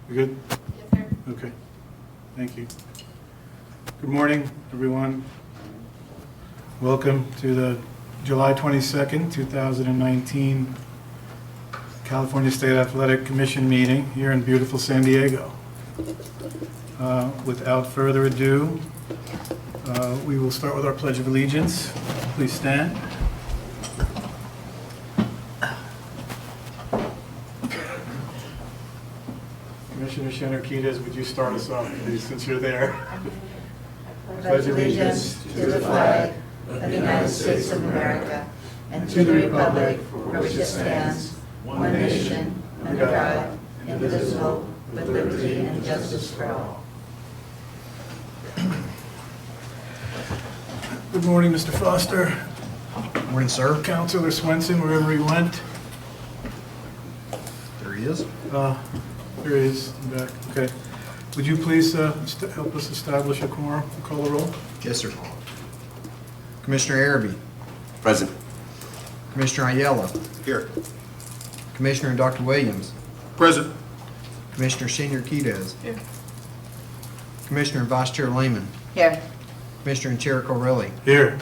You good? Yes, sir. Okay. Thank you. Good morning, everyone. Welcome to the July 22nd, 2019 California State Athletic Commission meeting here in beautiful San Diego. Without further ado, we will start with our Pledge of Allegiance. Please stand. Commissioner Shenarkides, would you start us off, please, since you're there? Pledge allegiance to the flag of the United States of America and to the republic for which it stands, one nation, under God, indivisible, with liberty and justice for all. Good morning, Mr. Foster. Morning, sir. Councilor Swenson, wherever he went. There he is. There he is, in the back. Okay. Would you please help us establish a quorum? Call the roll. Yes, sir. Commissioner Araby. Present. Commissioner Ayala. Here. Commissioner Dr. Williams. Present. Commissioner Senior Quidez. Here. Commissioner and Vice Chair Lehman. Here. Commissioner and Chair Corelli. Here.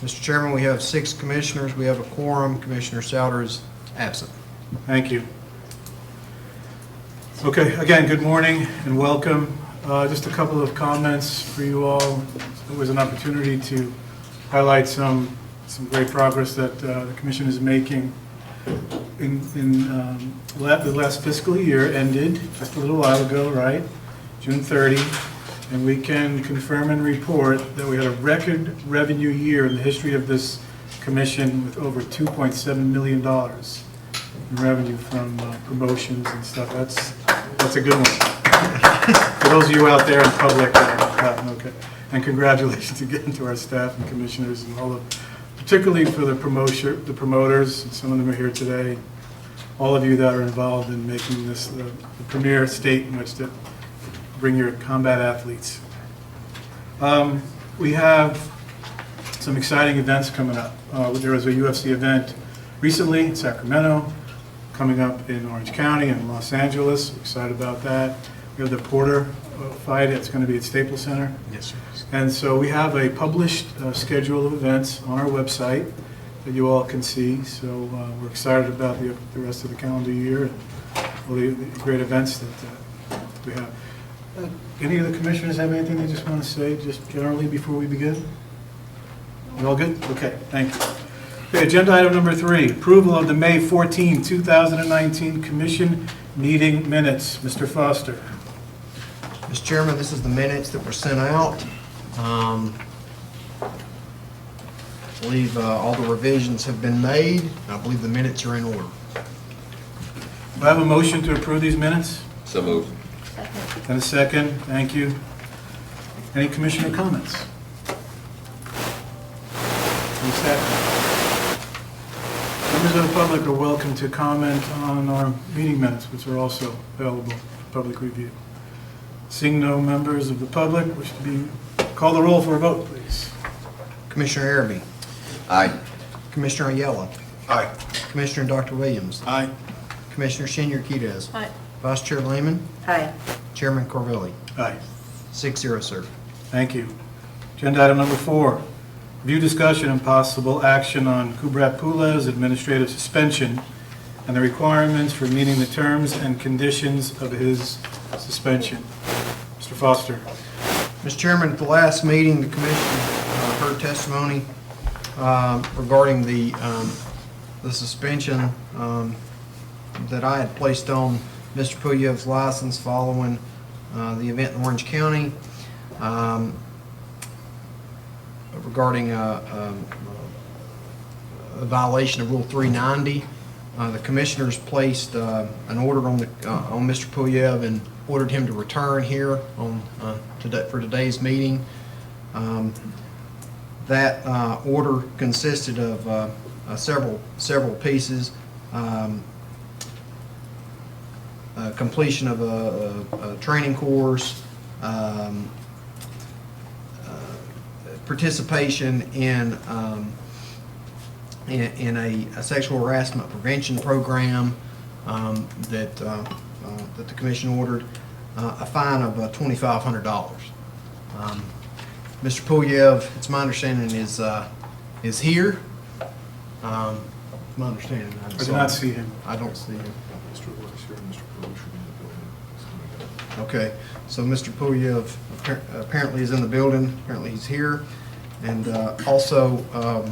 Mr. Chairman, we have 6 commissioners. We have a quorum. Commissioner Souter is absent. Thank you. Okay, again, good morning and welcome. Just a couple of comments for you all. It was an opportunity to highlight some great progress that the Commission is making. The last fiscal year ended just a little while ago, right? June 30, and we can confirm and report that we had a record revenue year in the history of this Commission with over $2.7 million in revenue from promotions and stuff. That's a good one. For those of you out there in public, okay. And congratulations again to our staff and commissioners and all of, particularly for the promoters, and some of them are here today, all of you that are involved in making this the premier state in which to bring your combat athletes. We have some exciting events coming up. There was a UFC event recently in Sacramento, coming up in Orange County and Los Angeles. We're excited about that. We have the Porter fight. It's going to be at Staples Center. Yes, sir. And so we have a published schedule of events on our website that you all can see. So we're excited about the rest of the calendar year and all the great events that we have. Any of the commissioners have anything they just want to say, just generally before we begin? You all good? Okay, thank you. Okay, agenda item number 3, approval of the May 14, 2019 Commission meeting minutes. Mr. Foster. Mr. Chairman, this is the minutes that were sent out. I believe all the revisions have been made. I believe the minutes are in order. Do I have a motion to approve these minutes? So moved. And a second, thank you. Any commissioner comments? Any staff? Members of the public are welcome to comment on our meeting minutes, which are also available for public review. Seeing no members of the public wish to call the roll for a vote, please. Commissioner Araby. Aye. Commissioner Ayala. Aye. Commissioner Dr. Williams. Aye. Commissioner Senior Quidez. Aye. Vice Chair Lehman. Aye. Chairman Corvelli. Aye. 6-0, sir. Thank you. Agenda item number 4, review, discussion, and possible action on Kubrat Pula's administrative suspension and the requirements for meeting the terms and conditions of his suspension. Mr. Foster. Mr. Chairman, at the last meeting, the commission heard testimony regarding the suspension that I had placed on Mr. Puyev's license following the event in Orange County regarding a violation of Rule 390. The commissioners placed an order on Mr. Puyev and ordered him to return here on for today's meeting. That order consisted of several pieces. Completion of a training course, participation in a sexual harassment prevention program that that the commission ordered a fine of $2,500. Mr. Pulyev, it's my understanding, is here. My understanding. I do not see him. I don't see him. Mr. Lewis here, Mr. Pruitt should be in the building. Okay, so Mr. Pulyev apparently is in the building, apparently he's here. And also, I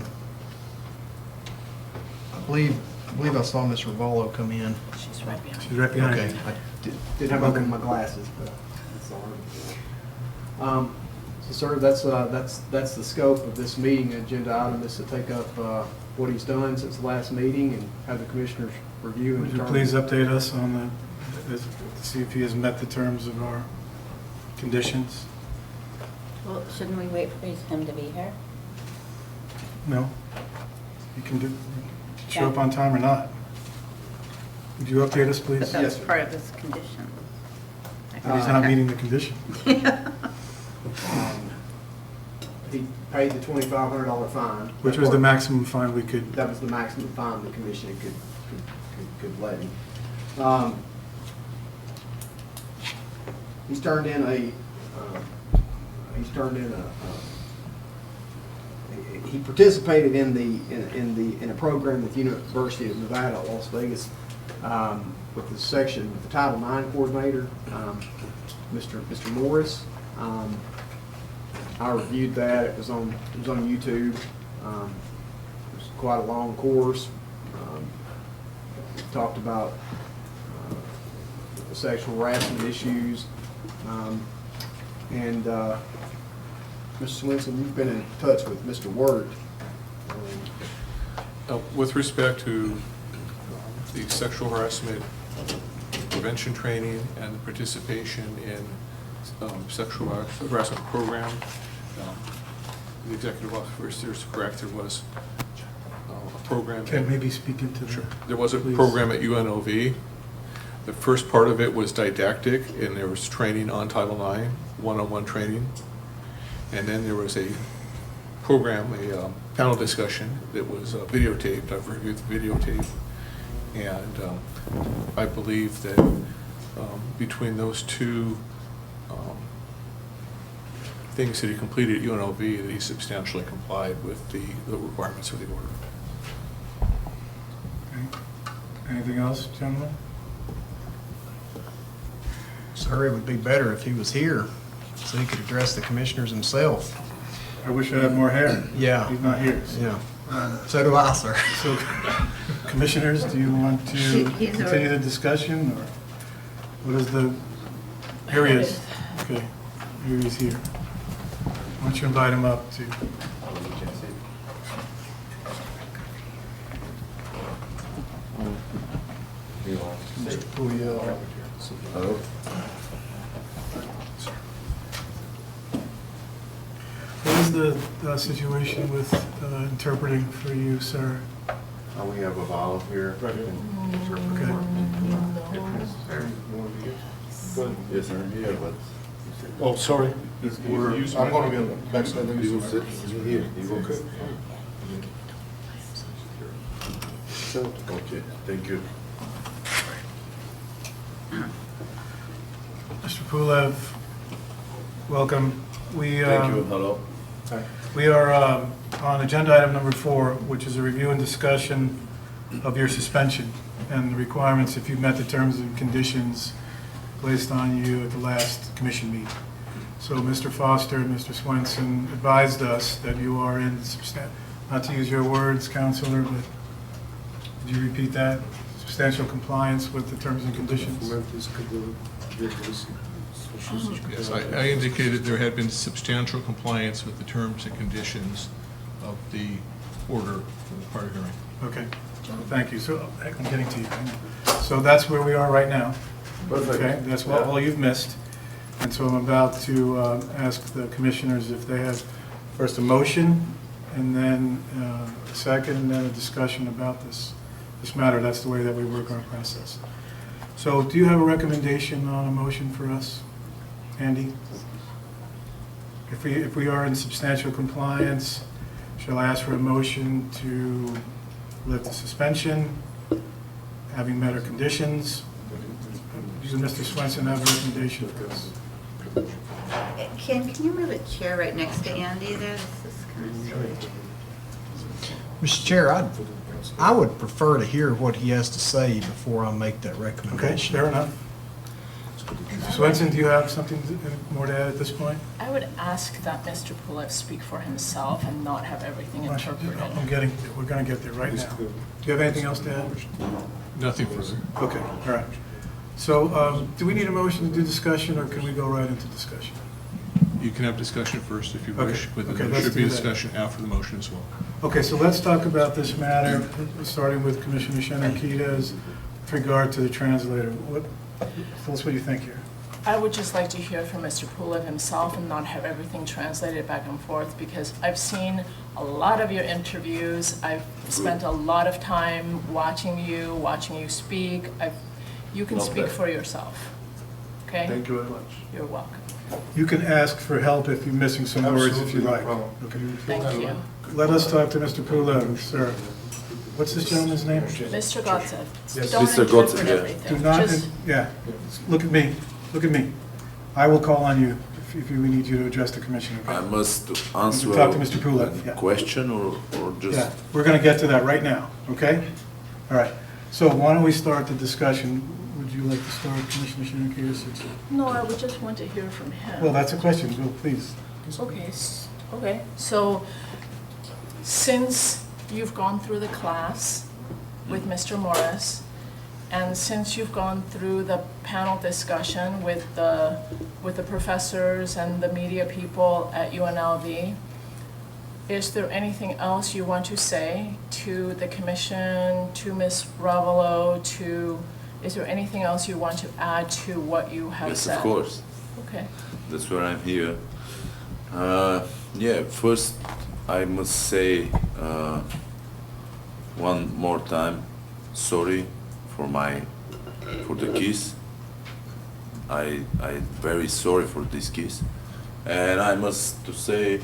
believe I saw Ms. Ravallo come in. She's right behind. She's right behind Okay, you. I didn't have open my glasses, but that's all right. So, sir, that's the scope of this meeting. Agenda item is to take up what he's done since the last meeting and have the commissioners review and Would you determine. please update us on to see if he has met the terms of our conditions? Well, shouldn't we wait for him to be here? No? You can show up on time or not. Would you update us, But please? that's Yes, sir. part of his condition. If he's not meeting the condition. He paid the $2,500 fine. Which was the maximum fine we could, That was the maximum fine the commission could levy. He's turned in he participated in a program with University of Nevada, Las Vegas, with the Title IX coordinator, Mr. Morris. I reviewed that. It was on YouTube. It was quite a long course. Talked about sexual harassment issues. And Mr. Swenson, you've been in touch with Mr. Wirt. With respect to the sexual harassment prevention training and the participation in sexual harassment program, the executive officer is correct. There was a program. can maybe speak into the... Sure. There was a Please. program at UNLV. The first part of it was didactic, and there was training on Title IX, one-on-one training. And then there was a program, a panel discussion that was videotaped. I've reviewed the videotape. And I believe that between those two things that he completed at UNLV, that he substantially complied with the requirements of the order. Okay. Anything else, gentlemen? Sir, it would be better if he was here so he could address the commissioners himself. I wish I had more hair. Yeah. He's not here. so. Yeah. So do I, sir. So, commissioners, do you want to He's continue the discussion, or what is the, here he is. Okay, here he's here. Why don't you invite him up to, Hello? what is the situation with interpreting for you, sir? We have a volunteer. Okay. Yes, sir, yeah, but Oh, sorry. I'm gonna be on the backside. He will sit here. He will. Okay, thank you. Mr. Pulev, welcome. We, Thank you, hello. we are on agenda item number 4, which is a review and discussion of your suspension and the requirements if you met the terms and conditions placed on you at the last commission meeting. So Mr. Foster and Mr. Swenson advised us that you are in not to use your words, Counselor, but would you repeat that? Substantial compliance with the terms and conditions? Yes, I indicated there had been substantial compliance with the terms and conditions of the order for the prior hearing. Okay, thank you. So I'm getting to you. So that's where we are right now. Okay, that's what all you've missed. And so I'm about to ask the commissioners if they have first a motion and then a second and then a discussion about this matter. That's the way that we work our process. So do you have a recommendation on a motion for us, Andy? If we are in substantial compliance, shall I ask for a motion to lift the suspension, having met our conditions? does Mr. Swenson have a recommendation for this? Ken, can you move a chair right next to Andy there? This is kind of silly. Mr. Chair, I would prefer to hear what he has to say before I make that Okay, recommendation. fair enough. Mr. Swenson, do you have something more to add at this point? I would ask that Mr. Pulev speak for himself and not have everything interpreted. We're going to get there right now. Do you have anything else to add? Nothing further. Okay, all right. So do we need a motion to do discussion, or can we go right into discussion? You can have discussion first if you Okay, wish, but okay, there let's should be do that. discussion after the motion as well. Okay, so let's talk about this matter, starting with Commissioner Shannon-Kedez with regard to the translator. Tell us what you think here. I would just like to hear from Mr. Pulev himself and not have everything translated back and forth, because I've seen a lot of your interviews. I've spent a lot of time watching you speak. You can speak for yourself, okay? Thank you very much. You're welcome. You can ask for help if you're missing some words if you Absolutely, no like. problem. Okay. Thank you. Let us talk to Mr. Pulev, sir. What's this gentleman's name? Mr. Gotzev, Yes. don't Mr. interpret Gotzev, yeah. everything. Do not, Just- yeah, look at me, look at me. I will call on you if we need you to address the commission, I okay? must answer Talk to Mr. Pulev, yeah. a question or Yeah, just, we're going to get to that right now, okay? All right, so why don't we start the discussion? Would you like to start, Commissioner Shannon-Kedez? No, I would just want to hear from him. Well, that's a question, Bill, please. Okay, so since you've gone through the class with Mr. Morris, and since you've gone through the panel discussion with the professors and the media people at UNLV, is there anything else you want to say to the commission, to Ms. Ravelo, is there anything else you want to add to what you have yes, said? of course, Okay. that's where I'm here. Yeah, first I must say one more time, sorry for the kiss. I very sorry for this kiss. And I must to say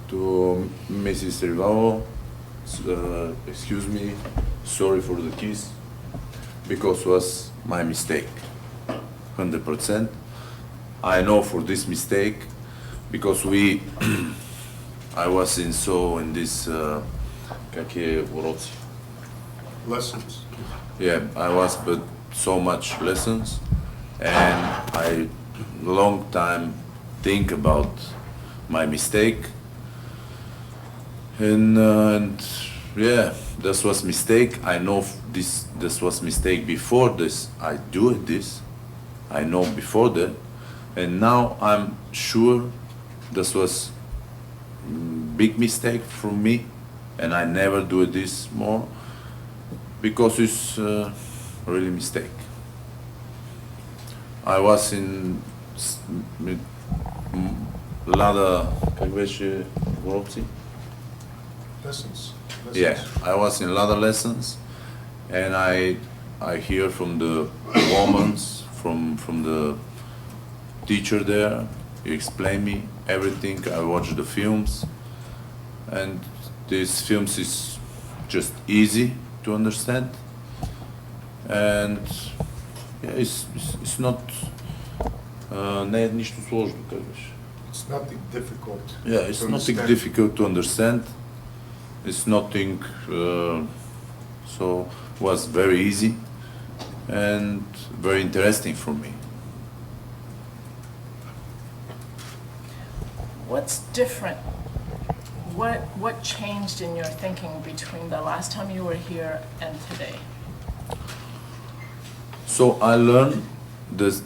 to Mrs. Rivalo, excuse me, sorry for the kiss, because was my mistake, 100%. I know for this mistake, because I was in this, какие уроки? Lessons. Yeah, I was but so much lessons, and I long time think about my mistake, and yeah, this was mistake. I know this was mistake before this. I do this. I know before that, and now I'm sure this was big mistake from me, and I never do this more, because it's really mistake. I was in Lada, как беше уроци? Lessons. Yeah, I was in a lot of lessons, and I hear from the women, from the teacher there. He explained me everything. I watch the films, and these films is just easy to understand, and yeah, it's not не е нищо сложно, казваш. It's nothing difficult. Yeah, it's to nothing understand. difficult to understand. It's nothing, so was very easy and very interesting for me. What's different? What changed in your thinking between the last time you were here and today? So I learned that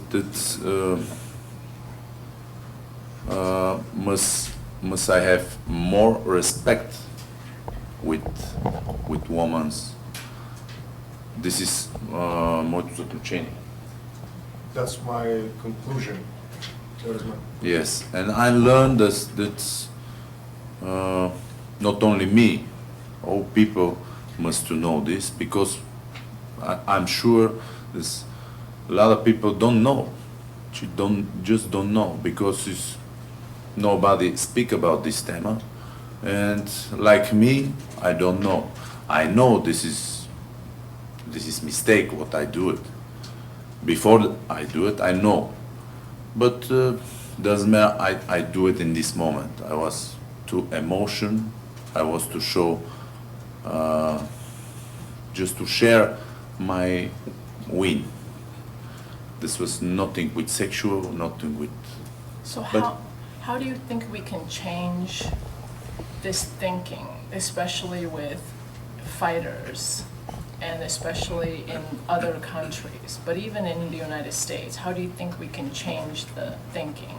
must I have more respect with women. This is моето заключение. That's my conclusion. That is my. Yes, and I learned that not only me, all people must to know this, because I'm sure this, a lot of people don't know. Just don't know, because nobody speak about this tema, and like me, I don't know. I know this is mistake what I do it, Before I do it, I know. But doesn't matter, I do it in this moment. I was too emotion, I was to show, just to share my win. This was nothing with sexual, nothing with, So But- how do you think we can change this thinking, especially with fighters and especially in other countries, but even in the United States? How do you think we can change the thinking?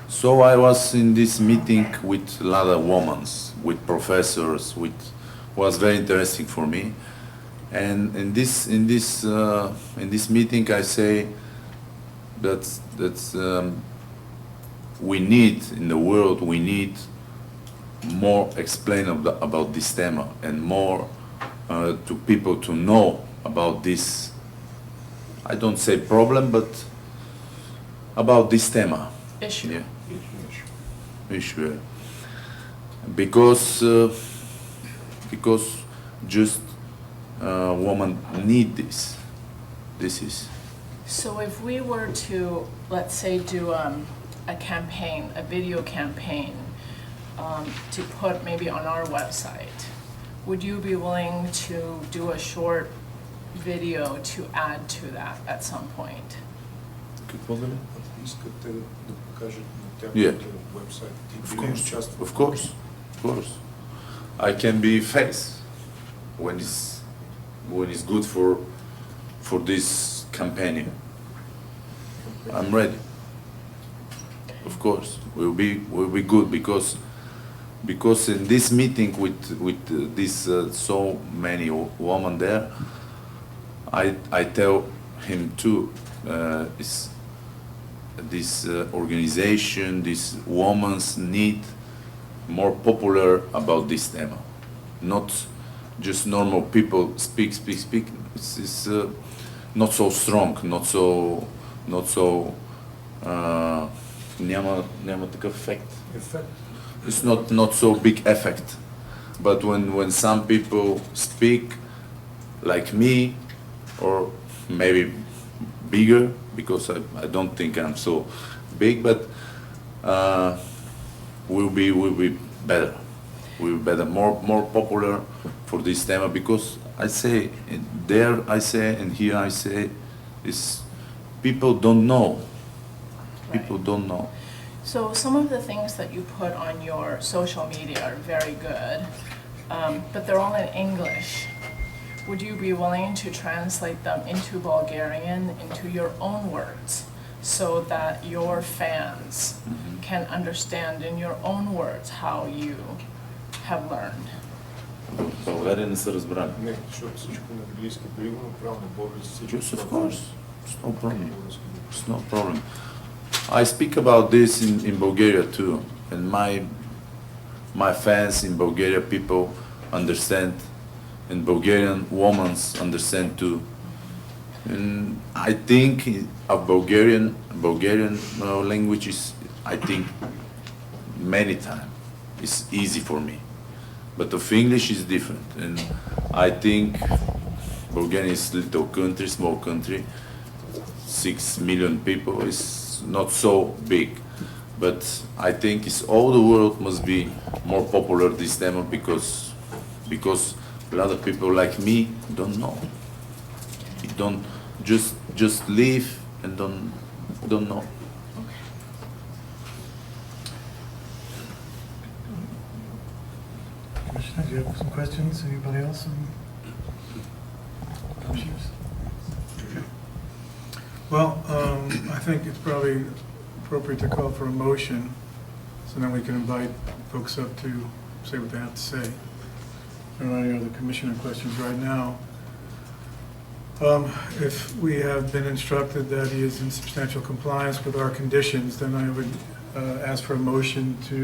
So I was in this meeting with a lot of women, with professors, was very interesting for me. And in this meeting, I say that we need in the world, we need more explain about this tema and more to people to know about this. I don't say problem, but about this tema. Issue. Yeah. Issue. Because just women need this. This is. So if we were to, let's say, do a campaign, a video campaign, to put maybe on our website, would you be willing to do a short video to add to that at some point? Искате да покажете на Yeah. тяхната вебсайт. Of course. Of course. I can be face when it's good for this campaign. I'm ready. Of course, will be good because in this meeting with this so many women there, I tell him too, is this organization, these women's need more popular about this tema, not just normal people speak. It's not so strong, not so няма такъв ефект. It's not so big effect, but when some people speak like me, or maybe bigger, because I don't think I'm so big, but will be better. Will be better, more popular for this tema, because I say there, I say, and here I say, is people don't know. People don't know. So some of the things that you put on your social media are very good, but they're all in English. Would you be willing to translate them into Bulgarian, into your own words, so that your fans can understand in your own words how you have learned? България не са разбрали. Не, защото всичко на английски, дори го направо на български. Yes, of course. It's no problem. It's no problem. I speak about this in Bulgaria too, and my fans in Bulgaria, people understand, and Bulgarian women understand too. And I think of Bulgarian language is, I think, many times it's easy for me, but of English is different, and I think Bulgaria is little country, small country, 6 million people is not so big, but I think it's all the world must be more popular this tema because a lot of people like me don't know. You don't just live and don't know. Commissioner, do you have some questions? Anybody else? Commissioners? Well, I think it's probably appropriate to call for a motion, so then we can invite folks up to say what they have to say. There are any other commissioner questions right now. If we have been instructed that he is in substantial compliance with our conditions, then I would ask for a motion to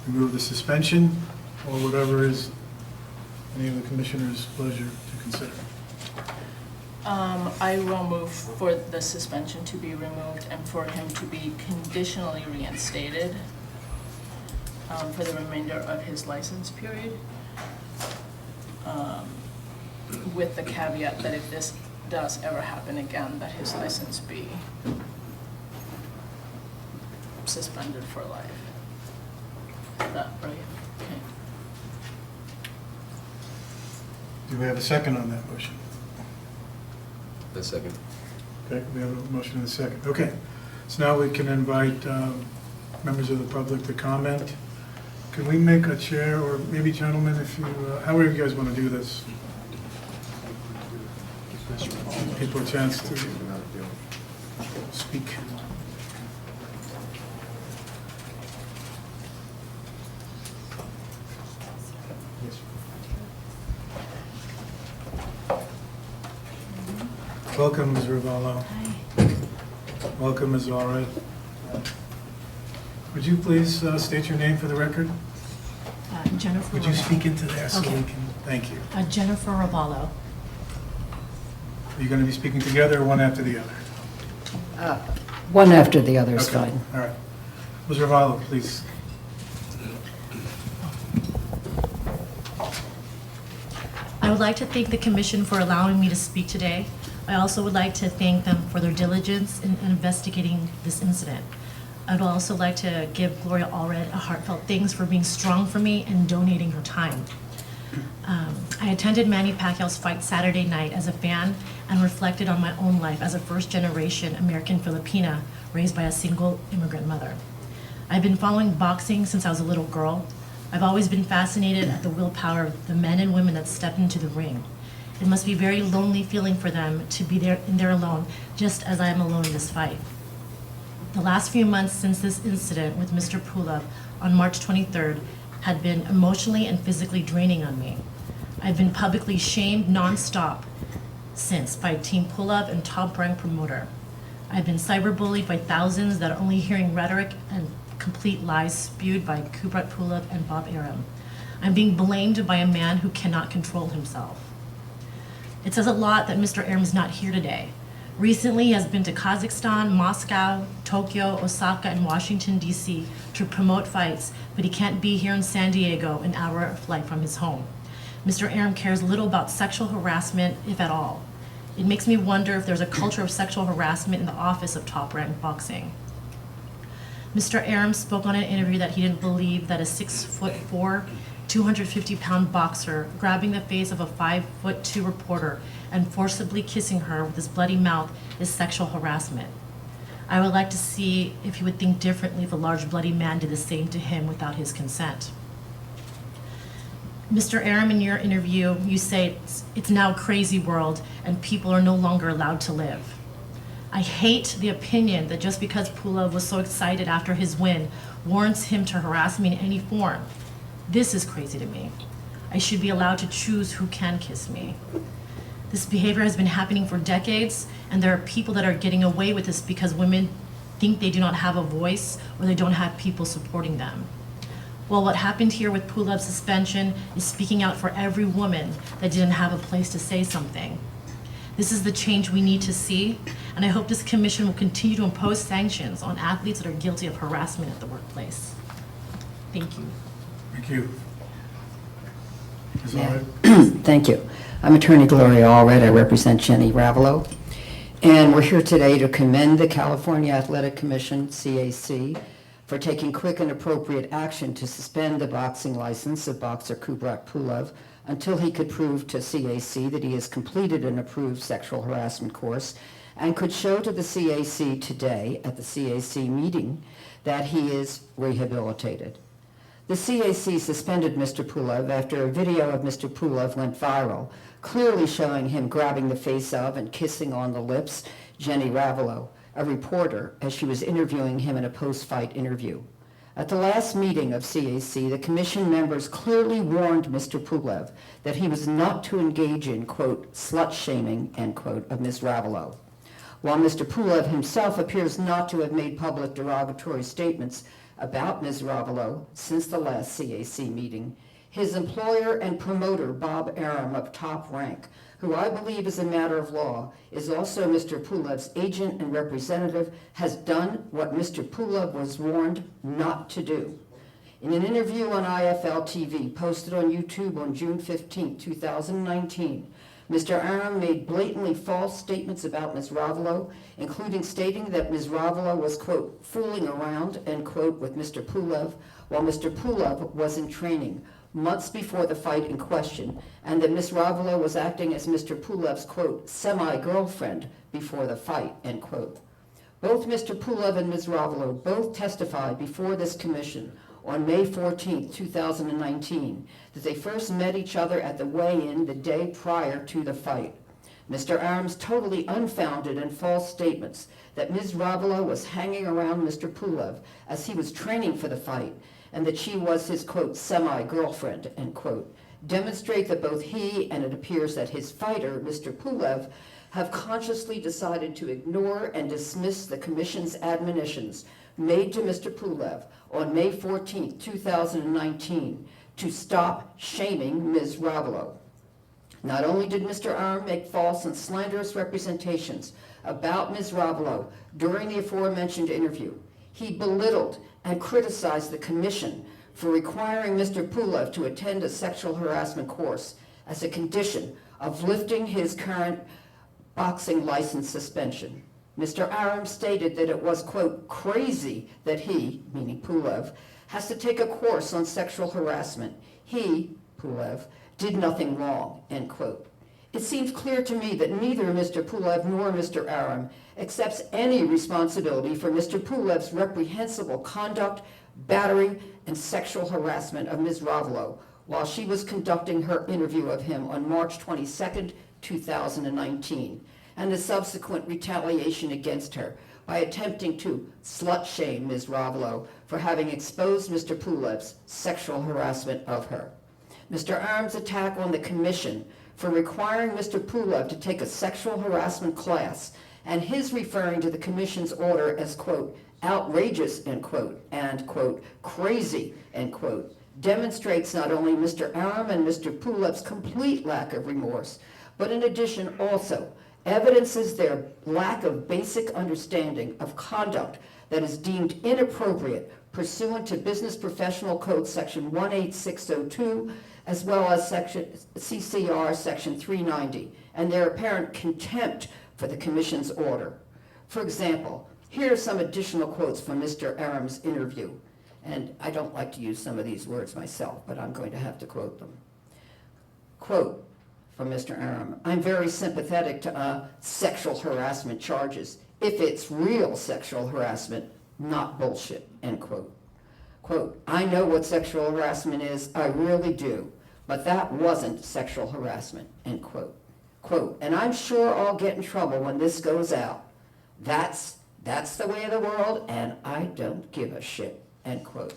remove the suspension, or whatever is any of the commissioners' pleasure to consider. I will move for the suspension to be removed and for him to be conditionally reinstated for the remainder of his license period, with the caveat that if this does ever happen again, that his license be suspended for life. That, right? Okay. Do we have a second on that motion? The second. Okay, we have a motion and a second. Okay, so now we can invite members of the public to comment. Can we make a chair, or maybe gentlemen, if you, however you guys want to do this? Give people a chance to speak. Welcome, Ms. Ravallo. Welcome, Ms. Allred. Would you please state your name for the record? Jennifer. Would you Ravallo. speak into there so we Okay. can, thank you. Jennifer Ravallo. Are you going to be speaking together or one after the other? One after the other is Okay, fine. all right. Ms. Ravallo, please. I would like to thank the commission for allowing me to speak today. I also would like to thank them for their diligence in investigating this incident. I'd also like to give Gloria Allred a heartfelt thanks for being strong for me and donating her time. I attended Manny Pacquiao's fight Saturday night as a fan and reflected on my own life as a first-generation American Filipina raised by a single immigrant mother. I've been following boxing since I was a little girl. I've always been fascinated at the willpower of the men and women that step into the ring. It must be a very lonely feeling for them to be there alone, just as I am alone in this fight. The last few months since this incident with Mr. Pulev on March 23rd had been emotionally and physically draining on me. I've been publicly shamed nonstop since by Team Pulev and Top Rank Promoter. I've been cyberbullied by thousands that are only hearing rhetoric and complete lies spewed by Kubrat Pulev and Bob Arum. I'm being blamed by a man who cannot control himself. It says a lot that Mr. Arum is not here today. Recently, he has been to Kazakhstan, Moscow, Tokyo, Osaka, and Washington, D.C. to promote fights, but he can't be here in San Diego, an hour flight from his home. Mr. Arum cares little about sexual harassment, if at all. It makes me wonder if there's a culture of sexual harassment in the office of Top Rank Boxing. Mr. Arum spoke on an interview that he didn't believe that a 6'4", 250-pound boxer grabbing the face of a 5'2" reporter and forcibly kissing her with his bloody mouth is sexual harassment. I would like to see if he would think differently if a large bloody man did the same to him without his consent. Mr. Arum, in your interview, you say it's now a crazy world and people are no longer allowed to live. I hate the opinion that just because Pulev was so excited after his win warrants him to harass me in any form. This is crazy to me. I should be allowed to choose who can kiss me. This behavior has been happening for decades, and there are people that are getting away with this because women think they do not have a voice or they don't have people supporting them. Well, what happened here with Pulev's suspension is speaking out for every woman that didn't have a place to say something. This is the change we need to see, and I hope this commission will continue to impose sanctions on athletes that are guilty of harassment at the workplace. Thank you. Thank you. Ms. Yeah. Allred? Thank you. I'm Attorney Gloria Allred. I represent Jenny Ravallo. And we're here today to commend the California Athletic Commission, CAC, for taking quick and appropriate action to suspend the boxing license of boxer Kubrat Pulev until he could prove to CAC that he has completed an approved sexual harassment course and could show to the CAC today at the CAC meeting that he is rehabilitated. The CAC suspended Mr. Pulev after a video of Mr. Pulev went viral, clearly showing him grabbing the face of and kissing on the lips Jenny Ravallo, a reporter, as she was interviewing him in a post-fight interview. At the last meeting of CAC, the commission members clearly warned Mr. Pulev that he was not to engage in, quote, slut-shaming, end quote, of Ms. Ravallo. While Mr. Pulev himself appears not to have made public derogatory statements about Ms. Ravallo since the last CAC meeting, his employer and promoter, Bob Arum of Top Rank, who I believe is a matter of law, is also Mr. Pulev's agent and representative, has done what Mr. Pulev was warned not to do. In an interview on IFL TV posted on YouTube on June 15, 2019, Mr. Aram made blatantly false statements about Ms. Ravelo, including stating that Ms. Ravelo was, quote, fooling around, end quote, with Mr. Pulev, while Mr. Pulev was in training months before the fight in question, and that Ms. Ravelo was acting as Mr. Pulev's, quote, semi-girlfriend before the fight, end quote. Both Mr. Pulev and Ms. Ravelo both testified before this commission on May 14, 2019, that they first met each other at the weigh-in the day prior to the fight. Mr. Aram's totally unfounded and false statements that Ms. Ravelo was hanging around Mr. Pulev as he was training for the fight, and that she was his, quote, semi-girlfriend, end quote, demonstrate that both he and it appears that his fighter, Mr. Pulev, have consciously decided to ignore and dismiss the Commission's admonitions made to Mr. Pulev on May 14, 2019, to stop shaming Ms. Ravelo. Not only did Mr. Aram make false and slanderous representations about Ms. Ravelo during the aforementioned interview, he belittled and criticized the Commission for requiring Mr. Pulev to attend a sexual harassment course as a condition of lifting his current boxing license suspension. Mr. Aram stated that it was, quote, crazy that he, meaning Pulev, has to take a course on sexual harassment. He, Pulev, did nothing wrong, end quote. It seems clear to me that neither Mr. Pulev nor Mr. Aram accepts any responsibility for Mr. Pulev's reprehensible conduct, battery, and sexual harassment of Ms. Ravelo while she was conducting her interview of him on March 22, 2019, and the subsequent retaliation against her by attempting to slut-shame Ms. Ravelo for having exposed Mr. Pulev's sexual harassment of her. Mr. Aram's attack on the Commission for requiring Mr. Pulev to take a sexual harassment class and his referring to the Commission's order as, quote, outrageous, end quote, and, quote, crazy, end quote, demonstrates not only Mr. Aram and Mr. Pulev's complete lack of remorse, but in addition also evidences their lack of basic understanding of conduct that is deemed inappropriate pursuant to Business Professional Code Section 18602, as well as Section CCR Section 390, and their apparent contempt for the Commission's order. For example, here are some additional quotes from Mr. Aram's interview, and I don't like to use some of these words myself, but I'm going to have to quote them. Quote from Mr. Aram, I'm very sympathetic to sexual harassment charges, if it's real sexual harassment, not bullshit, end quote. Quote, I know what sexual harassment is, I really do, but that wasn't sexual harassment, end quote. Quote, and I'm sure I'll get in trouble when this goes out. That's the way of the world, and I don't give a shit, end quote.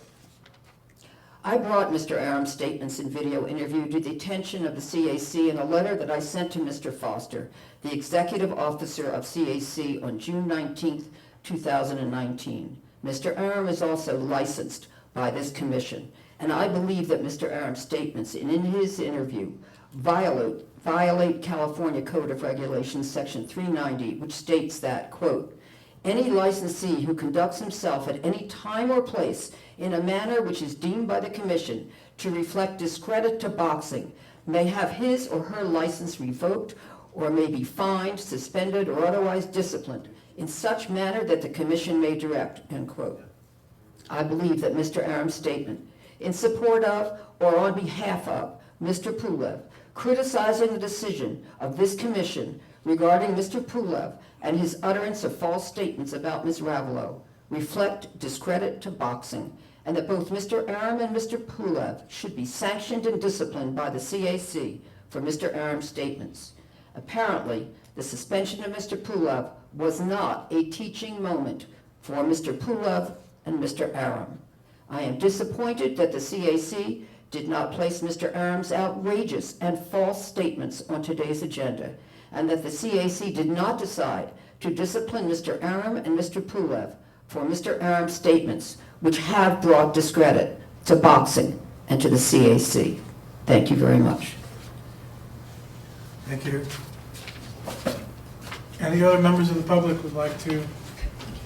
I brought Mr. Aram's statements in video interview to the attention of the CAC in a letter that I sent to Mr. Foster, the executive officer of CAC, on June 19, 2019. Mr. Aram is also licensed by this commission, and I believe that Mr. Aram's statements in his interview violate California Code of Regulations Section 390, which states that, quote, any licensee who conducts himself at any time or place in a manner which is deemed by the Commission to reflect discredit to boxing may have his or her license revoked or may be fined, suspended, or otherwise disciplined in such manner that the Commission may direct, end quote. I believe that Mr. Aram's statement in support of or on behalf of Mr. Pulev, criticizing the decision of this Commission regarding Mr. Pulev and his utterance of false statements about Ms. Ravelo reflect discredit to boxing, and that both Mr. Aram and Mr. Pulev should be sanctioned and disciplined by the CAC for Mr. Aram's statements. Apparently, the suspension of Mr. Pulev was not a teaching moment for Mr. Pulev and Mr. Aram. I am disappointed that the CAC did not place Mr. Aram's outrageous and false statements on today's agenda, and that the CAC did not decide to discipline Mr. Aram and Mr. Pulev for Mr. Aram's statements, which have brought discredit to boxing and to the CAC. Thank you very much. Thank you. Any other members of the public would like to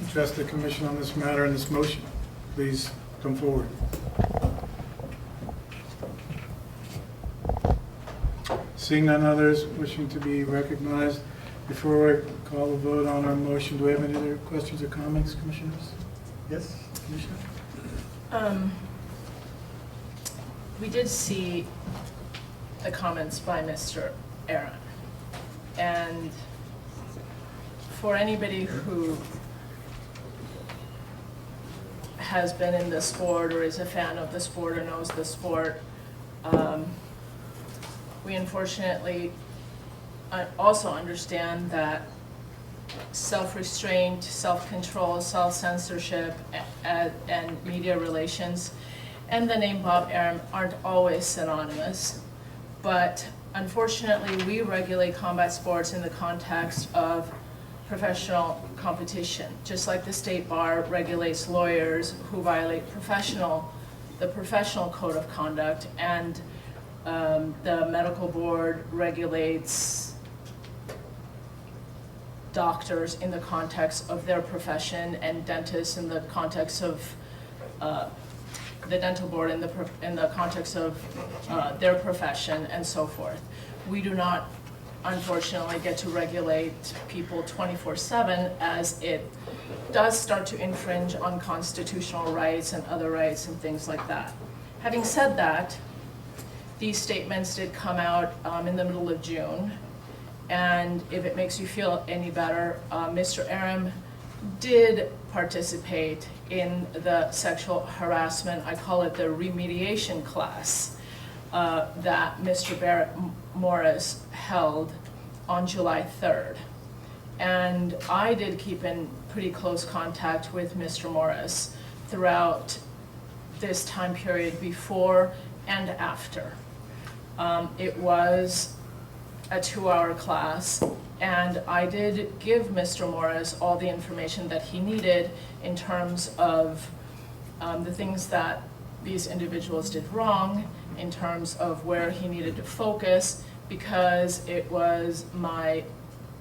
address the commission on this matter and this motion? Please come forward. Seeing none others wishing to be recognized, before I call the vote on our motion, do we have any other questions or comments, Commissioners? Yes, Commissioner? We did see the comments by Mr. Aaron. And for anybody who has been in the sport or is a fan of the sport or knows the sport, we unfortunately also understand that self-restraint, self-control, self-censorship, and media relations and the name Bob Arum aren't always synonymous. But unfortunately, we regulate combat sports in the context of professional competition, just like the state bar regulates lawyers who violate the professional code of conduct, and the medical board regulates doctors in the context of their profession, and dentists in the context of the dental board in the context of their profession, and so forth. We do not, unfortunately, get to regulate people 24/7, as it does start to infringe on constitutional rights and other rights and things like that. Having said that, these statements did come out in the middle of June, and if it makes you feel any better, Mr. Arum did participate in the sexual harassment, I call it the remediation class, that Mr. Barrett Morris held on July 3rd. And I did keep in pretty close contact with Mr. Morris throughout this time period, before and after. It was a 2-hour class, and I did give Mr. Morris all the information that he needed in terms of the things that these individuals did wrong, in terms of where he needed to focus, because it was my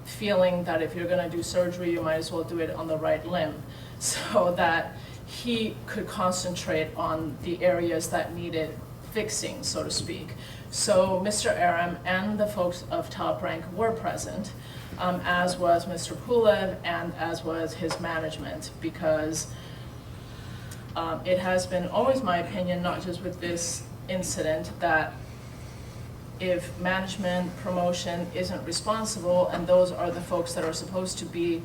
feeling that if you're going to do surgery, you might as well do it on the right limb, so that he could concentrate on the areas that needed fixing, so to speak. So Mr. Arum and the folks of Top Rank were present, as was Mr. Pulev and as was his management, because it has been always my opinion, not just with this incident, that if management promotion isn't responsible, and those are the folks that are supposed to be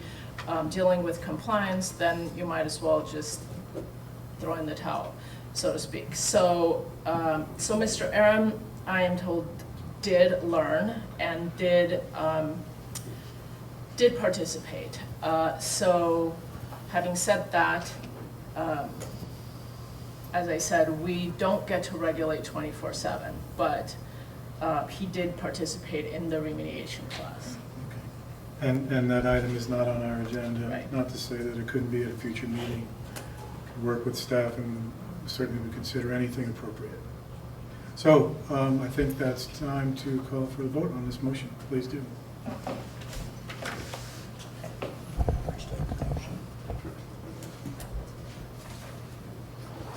dealing with compliance, then you might as well just throw in the towel, so to speak. So, so Mr. Arum, I am told, did learn and did participate. So, having said that, as I said, we don't get to regulate 24/7, but he did participate in the remediation class. And that item is not on our agenda. Right. Not to say that it couldn't be at a future meeting. Could work with staff and certainly would consider anything appropriate. So I think that's time to call for the vote on this motion. Please do.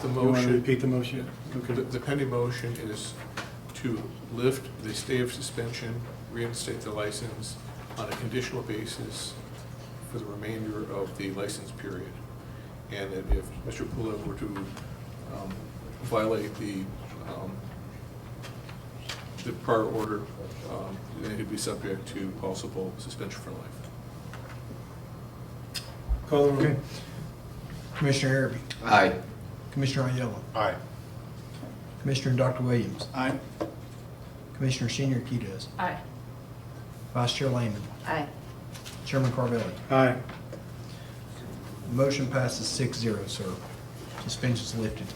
The You want to motion, repeat the motion? Okay. the pending motion is to lift the stay of suspension, reinstate the license on a conditional basis for the remainder of the license period. And that if Mr. Pulev were to violate the prior order, then he'd be subject to possible suspension for life. Call the roll. Okay. Commissioner Araby. Aye. Commissioner Aiello. Aye. Commissioner Dr. Williams. Aye. Commissioner Senior Quidez. Aye. Vice Chair Lehman. Aye. Chairman Carvelli. Aye. Motion passes 6-0, sir. Suspension's lifted.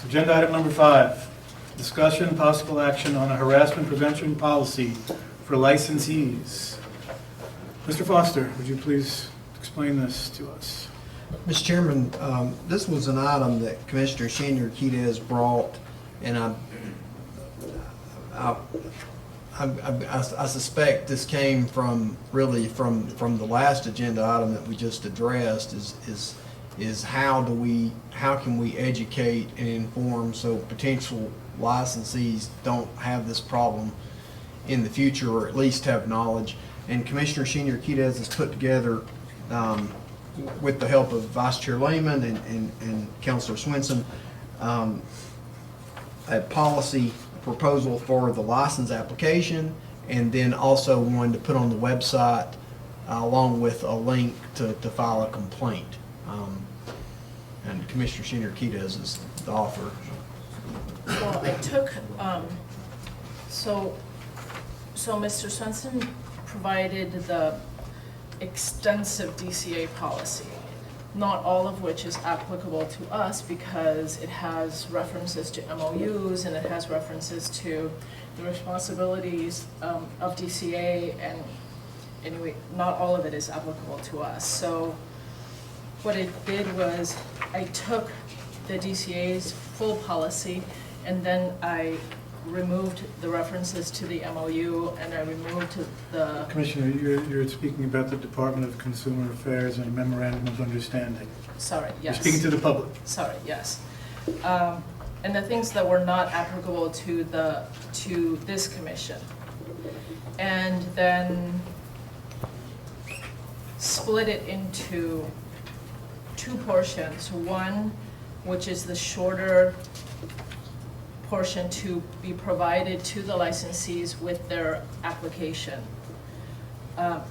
Agenda item number 5, discussion, possible action on a harassment prevention policy for licensees. Mr. Foster, would you please explain this to us? Mr. Chairman, this was an item that Commissioner Senior Quidez brought, and I suspect this came from the last agenda item that we just addressed, is is how can we educate and inform so potential licensees don't have this problem in the future, or at least have knowledge. And Commissioner Senior Quidez has put together, with the help of Vice Chair Lehman and Councilor Swenson, a policy proposal for the license application, and then also one to put on the website, along with a link to file a complaint. And Commissioner Senior Quidez is the author. Well, I took, so Mr. Swenson provided the extensive DCA policy, not all of which is applicable to us because it has references to MOUs and it has references to the responsibilities of DCA, and anyway, not all of it is applicable to us. So what it did was I took the DCA's full policy and then I removed the references to the MOU and I removed the, Commissioner, you're speaking about the Department of Consumer Affairs and a memorandum of understanding. sorry, You're yes. speaking to the public. Sorry, yes. And the things that were not applicable to this commission. And then split it into two portions. One, which is the shorter portion to be provided to the licensees with their application.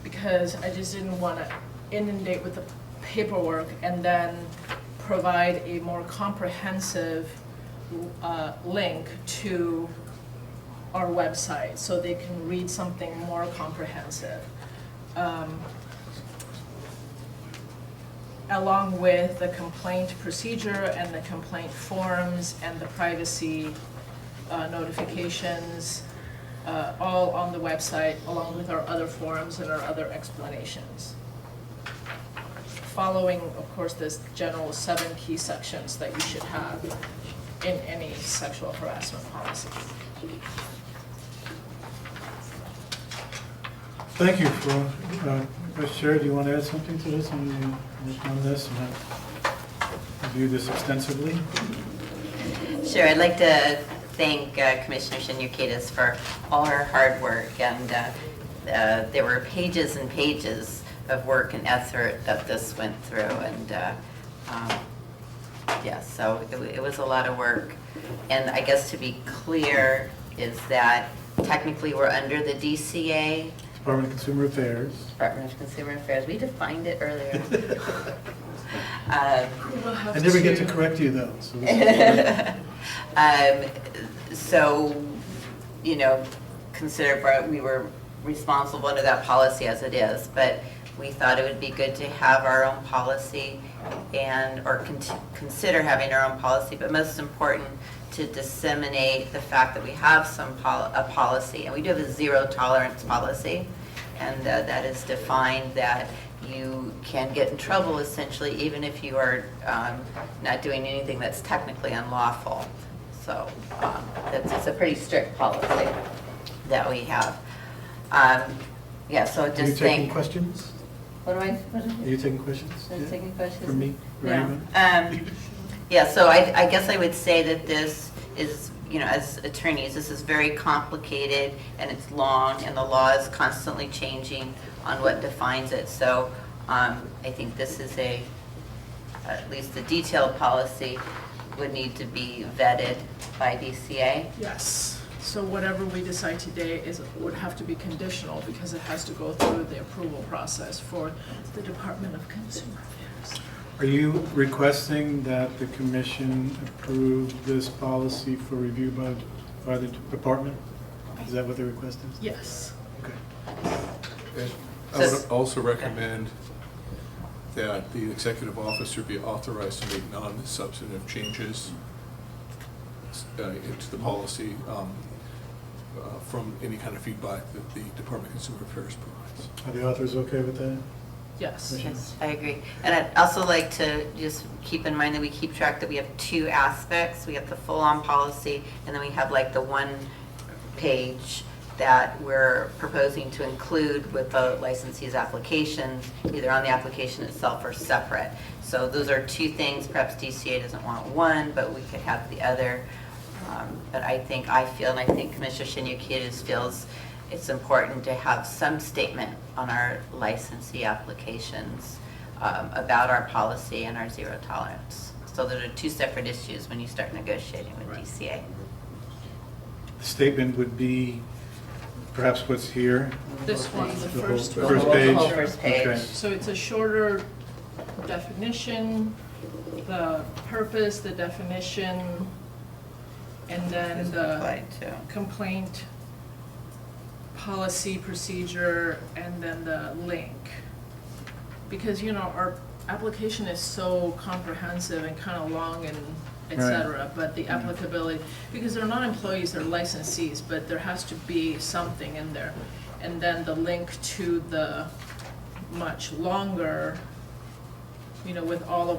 Because I just didn't want to inundate with the paperwork and then provide a more comprehensive link to our website so they can read something more comprehensive. Along with the complaint procedure and the complaint forms and the privacy notifications, all on the website, along with our other forms and our other explanations. Following, of course, this general 7 key sections that you should have in any sexual harassment policy. Thank you for, Vice Chair, do you want to add something to this on this and review this extensively? Sure, I'd like to thank Commissioner Senior Quidez for all her hard work, and there were pages and pages of work and effort that this went through, and yeah, so it was a lot of work. And I guess to be clear is that technically we're under the DCA, Department of Consumer Affairs. Department of Consumer Affairs. We defined it earlier. I never get to correct you though. So so, you know, consider we were responsible under that policy as it is, but we thought it would be good to have our own policy or consider having our own policy, but most important, to disseminate the fact that we have a policy, and we do have a zero tolerance policy, and that is defined that you can get in trouble essentially even if you are not doing anything that's technically unlawful. So it's a pretty strict policy that we have. Yeah, so Are you just taking think. questions? What Are you taking questions? Are you taking questions? From me? or No. anyone? Yeah, so I guess I would say that this is, you know, as attorneys, this is very complicated and it's long and the law is constantly changing on what defines it. So I think this is at least the detailed policy would need to be vetted by DCA. Yes. So whatever we decide today would have to be conditional because it has to go through the approval process for the Department of Consumer Affairs. Are you requesting that the commission approve this policy for review by the department? Is that what the request is? Yes. Okay. And I would also recommend that the executive officer be authorized to make non-substantive changes into the policy from any kind of feedback that the Department of Consumer Affairs provides. Are the authors okay with that? Yes. Yes, I agree. And I'd also like to just keep in mind that we keep track that we have 2 aspects. We have the full-on policy, and then we have like the 1 page that we're proposing to include with the licensee's applications, either on the application itself or separate. So those are two things. Perhaps DCA doesn't want one, but we could have the other. But I feel, and I think Commissioner Shinyukidis feels it's important to have some statement on our licensee applications about our policy and our zero tolerance. So there are two separate issues when you start negotiating with DCA. The statement would be perhaps what's here. This one, the The whole first one. first page? The whole first page. Okay. So it's a shorter definition, the purpose, the definition, and then the Apply to. complaint, policy, procedure, and then the link. Because, our application is so comprehensive and kind of long and et Right. cetera, but the applicability, because they're not employees, they're licensees, but there has to be something in there. And then the link to the much longer, with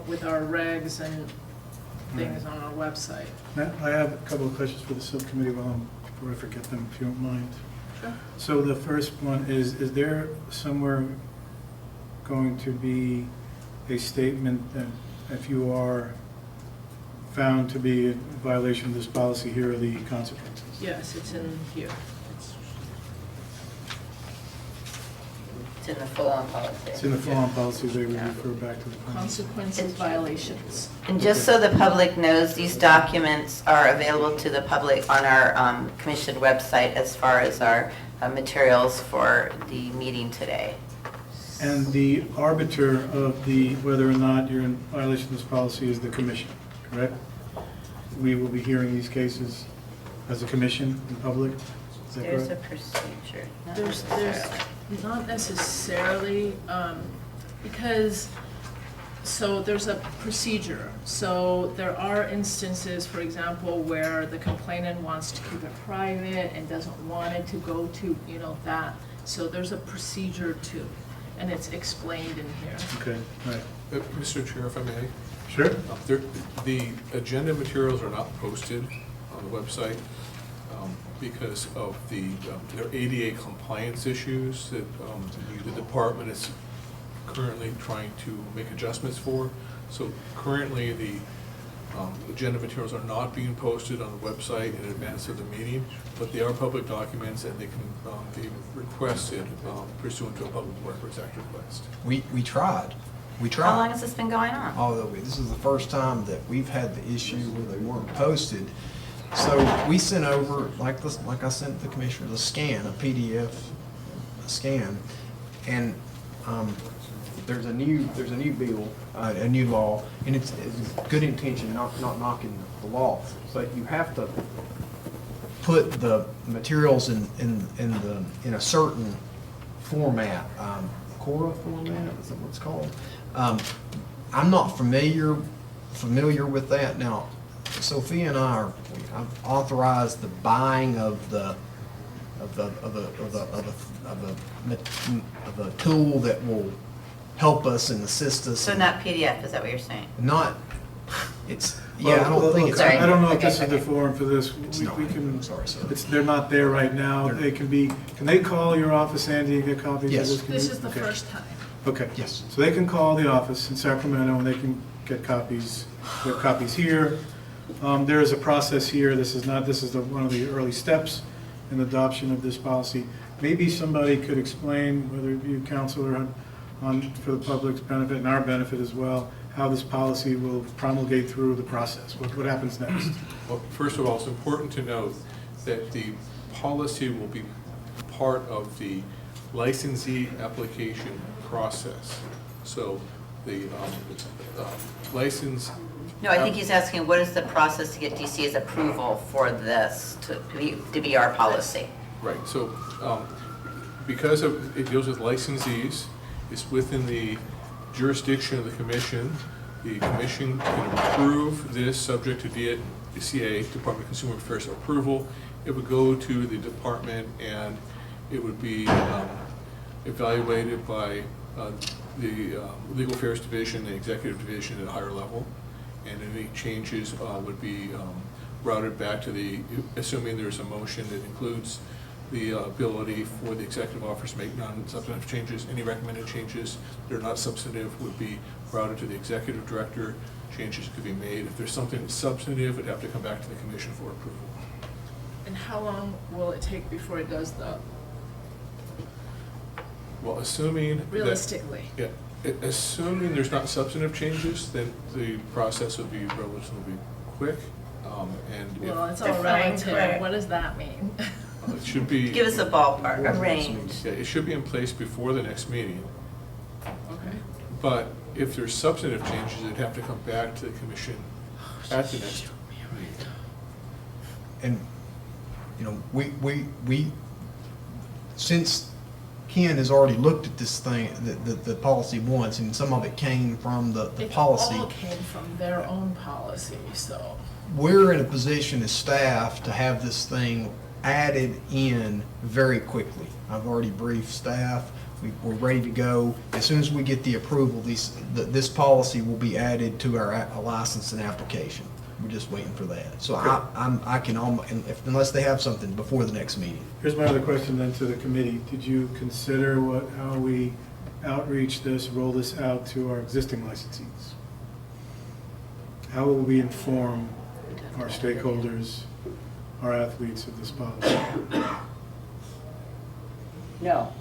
with our regs and things on our website. Now, I have a couple of questions for the subcommittee before I forget them, if you don't mind. Sure. So the first one is there somewhere going to be a statement that if you are found to be in violation of this policy, here are the consequences? Yes, it's in here. It's in the full-on policy. It's in the full-on policy, they would Yeah. refer back to the policy. Consequences, violations. And just so the public knows, these documents are available to the public on our commission website as far as our materials for the meeting today. And the arbiter of whether or not you're in violation of this policy is the commission, correct? We will be hearing these cases as a commission in public, is that There's a correct? procedure. not There's necessarily. not necessarily, because, so there's a procedure. So there are instances, for example, where the complainant wants to keep it private and doesn't want it to go to, that. So there's a procedure too, and it's explained in here. Okay, all right. Mr. Chair, if I may? Sure? The agenda materials are not posted on the website because of their ADA compliance issues that the department is currently trying to make adjustments for. So currently, the agenda materials are not being posted on the website in advance of the meeting, but they are public documents and they can be requested pursuant to a Public Records Act request. We tried. How long has this been going on? Although this is the first time that we've had the issue where they weren't posted. So we sent over, like I sent the commissioners, a scan, a PDF scan, and there's a new bill, a new law, and it's good intention, not knocking the law, but you have to put the materials in a certain format, Cora format, is that what it's called? I'm not familiar with that. Now, Sophia and I've authorized the buying of the tool that will help us and assist us. So not PDF, is that what you're saying? Not, it's, yeah, I don't think it's. Sorry. I don't know if Okay, this is the okay. forum for this. It's We not. can, Sorry, sir. they're not there right now. They're- Can they call your office, Andy, and get copies of Yes. this? This is the Okay. first time. Okay. Yes. So they can call the office in Sacramento and they can get copies. We have copies here. There is a process here. This is one of the early steps in adoption of this policy. Maybe somebody could explain, whether you counsel or for the public's benefit and our benefit as well, how this policy will promulgate through the process. What happens next? Well, first of all, it's important to note that the policy will be part of the licensee application process. So the license. No, I think he's asking, what is the process to get DCA's approval for this to be our policy? Right, so because it deals with licensees, it's within the jurisdiction of the commission. The commission can approve this subject to DCA, Department of Consumer Affairs approval. It would go to the department and it would be evaluated by the Legal Affairs Division, the Executive Division at a higher level. And any changes would be routed back to assuming there's a motion that includes the ability for the executive office to make non-substantive changes. Any recommended changes that are not substantive would be routed to the executive director. Changes could be made. If there's something substantive, it'd have to come back to the commission for approval. And how long will it take before it does the, Well, assuming that. realistically? Yeah, assuming there's not substantive changes, then the process would be relatively quick. And Well, if, it's all Define relative. quick. What does that mean? it should be. Give us a ballpark, a range. Yeah, it should be in place before the next meeting. Okay. But if there's substantive changes, it'd have to come back to the commission at the next meeting. And, you know, we, since Ken has already looked at this thing, the policy once, and some of it came from the policy. It all came from their own policy, so. We're in a position as staff to have this thing added in very quickly. I've already briefed staff. We're ready to go. As soon as we get the approval, this policy will be added to our license and application. We're just waiting for that. So I can almost, unless they have something before the next meeting. Here's my other question then to the committee. Did you consider how we outreach this, roll this out to our existing licensees? How will we inform our stakeholders, our athletes of this policy? No.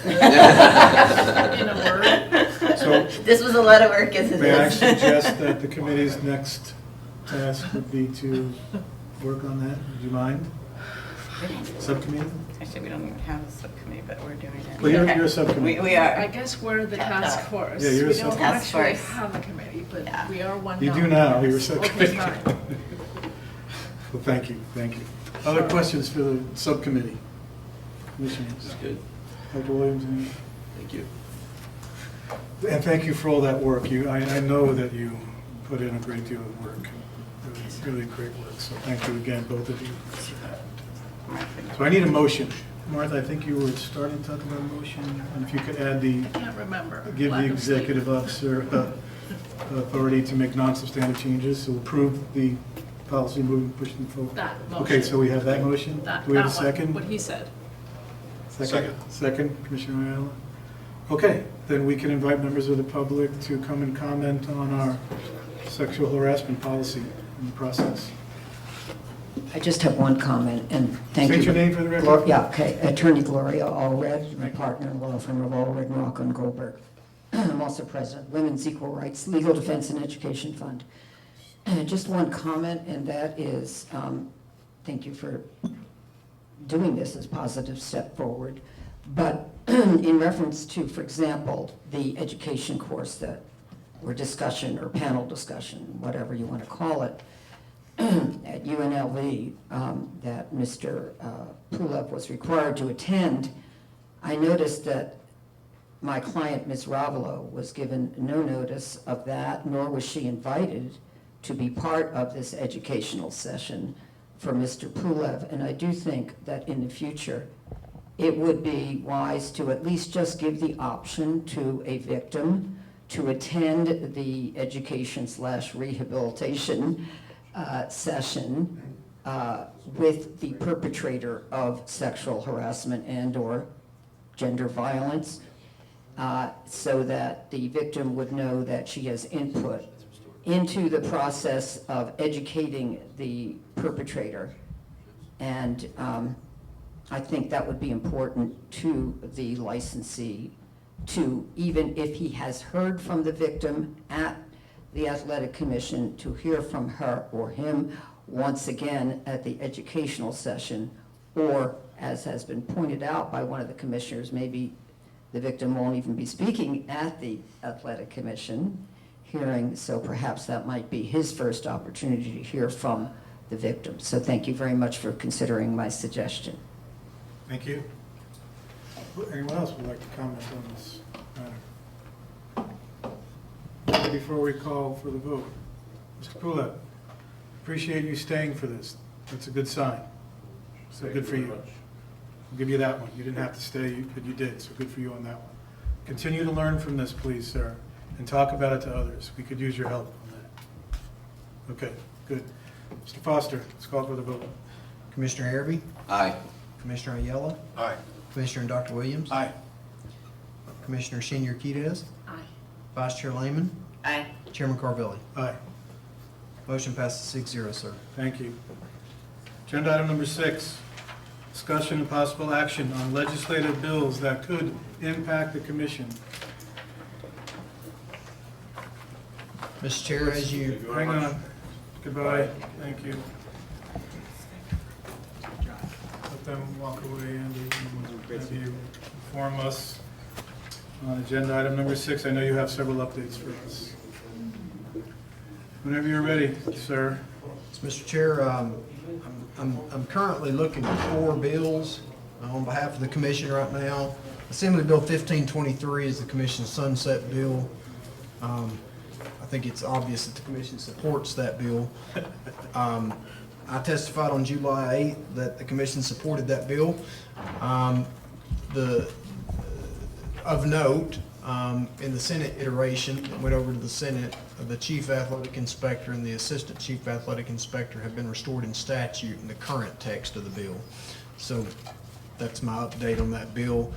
In a word? So This was a lot of work, isn't may I it? suggest that the committee's next task would be to work on that? Would you mind? Subcommittee? Actually, we don't even have a subcommittee, but we're doing it. Well, you're a subcommittee. We I are. guess we're the task force. Yeah, you're a We don't task actually force. have a committee, but Yeah. we are one. You do now, you're a Okay, subcommittee. fine. Well, thank you. Other questions for the subcommittee? Commissioners? Good. Dr. Williams? any? Thank you. And thank you for all that work. I know that you put in a great deal of work. It was really great work, so thank you again, both of you. So I need a motion. Martha, I think you were starting to talk about a motion, and if you could add the, I can't remember. give Lack the of sleep. executive officer authority to make non-substantive changes, to approve the policy moving, pushing forward. That motion. Okay, so we have that motion. That Do we have a one, second? What he said. Second, Commissioner Ayala. Okay, then we can invite members of the public to come and comment on our sexual harassment policy and the process. I just have one comment, and thank you. State your name for the record. Yeah, okay. Attorney Gloria Allred, my partner in law firm of Allred, Rocco, and Goldberg. I'm also president, Women's Equal Rights Legal Defense and Education Fund. Just one comment, and that is, thank you for doing this as a positive step forward. But in reference to, for example, the education course that, or discussion, or panel discussion, whatever you want to call it, at UNLV, that Mr. Pulev was required to attend, I noticed that my client, Ms. Ravelo, was given no notice of that, nor was she invited to be part of this educational session for Mr. Pulev. And I do think that in the future, it would be wise to at least just give the option to a victim to attend the education/rehabilitation session with the perpetrator of sexual harassment and/or gender violence, so that the victim would know that she has input into the process of educating the perpetrator. And I think that would be important to the licensee, to, even if he has heard from the victim at the athletic commission, to hear from her or him once again at the educational session, or, as has been pointed out by one of the commissioners, maybe the victim won't even be speaking at the athletic commission hearing, so perhaps that might be his first opportunity to hear from the victim. So thank you very much for considering my suggestion. Thank you. Anyone else would like to comment on this matter? Before we call for the vote, Mr. Pulev, appreciate you staying for this. That's a good sign. So good for you. I'll give you that one. You didn't have to stay, but you did, so good for you on that one. Continue to learn from this, please, sir, and talk about it to others. We could use your help on that. Okay, good. Mr. Foster, let's call for the vote. Commissioner Harvey, Aye. Commissioner Ayala, Aye. Commissioner Dr. Williams, Aye. Commissioner Senior Quidez, Aye. Vice Chair Lehman, Aye. Chairman Carvelli. Aye. Motion passes 6-0, sir. Thank you. Agenda item number 6, discussion and possible action on legislative bills that could impact the commission. Mr. Chair, as you Hang on. Goodbye. Thank you. Let them walk away, Andy, and have you inform us on agenda item number 6. I know you have several updates for us. Whenever you're ready, sir. Mr. Chair, I'm currently looking at 4 bills on behalf of the commission right now. Assembly Bill 1523 is the commission's sunset bill. I think it's obvious that the commission supports that bill. I testified on July 8th that the commission supported that bill. Of note, in the Senate iteration, it went over to the Senate, the chief athletic inspector and the assistant chief athletic inspector have been restored in statute in the current text of the bill. So that's my update on that bill.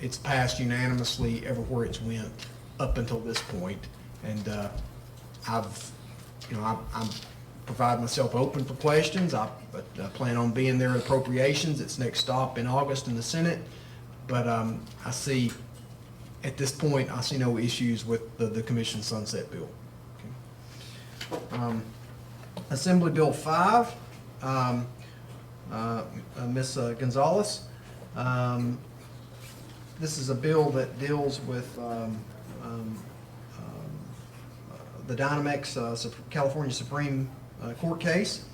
It's passed unanimously everywhere it's went up until this point. And I'm provide myself open for questions. I plan on being there at appropriations. It's next stop in August in the Senate. But I see, at this point, I see no issues with the commission sunset bill. Okay. Assembly Bill 5, Ms. Gonzalez. This is a bill that deals with the Dynamex California Supreme Court case.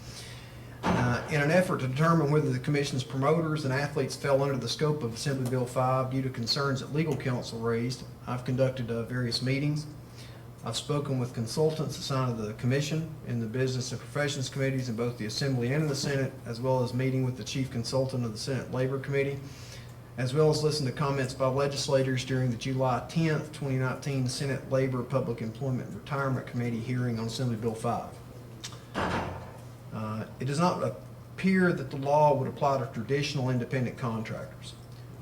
In an effort to determine whether the commission's promoters and athletes fell under the scope of Assembly Bill 5 due to concerns that legal counsel raised, I've conducted various meetings. I've spoken with consultants assigned to the commission in the Business and Professions Committees in both the Assembly and in the Senate, as well as meeting with the chief consultant of the Senate Labor Committee, as well as listened to comments by legislators during the July 10th, 2019 Senate Labor, Public Employment, and Retirement Committee hearing on Assembly Bill 5. It does not appear that the law would apply to traditional independent contractors.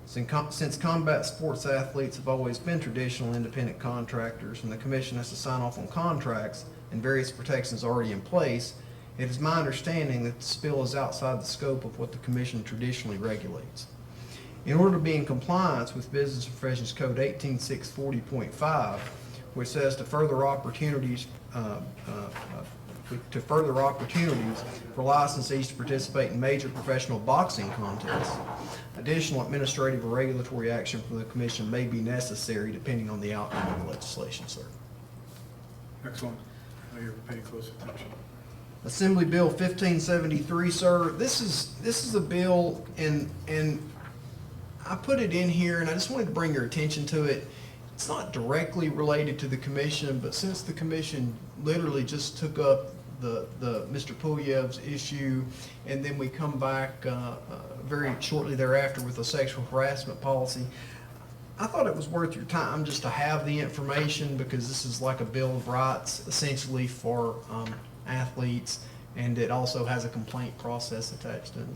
Since combat sports athletes have always been traditional independent contractors and the commission has to sign off on contracts and various protections already in place, it is my understanding that this bill is outside the scope of what the commission traditionally regulates. In order to be in compliance with Business and Professions Code 18640.5, which says to further opportunities for licensees to participate in major professional boxing contests, additional administrative or regulatory action from the commission may be necessary depending on the outcome of the legislation, sir. Excellent. I know you're paying close attention. Assembly Bill 1573, sir. This is a bill, and I put it in here, and I just wanted to bring your attention to it. It's not directly related to the commission, but since the commission literally just took up the Mr. Pulyev's issue, and then we come back very shortly thereafter with a sexual harassment policy, I thought it was worth your time just to have the information, because this is like a Bill of Rights essentially for athletes, and it also has a complaint process attached to it.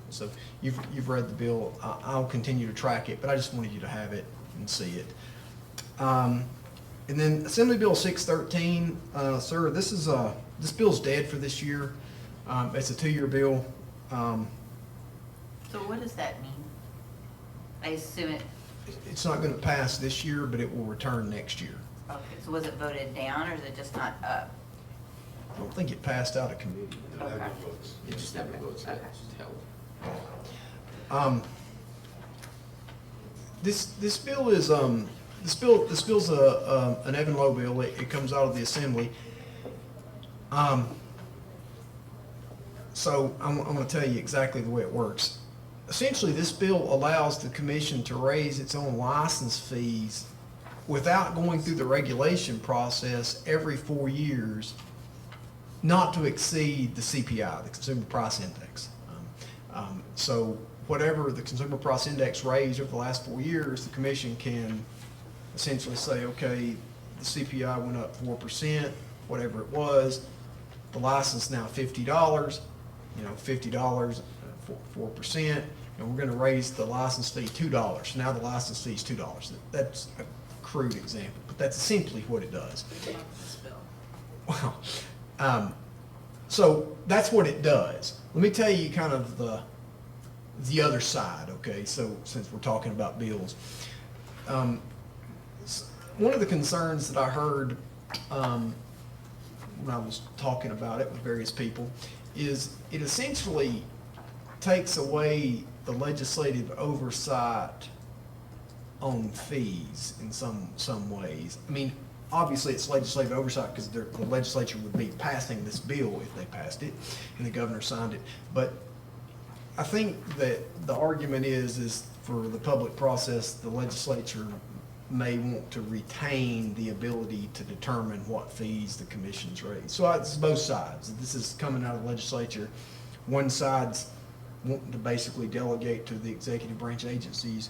So you've read the bill. I'll continue to track it, but I just wanted you to have it and see it. And then Assembly Bill 613, sir, this bill's dead for this year. It's a 2-year bill. So what does that mean? I assume It's not going to pass this year, but it will return next year. okay, so was it voted down or is it just not up? I don't think it passed out of committee. Okay. It just never votes, Okay. just held. This bill is this bill's an Evan Lowe bill. It comes out of the Assembly. So I'm going to tell you exactly the way it works. Essentially, this bill allows the commission to raise its own license fees without going through the regulation process every 4 years, not to exceed the CPI, the Consumer Price Index. So whatever the Consumer Price Index raised over the last 4 years, the commission can essentially say, okay, the CPI went up 4%, whatever it was, the license now $50, $50, 4%, and we're gonna raise the license fee $2. Now the license fee is $2. That's a crude example, but that's essentially what it does. Well, so that's what it does. Let me tell you kind of the other side, okay? So since we're talking about bills, one of the concerns that I heard when I was talking about it with various people is it essentially takes away the legislative oversight on fees in some ways. I mean, obviously it's legislative oversight because the legislature would be passing this bill if they passed it and the governor signed it. But I think that the argument is for the public process, the legislature may want to retain the ability to determine what fees the commissions raise. So it's both sides. This is coming out of the legislature. One side's wanting to basically delegate to the executive branch agencies.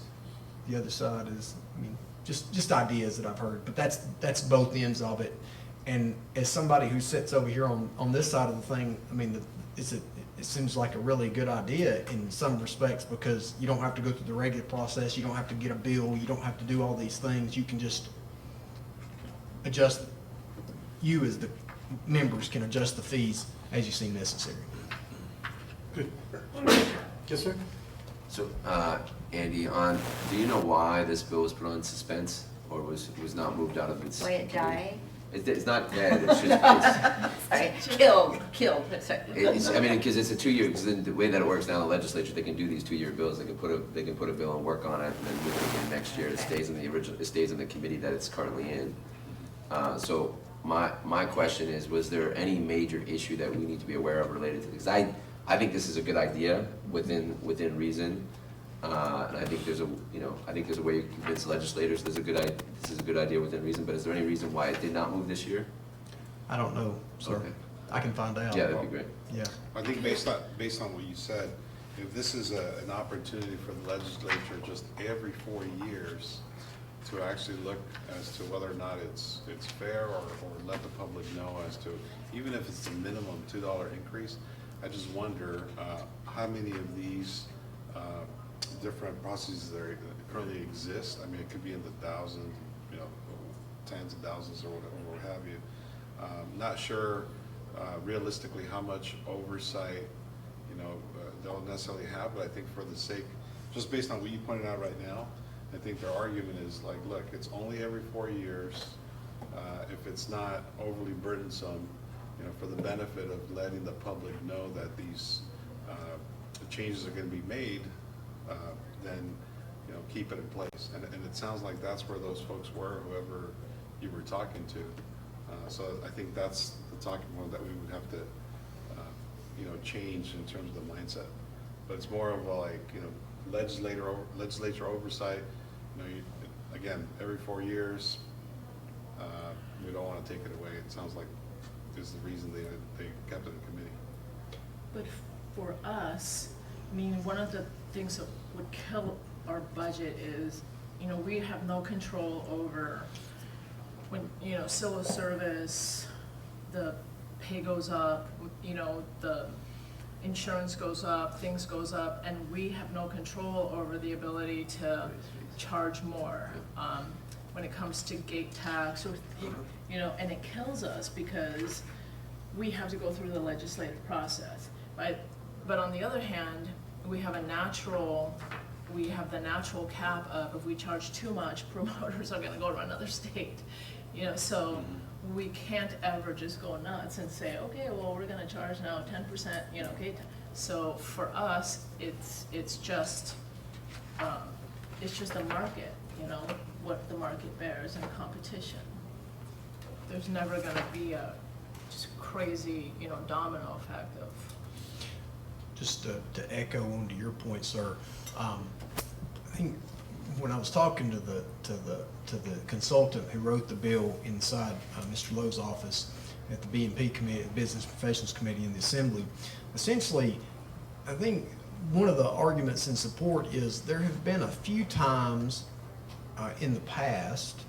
The other side is, I mean, just ideas that I've heard, but that's both ends of it. And as somebody who sits over here on this side of the thing, I mean, it seems like a really good idea in some respects because you don't have to go through the regular process. You don't have to get a bill. You don't have to do all these things. You can just adjust. You as the members can adjust the fees as you see necessary. Good. Yes, sir? So, Andy, do you know why this bill was put on suspense or was not moved out of its? Why it died? It's not dead, it's just, Sorry, killed, sorry. I mean, because it's a 2-year, because the way that it works now in the legislature, they can do these 2-year bills, they can put a bill and work on it, and then move it again next year, it stays in the committee that it's currently in. So my question is, was there any major issue that we need to be aware of related to this? Because I think this is a good idea within reason, and I think there's a way you can convince legislators this is a good idea within reason. But is there any reason why it did not move this year? I don't know, sir. Okay. I can find out. Yeah, that'd be great. Yeah. I think based on what you said, if this is an opportunity for the legislature just every 4 years to actually look as to whether or not it's fair or let the public know as to, even if it's a minimum $2 increase, I just wonder how many of these different processes that currently exist. I mean, it could be in the thousands, tens of thousands or what have you. Not sure realistically how much oversight, they'll necessarily have, but I think for the sake, just based on what you pointed out right now, I think their argument is like, look, it's only every 4 years. If it's not overly burdensome, for the benefit of letting the public know that these changes are going to be made, then keep it in place. And it sounds like that's where those folks were, whoever you were talking to. So I think that's the talking point that we would have to change in terms of the mindset. But it's more of a legislature oversight. Again, every 4 years, we don't want to take it away. It sounds like is the reason they kept it in committee. But for us, I mean, one of the things that would kill our budget is, we have no control over when, civil service, the pay goes up, the insurance goes up, things goes up, and we have no control over the ability to charge more. When it comes to gate tax, or and it kills us because we have to go through the legislative process. But on the other hand, we have the natural cap of if we charge too much, promoters are going to go to another state. So we can't ever just go nuts and say, okay, well, we're going to charge now 10%, gate tax. So for us, it's just the market, what the market bears in competition. There's never going to be a just crazy, domino effect of. Just to echo onto your point, sir, I think when I was talking to the consultant who wrote the bill inside Mr. Lowe's office at the BNP committee, the Business Professions Committee in the Assembly, essentially, I think one of the arguments in support is there have been a few times in the past,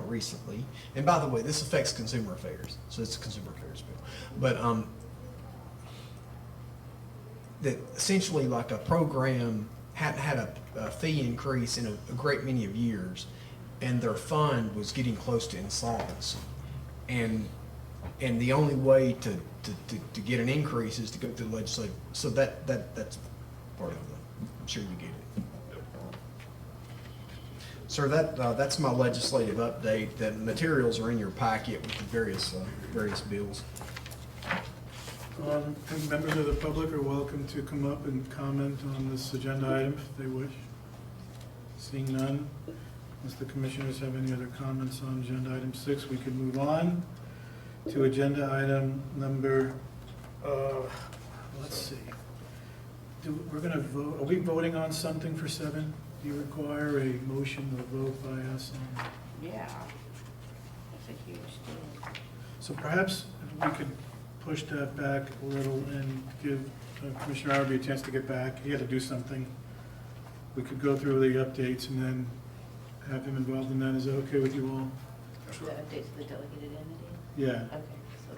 recently, and by the way, this affects consumer affairs, so it's a consumer affairs bill, but that essentially like a program hadn't had a fee increase in a great many of years, and their fund was getting close to insolvency. And the only way to get an increase is to go through the legislature. So that's part of it. I'm sure you get it. Sir, that's my legislative update. The materials are in your packet with the various bills. And members of the public are welcome to come up and comment on this agenda item if they wish. Seeing none, unless the commissioners have any other comments on agenda item 6, we can move on to agenda item number, let's see. We're going to vote, are we voting on something for 7? Do you require a motion or vote by us on? Yeah. That's a huge deal. So perhaps if we could push that back a little and give Commissioner Araby a chance to get back. He had to do something. We could go through the updates and then have him involved in that. Is that okay with you all? The updates of the delegated entity? Yeah. Okay, so.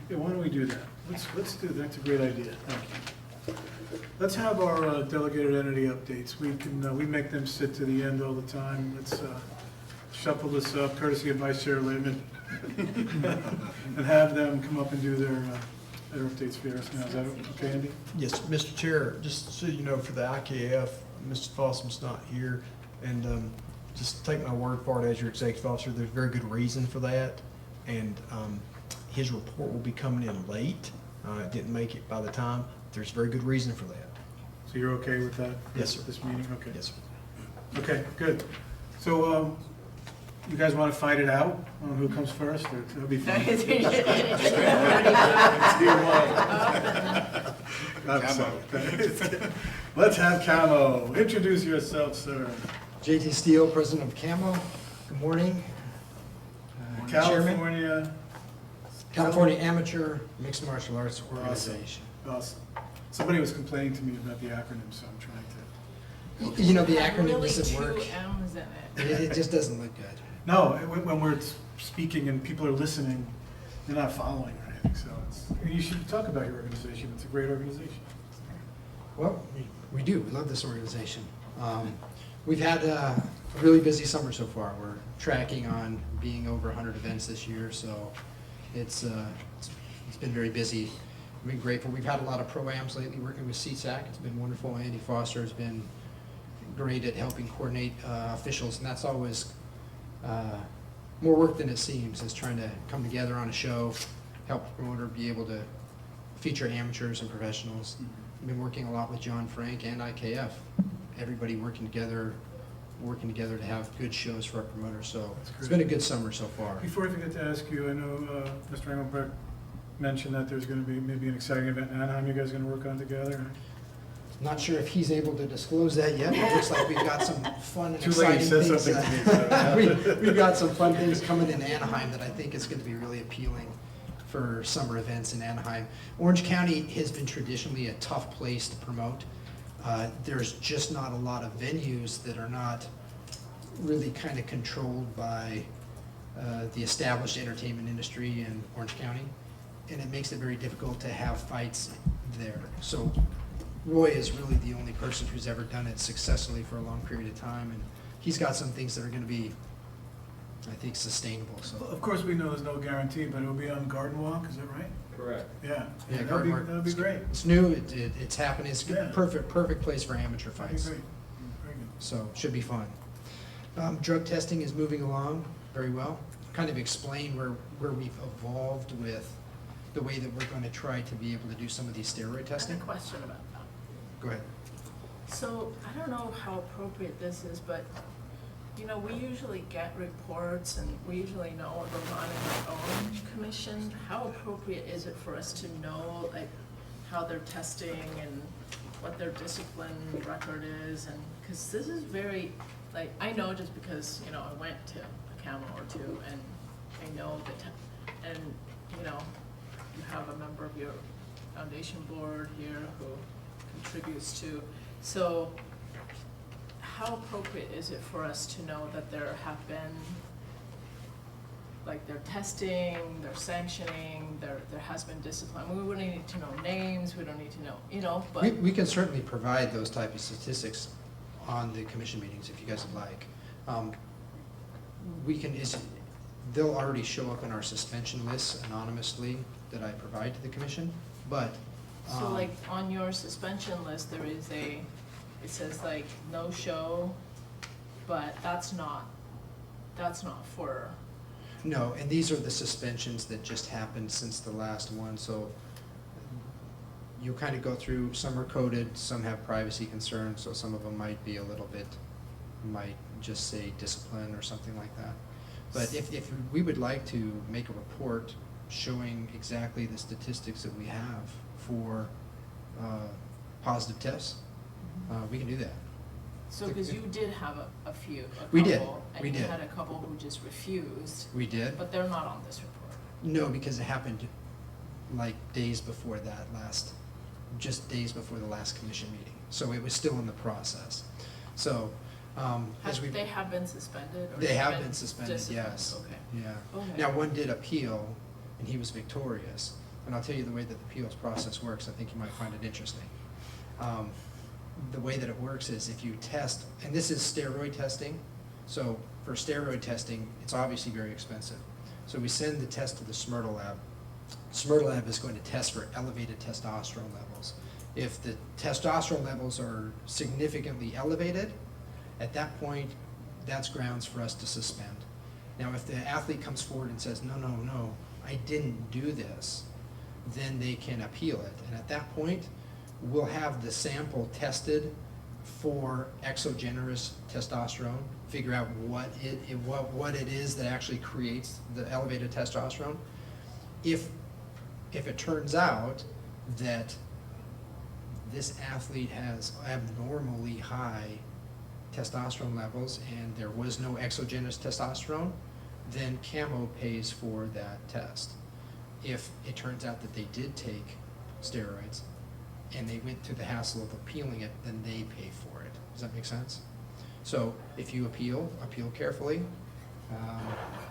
Yeah, why don't we do that? Let's do that. That's a great idea. Thank you. Let's have our delegated entity updates. We make them sit to the end all the time. Let's shuffle this up, courtesy of Vice Chair Lehman, and have them come up and do their updates for us now. Is that okay, Andy? Yes, Mr. Chair, just so you know, for the IKF, Mr. Fossum's not here, and just take my word for it as your executive officer, there's very good reason for that, and his report will be coming in late. It didn't make it by the time. There's very good reason for that. So you're okay with that? Yes, sir. This meeting? Okay. Yes, sir. Okay, good. So you guys want to fight it out on who comes first? Or that'll be fun. Let's have Camo. Introduce yourself, sir. JT Steele, President of CAMO. Good morning. Chairman, California Amateur Mixed Martial Arts Organization. Awesome. Somebody was complaining to me about the acronym, so I'm trying to. You know, the acronym Really doesn't work. two M's in it. It just doesn't look good. No, when we're speaking and people are listening, they're not following or anything, so you should talk about your organization. It's a great organization. Well, we do. We love this organization. We've had a really busy summer so far. We're tracking on being over 100 events this year, so it's been very busy. We've been grateful. We've had a lot of pro-ams lately working with CSAC. It's been wonderful. Andy Foster has been great at helping coordinate officials, and that's always more work than it seems, is trying to come together on a show, help the promoter be able to feature amateurs and professionals. We've been working a lot with John Frank and IKF. Everybody working together to have good shows for our promoters. So it's been a good summer so far. Before I forget to ask you, I know Mr. Engelbrecht mentioned that there's going to be maybe an exciting event in Anaheim you guys are going to work on together. Not sure if he's able to disclose that yet, but it looks like we've got some fun and Too late, exciting he said things. something to me, so. We've got some fun things coming in Anaheim that I think is going to be really appealing for summer events in Anaheim. Orange County has been traditionally a tough place to promote. There's just not a lot of venues that are not really kind of controlled by the established entertainment industry in Orange County, and it makes it very difficult to have fights there. So Roy is really the only person who's ever done it successfully for a long period of time, and he's got some things that are going to be, I think, sustainable. Well, So of course, we know there's no guarantee, but it'll be on Garden Walk, is that right? Correct. Yeah. yeah, That'll be great. It's new. It's happening. It's Yeah. perfect place for amateur That'll be fights. great. Very good. So should be fun. Drug testing is moving along very well. Kind of explain where we've evolved with the way that we're going to try to be able to do some of these steroid I have testing. a question about that. Go ahead. So, I don't know how appropriate this is, but, you know, we usually get reports and we usually know what goes on in our own commission. How appropriate is it for us to know, like, how they're testing and what their discipline record is? And, because this is very, like, I know just because, you know, I went to a CAMO or two and I know that, and, you know, you have a member of your foundation board here who contributes to. So how appropriate is it for us to know that there have been like their testing, their sanctioning, there has been discipline. We wouldn't need to know names, we don't need to know, but. We can certainly provide those type of statistics on the commission meetings if you guys would like. They'll already show up in our suspension lists anonymously that I provide to the commission, but. So like on your suspension list, it says like no show, but that's not for, No, and these are the suspensions that just happened since the last one, so you kind of go through, some are coded, some have privacy concerns, so some of them might be a little bit, might just say discipline or something like that. But if we would like to make a report showing exactly the statistics that we have for positive tests, we can do that. so because you did have a few, We did, and we you did. had a couple who just refused, We did? but they're not on this report. No, because it happened like days before that just days before the last commission meeting. So it was still in the process. So, as we. They have been suspended? Or They have they've been suspended, disciplined? yes. Okay. Yeah. Okay. Now, one did appeal, and he was victorious. And I'll tell you the way that the appeals process works, I think you might find it interesting. The way that it works is if you test, and this is steroid testing, so for steroid testing, it's obviously very expensive. So we send the test to the Smyrtle lab. Smyrtle lab is going to test for elevated testosterone levels. If the testosterone levels are significantly elevated, at that point, that's grounds for us to suspend. Now, if the athlete comes forward and says, no, I didn't do this, then they can appeal it. And at that point, we'll have the sample tested for exogenous testosterone, figure out what it is that actually creates the elevated testosterone. If it turns out that this athlete has abnormally high testosterone levels and there was no exogenous testosterone, then CAMO pays for that test. If it turns out that they did take steroids and they went through the hassle of appealing it, then they pay for it. Does that make sense? So if you appeal carefully.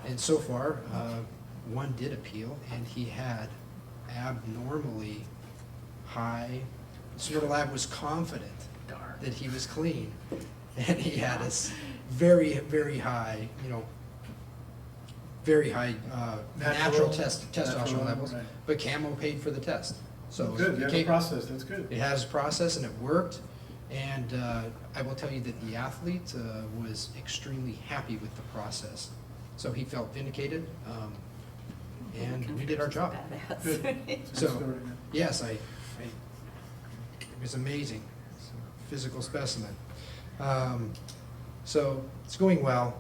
And so far, one did appeal, and he had abnormally high, Smyrtle Lab was confident Darn. that he was clean. And he had a very, very high, very high natural testosterone natural, levels, right. but CAMO paid for the test. So Good, you have a it process, that's good. has a process and it worked. And I will tell you that the athlete was extremely happy with the process. So he felt vindicated, and we did our job. Good. It's a So, good story, man. yes, it was amazing. It's a physical specimen. So it's going well.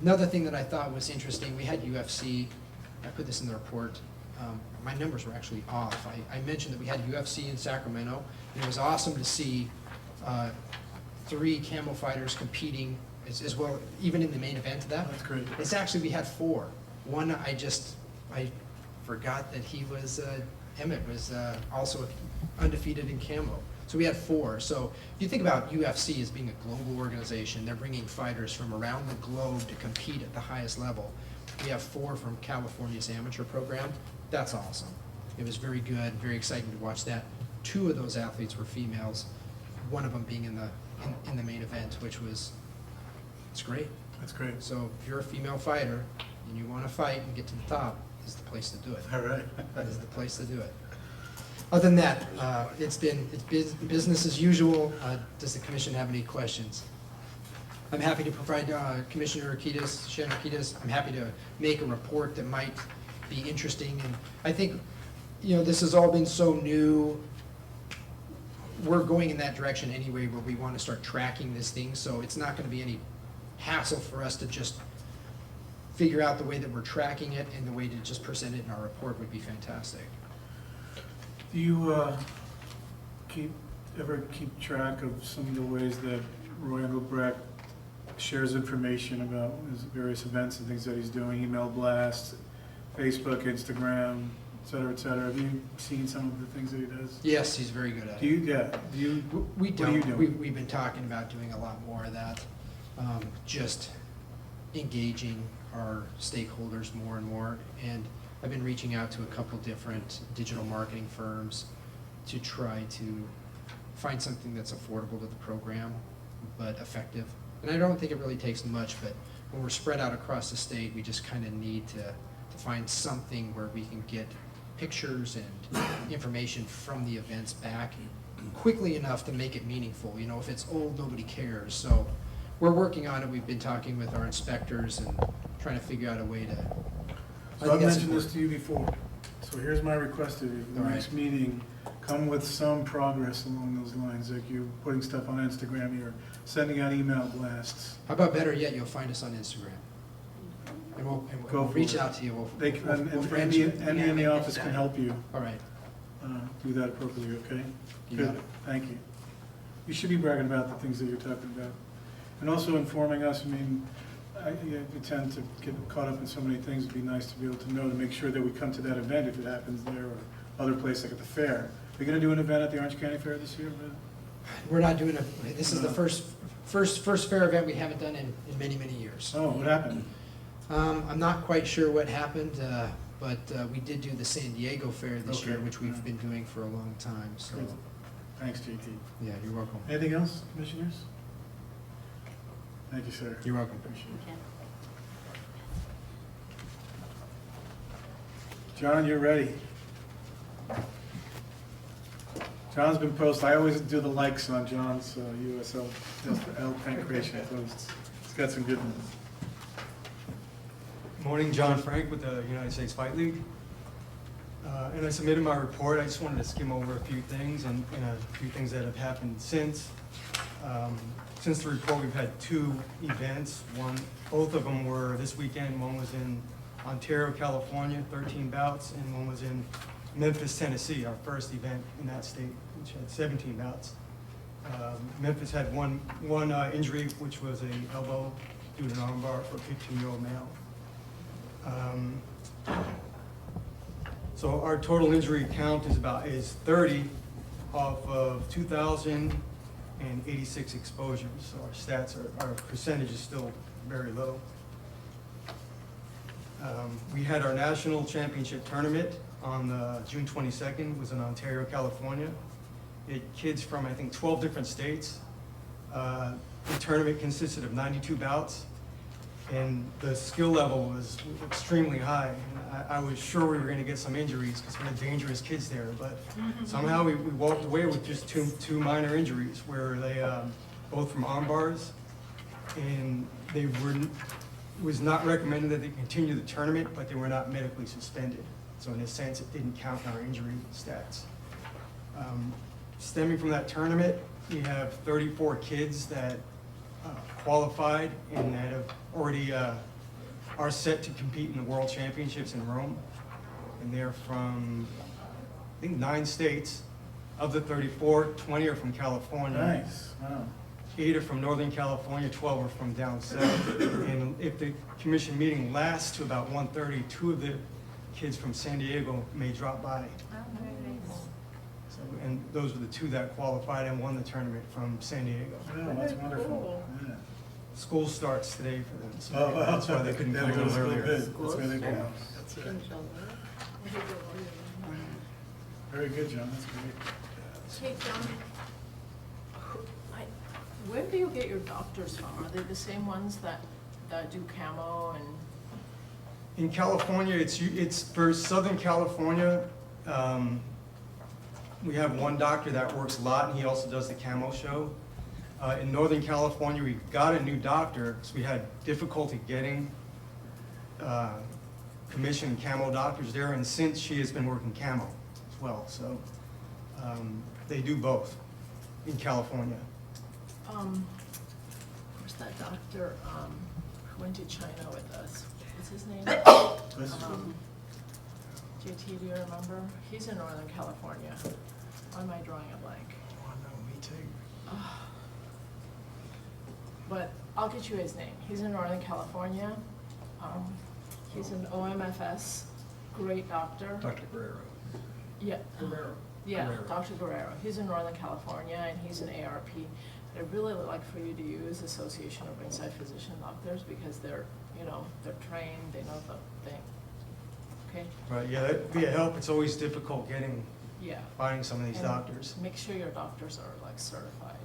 Another thing that I thought was interesting, we had UFC, I put this in the report, my numbers were actually off. I mentioned that we had UFC in Sacramento, and it was awesome to see 3 CAMO fighters competing as well, even in the main event of that. That's great. It's actually, we had 4. One, I forgot that he was, Emmett was also undefeated in CAMO. So we had 4. So if you think about UFC as being a global organization, they're bringing fighters from around the globe to compete at the highest level. We have 4 from California's amateur program. That's awesome. It was very good, very exciting to watch that. 2 of those athletes were females, one of them being in the main event, which was, it's great. That's great. So if you're a female fighter and you want to fight and get to the top, this is the place to do it. All right. That is the place to do it. Other than that, it's business as usual. Does the commission have any questions? I'm happy to provide Commissioner Arquittas, Shannon Arquittas, I'm happy to make a report that might be interesting. And I think, this has all been so new. We're going in that direction anyway, where we want to start tracking this thing, so it's not going to be any hassle for us to just figure out the way that we're tracking it, and the way to just present it in our report would be fantastic. Do you ever keep track of some of the ways that Roy Engelbrecht shares information about his various events and things that he's doing, email blasts, Facebook, Instagram, et cetera, et cetera? Have you seen some of the things that he does? Yes, he's very good at Do it. you, yeah, do you, We what are you don't, doing? we've been talking about doing a lot more of that, just engaging our stakeholders more and more. And I've been reaching out to a couple different digital marketing firms to try to find something that's affordable to the program, but effective. And I don't think it really takes much, but when we're spread out across the state, we just kind of need to find something where we can get pictures and information from the events back quickly enough to make it meaningful. You know, if it's old, nobody cares. So we're working on it. We've been talking with our inspectors and trying to figure out a way to. So I've mentioned this to you before. So here's my request to you. The All right. next meeting, come with some progress along those lines, like you putting stuff on Instagram, you're sending out email blasts. How about better yet, you'll find us on Instagram. And we'll Go for reach it. out to you. We'll, They, we'll, and we'll friend you. Andy in the office can help you All right. do that appropriately, okay? You Good, got it. thank you. You should be bragging about the things that you're talking about. And also informing us, I mean, you tend to get caught up in so many things, it'd be nice to be able to know, to make sure that we come to that event if it happens there or other place like at the fair. Are you gonna do an event at the Orange County Fair this year? We're not doing this is the first fair event we haven't done in many, many years. Oh, what happened? I'm not quite sure what happened, but we did do the San Diego Fair this year, Okay. which we've been doing for a long time, so, Good. Thanks, JT. yeah, you're welcome. Anything else, commissioners? Thank you, sir. You're welcome. Appreciate it. John, you're ready. John's been posted, I always do the likes on John's USL pancreation posts. He's got some good ones. Morning, John Frank with the United States Fight League. And I submitted my report. I just wanted to skim over a few things and a few things that have happened since. Since the report, we've had 2 events. Both of them were this weekend. One was in Ontario, California, 13 bouts, and one was in Memphis, Tennessee, our first event in that state, which had 17 bouts. Memphis had one injury, which was an elbow due to an armbar for a 15-year-old male. So our total injury count is 30 off of 2,086 exposures. So our stats our percentage is still very low. We had our national championship tournament on June 22nd. It was in Ontario, California. It had kids from, I think, 12 different states. The tournament consisted of 92 bouts, and the skill level was extremely high. And I was sure we were going to get some injuries because we had dangerous kids there, but somehow we walked away with just two minor injuries, where they both from arm bars, and they were. It was not recommended that they continue the tournament, but they were not medically suspended. So in a sense, it didn't count in our injury stats. Stemming from that tournament, we have 34 kids that qualified and that have already are set to compete in the World Championships in Rome. And they're from, I think, 9 states. Of the 34, 20 are from California. Nice, wow. 8 are from Northern California, 12 are from down south. And if the commission meeting lasts to about 1:30, 2 of the kids from San Diego may drop by. So, and those were the 2 that qualified and won the tournament from San Diego. Oh, that's wonderful. Yeah. School starts today for them, so Oh, that's why they couldn't There come they a go, little school earlier. bid. That's where they go. That's it. Very good, John, that's great. Hey, John, where do you get your doctors from? Are they the same ones that do camo and? In California, it's for Southern California. We have one doctor that works a lot, and he also does the camo show. In Northern California, we got a new doctor because we had difficulty getting commissioned camo doctors there, and since she has been working camo as well, so they do both in California. Where's that doctor who went to China with us? What's his name? JT, do you remember? He's in Northern California. Why am I drawing a blank? Oh, no, me too. But I'll get you his name. He's in Northern California. He's an OMFS, great doctor. Dr. Guerrero. Yeah. Guerrero. Yeah, Guerrero. Dr. Guerrero. He's in Northern California, and he's an ARP. I'd really like for you to use Association of Ringside Physician Doctors because they're, you know, they're trained, they know the thing. Okay? Right, yeah, that'd be a help. It's always difficult Yeah. finding some of these And doctors. Make sure your doctors are like certified.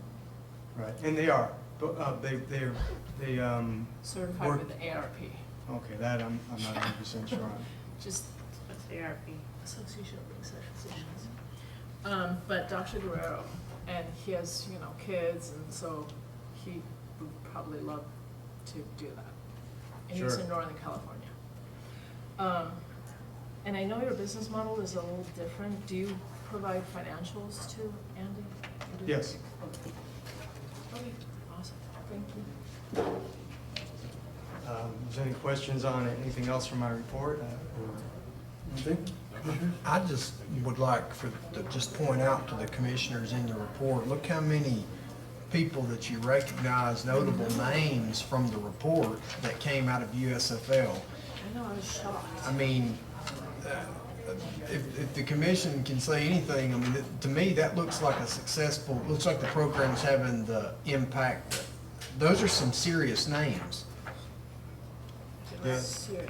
Right, and they are, but they, Certified Work- with the ARP. okay, that I'm not 100% sure on. Just ARP, Association of Ringside Physicians. But Dr. Guerrero, and he has, you know, kids, and so he would probably love to do that. And he's Sure. in Northern California. And I know your business model is a little different. Do you provide financials to Andy? You do? Yes. Okay. Okay, awesome, thank you. Is there any questions on anything else from my report? I just would like to just point out to the commissioners in your report, look how many people that you recognize, notable names from the report that came out of USFL. I know, I was shocked. I mean, if the commission can say anything, I mean, to me, that looks like a successful, looks like the program's having the impact. Those are some serious names. Yeah. Seriously.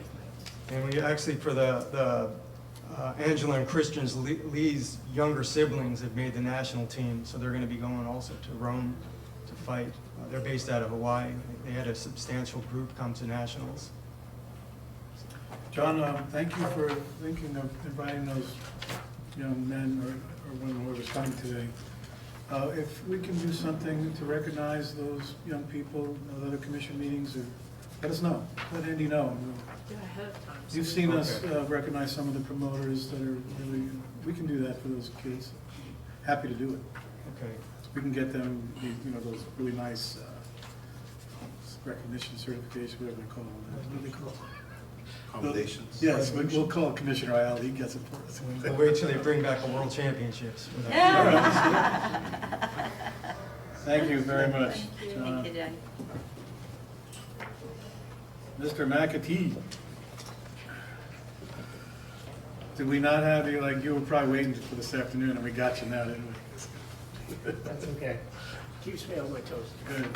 And we actually, for the Angela and Christian Lee's younger siblings have made the national team, so they're going to be going also to Rome to fight. They're based out of Hawaii. They had a substantial group come to nationals. John, thank you for thinking of inviting those young men or women, whoever's coming today. If we can do something to recognize those young people, those other commission meetings, or let us know, let Andy know. Yeah, ahead of time. so You've we- seen us recognize some of the promoters that are really, we can do that for those kids. Happy to do it. Okay. We can get them, you know, those really nice recognition certification, whatever they call them. What do they call it? Accommodations. Yes, we'll call Commissioner Ayala, he gets it for us. We'll wait till they bring back the World Championships. Thank you very much, John. Thank you, Jen. Mr. McAtee. Did we not have you, like, you were probably waiting for this afternoon, and we got you now, didn't we? That's okay. Keeps me on my toes. Good.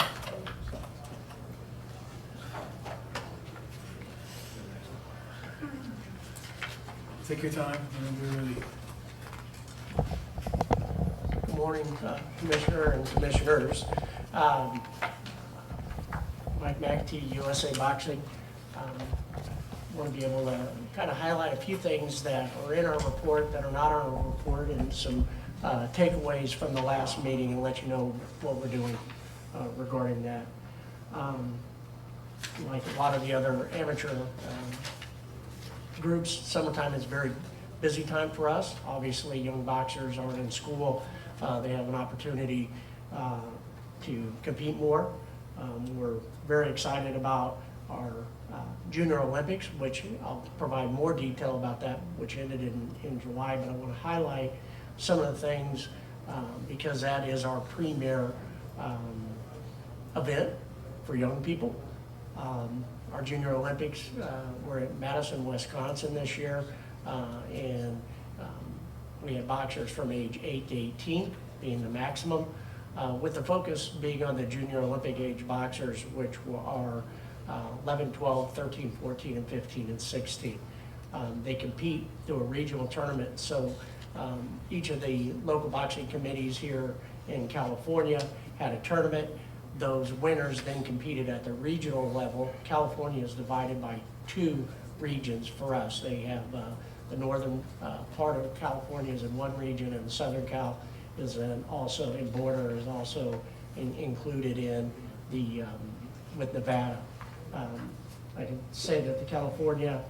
Take your time, whenever you're ready. Good morning, Commissioner and Commissioners. Mike McAtee, USA Boxing. Want to be able to kind of highlight a few things that are in our report that are not in our report and some takeaways from the last meeting and let you know what we're doing regarding that. Like a lot of the other amateur groups, summertime is a very busy time for us. Obviously, young boxers aren't in school. They have an opportunity to compete more. We're very excited about our Junior Olympics, which I'll provide more detail about that, which ended in July, but I want to highlight some of the things because that is our premier event for young people. Our Junior Olympics were at Madison, Wisconsin this year, and we had boxers from age 8 to 18 being the maximum, with the focus being on the Junior Olympic age boxers, which are 11, 12, 13, 14, and 15, and 16. They compete through a regional tournament, so each of the local boxing committees here in California had a tournament. Those winners then competed at the regional level. California is divided by 2 regions for us. They have the northern part of California is in one region, and the southern Cal is also in border, is also included in the with Nevada. I can say that the California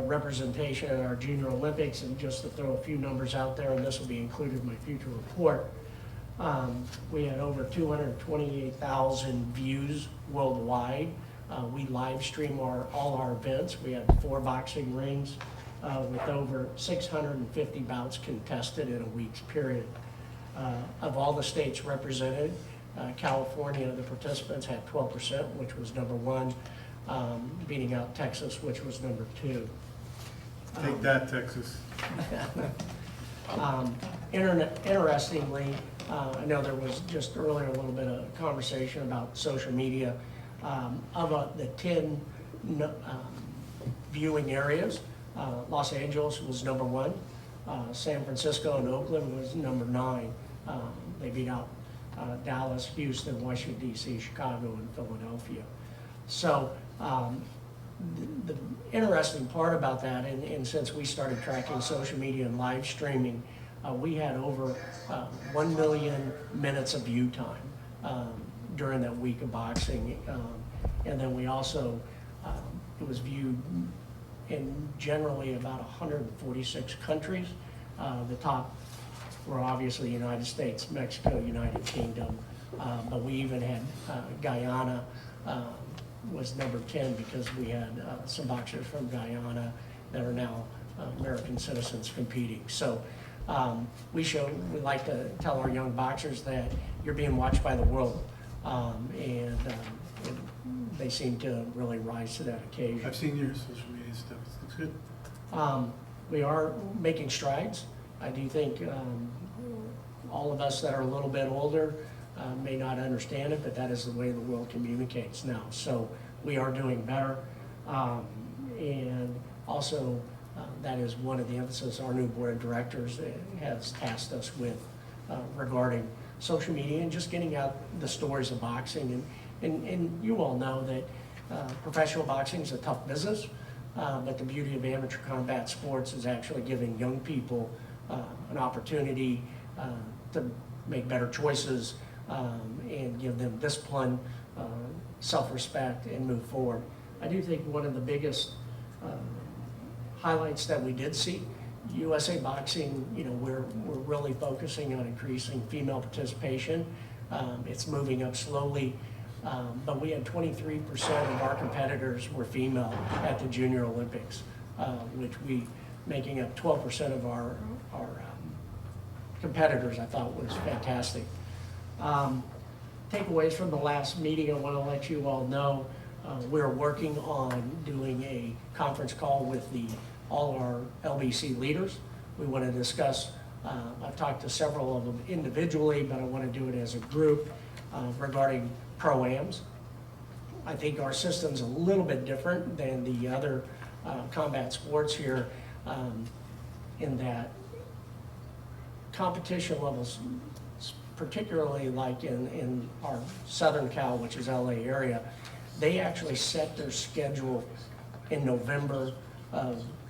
representation at our Junior Olympics, and just to throw a few numbers out there, and this will be included in my future report, we had over 228,000 views worldwide. We live stream all our events. We had 4 boxing rings with over 650 bouts contested in a week's period. Of all the states represented, California, the participants had 12%, which was number 1, beating out Texas, which was number 2. Take that, Texas. Interestingly, I know there was just earlier a little bit of conversation about social media. Of the 10 viewing areas, Los Angeles was number 1. San Francisco and Oakland was number 9. They beat out Dallas, Houston, Washington DC, Chicago, and Philadelphia. So the interesting part about that, and since we started tracking social media and live streaming, we had over 1 million minutes of view time during that week of boxing. And then we also, it was viewed in generally about 146 countries. The top were obviously United States, Mexico, United Kingdom, but we even had Guyana was number 10 because we had some boxers from Guyana that are now American citizens competing. So we like to tell our young boxers that you're being watched by the world, and they seem to really rise to that occasion. I've seen your social media stuff. It looks good. We are making strides. I do think all of us that are a little bit older may not understand it, but that is the way the world communicates now. So we are doing better. And also, that is one of the emphasis our new board of directors has tasked us with regarding social media and just getting out the stories of boxing. And you all know that professional boxing is a tough business, but the beauty of amateur combat sports is actually giving young people an opportunity to make better choices and give them discipline, self-respect, and move forward. I do think one of the biggest highlights that we did see, USA Boxing, we're really focusing on increasing female participation. It's moving up slowly, but we had 23% of our competitors were female at the Junior Olympics, which making up 12% of our competitors, I thought was fantastic. Takeaways from the last meeting, I want to let you all know we're working on doing a conference call with all our LBC leaders. We want to discuss, I've talked to several of them individually, but I want to do it as a group regarding pro-ams. I think our system's a little bit different than the other combat sports here in that competition levels, particularly like in our Southern Cal, which is LA area, they actually set their schedule in November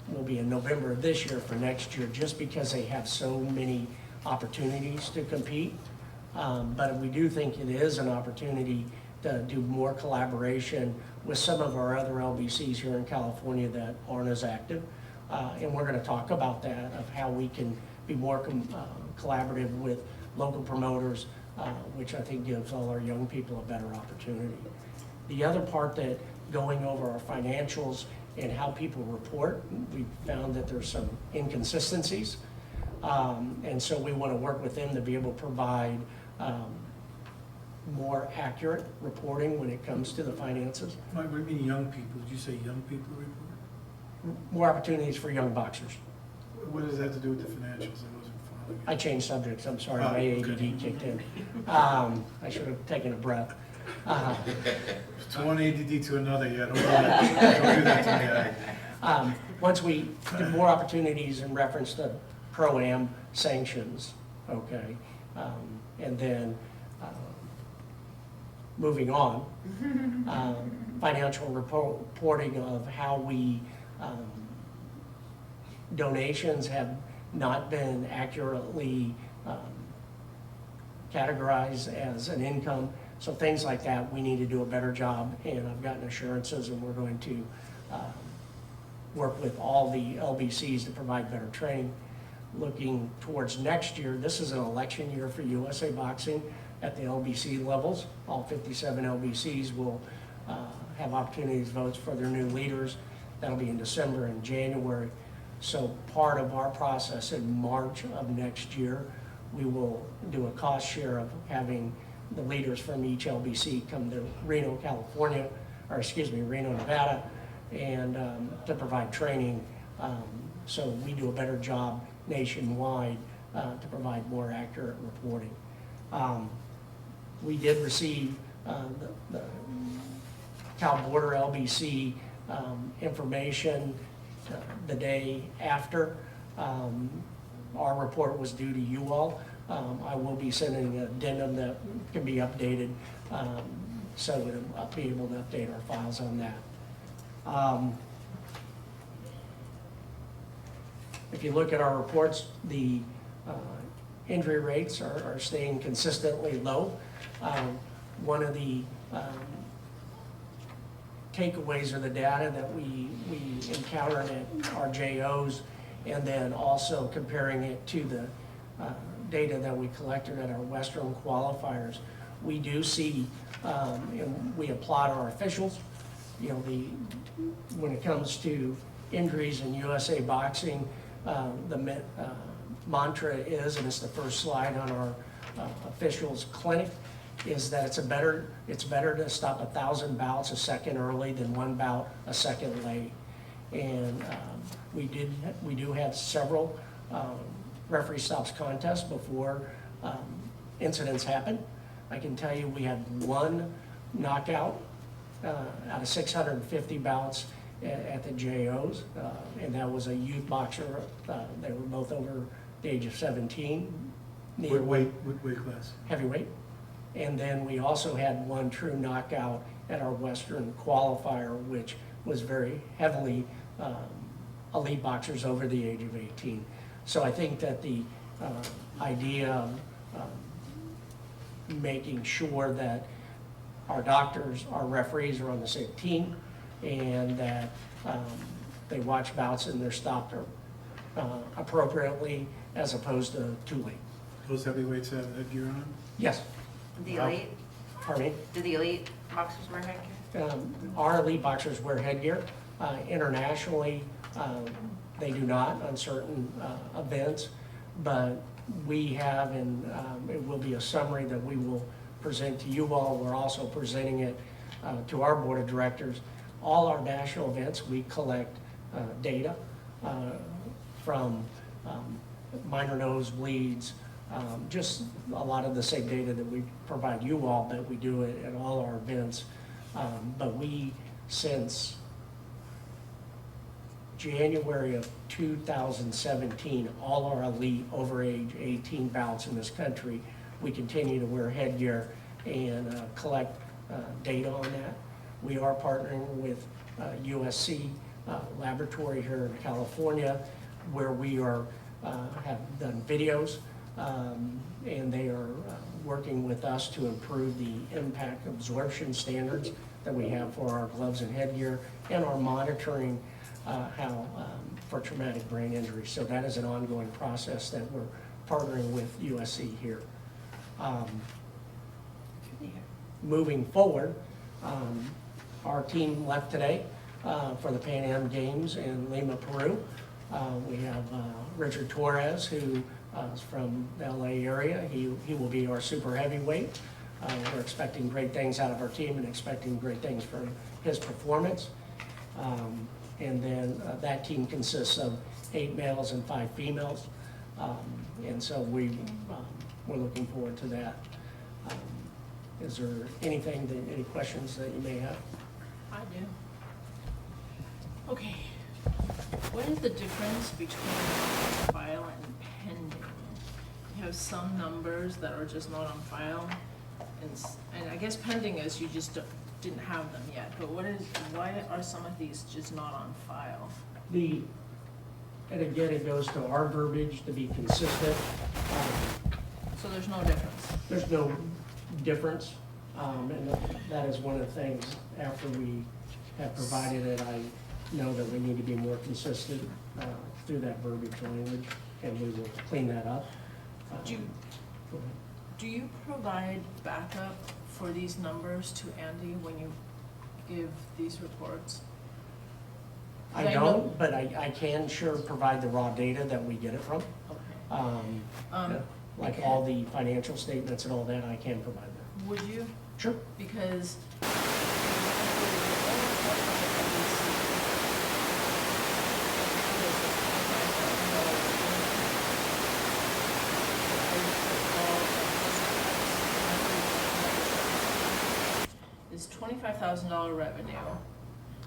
will be in November of this year for next year, just because they have so many opportunities to compete. But we do think it is an opportunity to do more collaboration with some of our other LBCs here in California that aren't as active. And we're going to talk about that, of how we can be more collaborative with local promoters, which I think gives all our young people a better opportunity. The other part, that going over our financials and how people report, we found that there's some inconsistencies. And so we want to work with them to be able to provide more accurate reporting when it comes to the finances. Mike, what do you mean young people? Did you say young people report? More opportunities for young boxers. What does that have to do with the financials? I wasn't following. I changed subjects, I'm sorry, Oh, my okay. ADD kicked in. I should have taken a breath. To one ADD to another, yeah, don't do that. Don't do that to me. Once we get more opportunities in reference to pro-am sanctions, okay, and then moving on, financial reporting of how we, donations have not been accurately categorized as an income. So things like that, we need to do a better job, and I've gotten assurances, and we're going to work with all the LBCs to provide better training. Looking towards next year, this is an election year for USA Boxing at the LBC levels. All 57 LBCs will have opportunities, votes for their new leaders. That'll be in December and January. So part of our process in March of next year, we will do a cost share of having the leaders from each LBC come to Reno, California, or excuse me, Reno, Nevada, and to provide training. So we do a better job nationwide to provide more accurate reporting. We did receive the Cal Border LBC information the day after our report was due to you all. I will be sending an addendum that can be updated so we'll be able to update our files on that. If you look at our reports, the injury rates are staying consistently low. One of the takeaways are the data that we encountered at our JOs, and then also comparing it to the data that we collected at our Western qualifiers. We do see, and we applaud our officials, you know, when it comes to injuries in USA Boxing, the mantra is, and it's the first slide on our officials clinic, is that it's better to stop 1,000 bouts a second early than 1 bout a second late. And we do have several referee stops contests before incidents happen. I can tell you we had 1 knockout out of 650 bouts at the JOs, and that was a youth boxer. They were both over the age of 17. What weight class? Heavyweight. And then we also had 1 true knockout at our Western qualifier, which was very heavily elite boxers over the age of 18. So I think that the idea of making sure that our doctors, our referees are on the same team, and that they watch bouts and they're stopped appropriately as opposed to too late. Those heavyweights have headgear on? Yes. The elite, Pardon me? do the elite boxers wear headgear? Our elite boxers wear headgear. Internationally, they do not on certain events, but we have, and it will be a summary that we will present to you all. We're also presenting it to our board of directors. All our national events, we collect data from minor nosebleeds, just a lot of the same data that we provide you all, but we do it at all our events. But we, since January of 2017, all our elite over age 18 bouts in this country, we continue to wear headgear and collect data on that. We are partnering with USC laboratory here in California, where we are have done videos, and they are working with us to improve the impact absorption standards that we have for our gloves and headgear, and our monitoring for traumatic brain injury. So that is an ongoing process that we're partnering with USC here. Moving forward, our team left today for the Pan Am Games in Lima, Peru. We have Richard Torres, who is from the LA area. He will be our super heavyweight. We're expecting great things out of our team and expecting great things from his performance. And then that team consists of 8 males and 5 females. And so we're looking forward to that. Is there anything, any questions that you may have? I do. Okay. What is the difference between on file and pending? You have some numbers that are just not on file, and I guess pending is you just didn't have them yet, but why are some of these just not on file? And again, it goes to our verbiage to be consistent. So there's no difference? There's no difference, and that is one of the things, after we have provided it, I know that we need to be more consistent through that verbiage language, and we will clean that up. Do you provide backup for these numbers to Andy when you give these reports? I don't, but I can sure provide the raw data that we get it from. Okay. Like all the financial statements and all that, I can provide that. Would you? Sure. Because $25,000 revenue,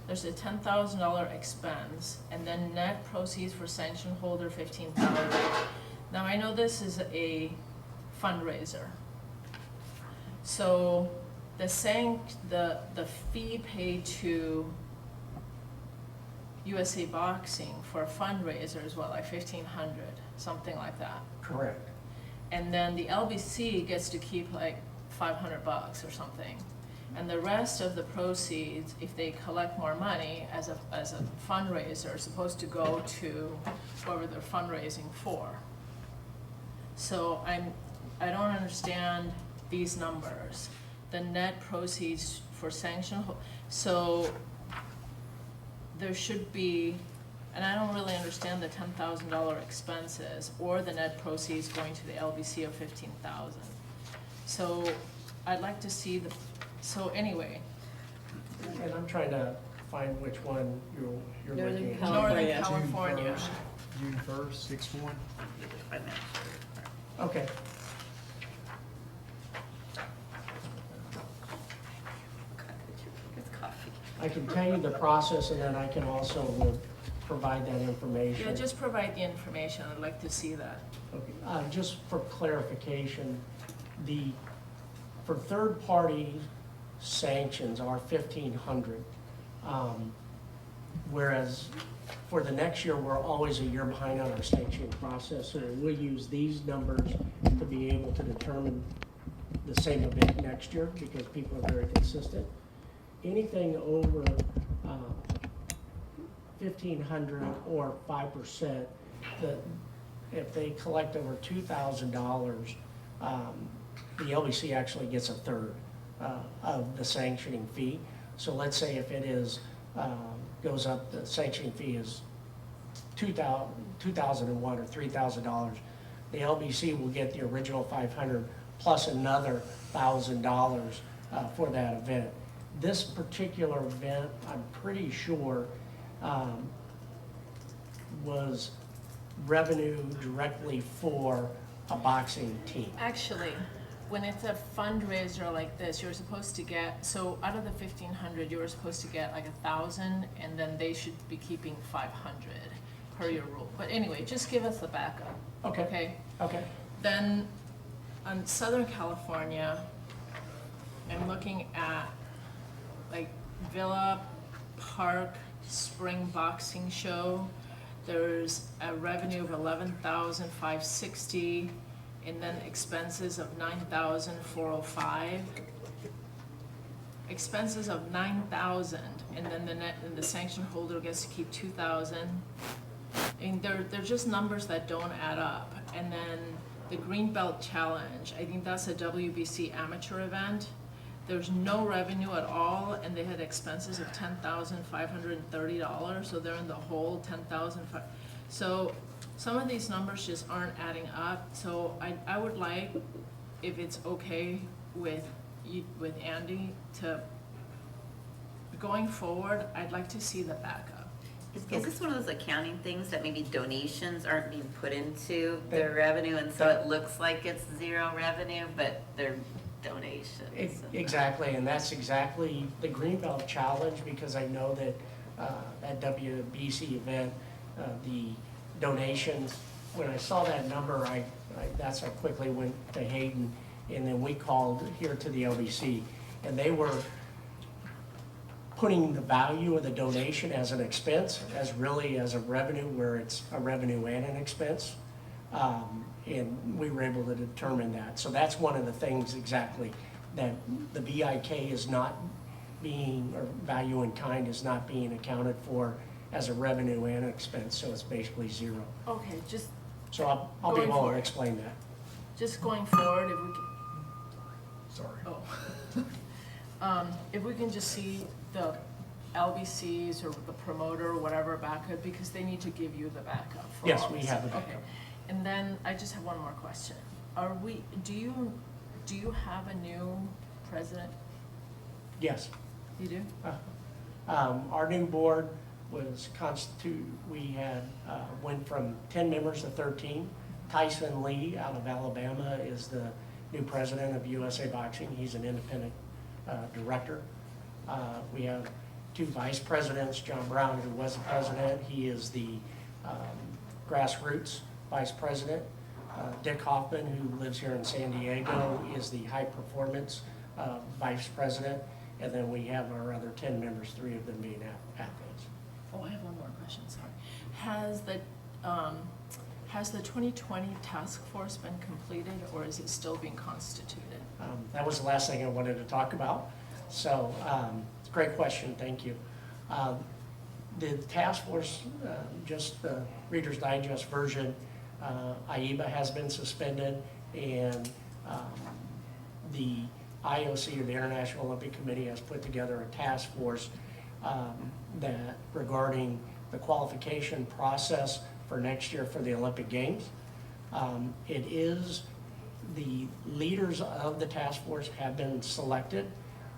there's a $10,000 expense, and then net proceeds for sanction holder $15,000. Now, I know this is a fundraiser. So the fee paid to USA Boxing for a fundraiser is what, like $1,500, something like that. Correct. And then the LBC gets to keep like $500 or something. And the rest of the proceeds, if they collect more money as a fundraiser, is supposed to go to whoever they're fundraising for. So I don't understand these numbers. The net proceeds for sanction, so there should be, and I don't really understand the $10,000 expenses or the net proceeds going to the LBC of $15,000. So I'd like to see so anyway. And I'm trying to find which one you're looking at. Northern California. June 1st, 6-1. Okay. I can tell you the process, and then I can also provide that information. Yeah, just provide the information. I'd like to see that. Okay. Just for clarification, for third-party sanctions are $1,500, whereas for the next year, we're always a year behind on our sanctioning process, so we'll use these numbers to be able to determine the same event next year, because people are very consistent. Anything over 1,500 or 5%, if they collect over $2,000, the LBC actually gets a third of the sanctioning fee. So let's say if it is goes up, the sanctioning fee is $2,001 or $3,000, the LBC will get the original $500 plus another $1,000 for that event. This particular event, I'm pretty sure, was revenue directly for a boxing team. Actually, when it's a fundraiser like this, you're supposed to get, so out of the 1,500, you're supposed to get like 1,000, and then they should be keeping 500 per your rule. But anyway, just give us the backup. Okay. Okay? Okay. Then, on Southern California, I'm looking at like Villa Park Spring Boxing Show. There's a revenue of $11,560, and then expenses of $9,405. Expenses of $9,000, and then the sanction holder gets to keep $2,000. And they're just numbers that don't add up. And then the Greenbelt Challenge, I think that's a WBC amateur event. There's no revenue at all, and they had expenses of $10,530, so they're in the hole, $10,000. So some of these numbers just aren't adding up. So I would like, if it's okay with Andy, to, going forward, I'd like to see the backup. Is this one of those accounting things that maybe donations aren't being put into their revenue, and so it looks like it's zero revenue, but they're donations? Exactly, and that's exactly the Greenbelt Challenge, because I know that at WBC event, the donations, when I saw that number, I quickly went to Hayden, and then we called here to the LBC, and they were putting the value of the donation as an expense, as really as a revenue, where it's a revenue and an expense. And we were able to determine that. So that's one of the things exactly that the BIK is not being, or value in kind is not being accounted for as a revenue and an expense, so it's basically zero. Okay, just So I'll be able to explain that. just going forward, if we can, Sorry. if we can just see the LBCs or the promoter or whatever backup, because they need to give you the backup for Yes, all we this. have the Okay. backup. And then I just have one more question. Do you have a new president? Yes. You do? Our new board was we had, went from 10 members to 13. Tyson Lee out of Alabama is the new president of USA Boxing. He's an independent director. We have two vice presidents, John Brown, who was the president, he is the grassroots vice president. Dick Hoffman, who lives here in San Diego, is the high performance vice president. And then we have our other 10 members, 3 of them being athletes. Oh, I have one more question, sorry. Has the 2020 task force been completed, or is it still being constituted? That was the last thing I wanted to talk about. So, it's a great question, thank you. The task force, just the Reader's Digest version, IEBA has been suspended, and the IOC, or the International Olympic Committee, has put together a task force that regarding the qualification process for next year for the Olympic Games. It is, the leaders of the task force have been selected,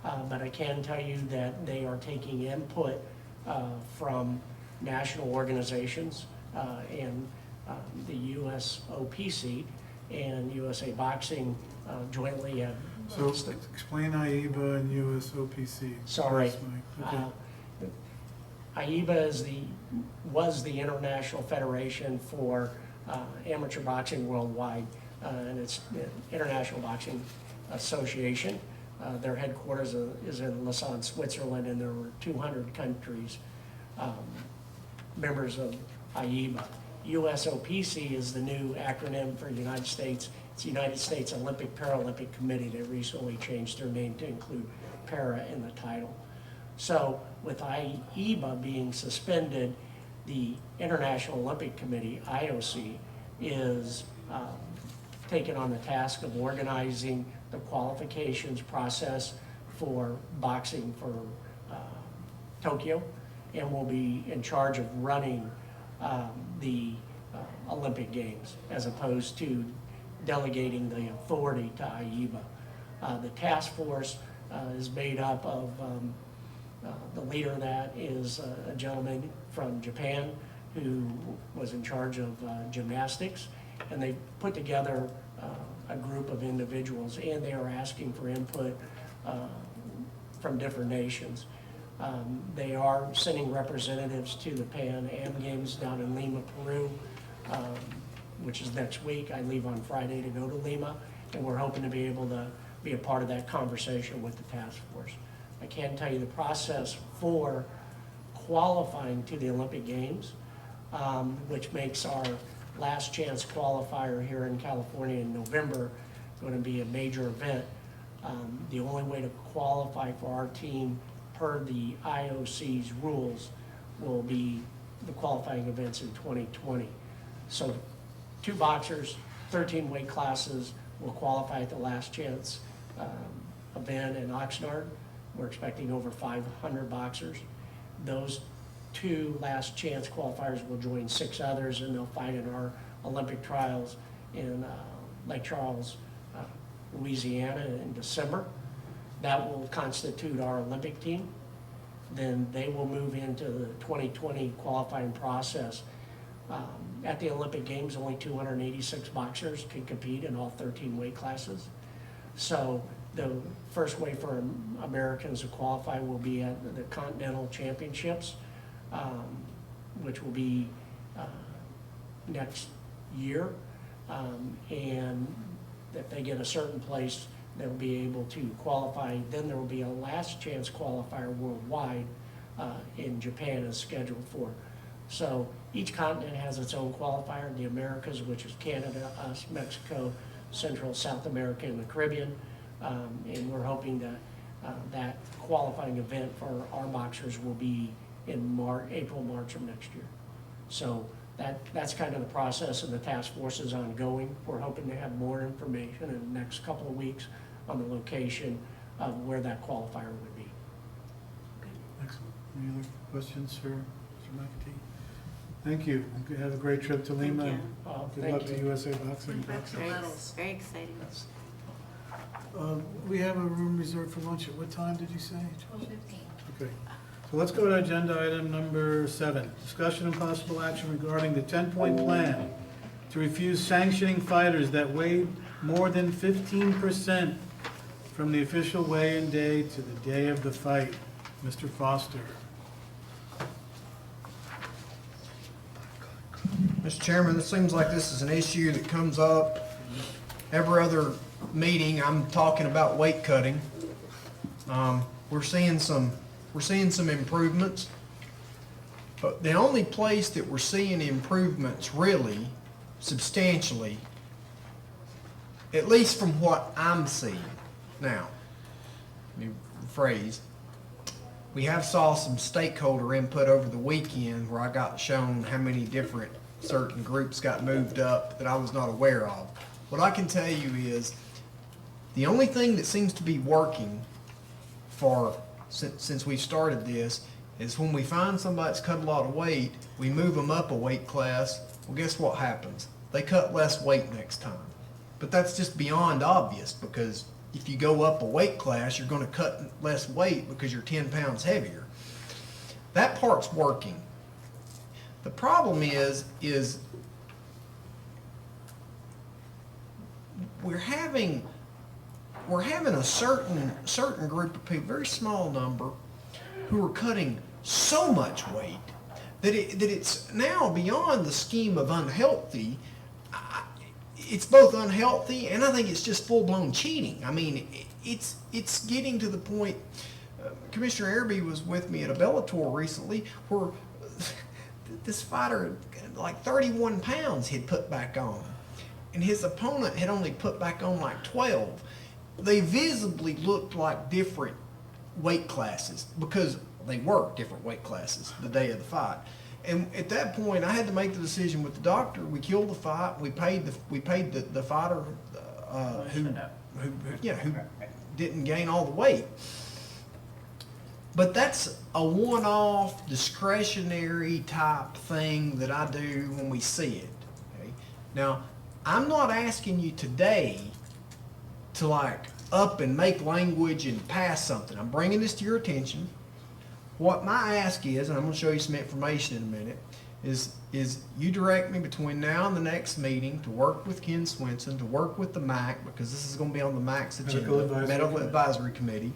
but I can tell you that they are taking input from national organizations and the USOPC and USA Boxing jointly have. So explain IEBA and USOPC. Sorry. First, Mike. Okay. IEBA was the International Federation for Amateur Boxing Worldwide, and it's the International Boxing Association. Their headquarters is in Lausanne, Switzerland, and there were 200 countries members of IEBA. USOPC is the new acronym for United States. It's the United States Olympic Paralympic Committee. They recently changed their name to include para in the title. So with IEBA being suspended, the International Olympic Committee, IOC, is taking on the task of organizing the qualifications process for boxing for Tokyo, and will be in charge of running the Olympic Games, as opposed to delegating the authority to IEBA. The task force is made up of, the leader of that is a gentleman from Japan who was in charge of gymnastics, and they put together a group of individuals, and they are asking for input from different nations. They are sending representatives to the Pan Am Games down in Lima, Peru, which is next week. I leave on Friday to go to Lima, and we're hoping to be able to be a part of that conversation with the task force. I can tell you the process for qualifying to the Olympic Games, which makes our last chance qualifier here in California in November going to be a major event. The only way to qualify for our team per the IOC's rules will be the qualifying events in 2020. So 2 boxers, 13 weight classes will qualify at the last chance event in Oxnard. We're expecting over 500 boxers. Those 2 last chance qualifiers will join 6 others, and they'll fight in our Olympic trials in Lake Charles, Louisiana in December. That will constitute our Olympic team. Then they will move into the 2020 qualifying process. At the Olympic Games, only 286 boxers can compete in all 13 weight classes. So the first way for Americans to qualify will be at the Continental Championships, which will be next year. And if they get a certain place, they'll be able to qualify. Then there will be a last chance qualifier worldwide in Japan is scheduled for. So each continent has its own qualifier. The Americas, which is Canada, us, Mexico, Central, South America, and the Caribbean. And we're hoping that that qualifying event for our boxers will be in April, March of next year. So that's kind of the process, and the task force is ongoing. We're hoping to have more information in the next couple of weeks on the location of where that qualifier would be. Excellent. Any other questions for Mr. McAtee? Thank you. Have a great trip to Lima. you. Good Thank luck to you. USA Boxing. Very exciting. We have a room reserved for lunch. At what time did you say? 12:15. Okay. So let's go to agenda item number 7. Discussion and possible action regarding the 10-point plan to refuse sanctioning fighters that weighed more than 15% from the official weigh-in day to the day of the fight. Mr. Foster. Mr. Chairman, it seems like this is an issue that comes up every other meeting. I'm talking about weight cutting. We're seeing some improvements, but the only place that we're seeing improvements really substantially, at least from what I'm seeing now, new phrase, we have saw some stakeholder input over the weekend where I got shown how many different certain groups got moved up that I was not aware of. What I can tell you is the only thing that seems to be working since we started this is when we find somebody that's cut a lot of weight, we move them up a weight class. Well, guess what happens? They cut less weight next time. But that's just beyond obvious, because if you go up a weight class, you're going to cut less weight because you're 10 pounds heavier. That part's working. The problem is we're having a certain group of people, very small number, who are cutting so much weight that it's now beyond the scheme of unhealthy. It's both unhealthy, and I think it's just full-blown cheating. I mean, it's getting to the point. Commissioner Araby was with me at a Bellator recently where this fighter, like 31 pounds, he'd put back on, and his opponent had only put back on like 12. They visibly looked like different weight classes because they were different weight classes the day of the fight. And at that point, I had to make the decision with the doctor. We killed the fight. We paid the fighter who didn't gain all the weight. But that's a one-off discretionary type thing that I do when we see it. Okay? Now, I'm not asking you today to like up and make language and pass something. I'm bringing this to your attention. What my ask is, and I'm going to show you some information in a minute, is you direct me between now and the next meeting to work with Ken Swenson, to work with the MAC, because this is going to be on the MAC's agenda, Medical Advisory Committee,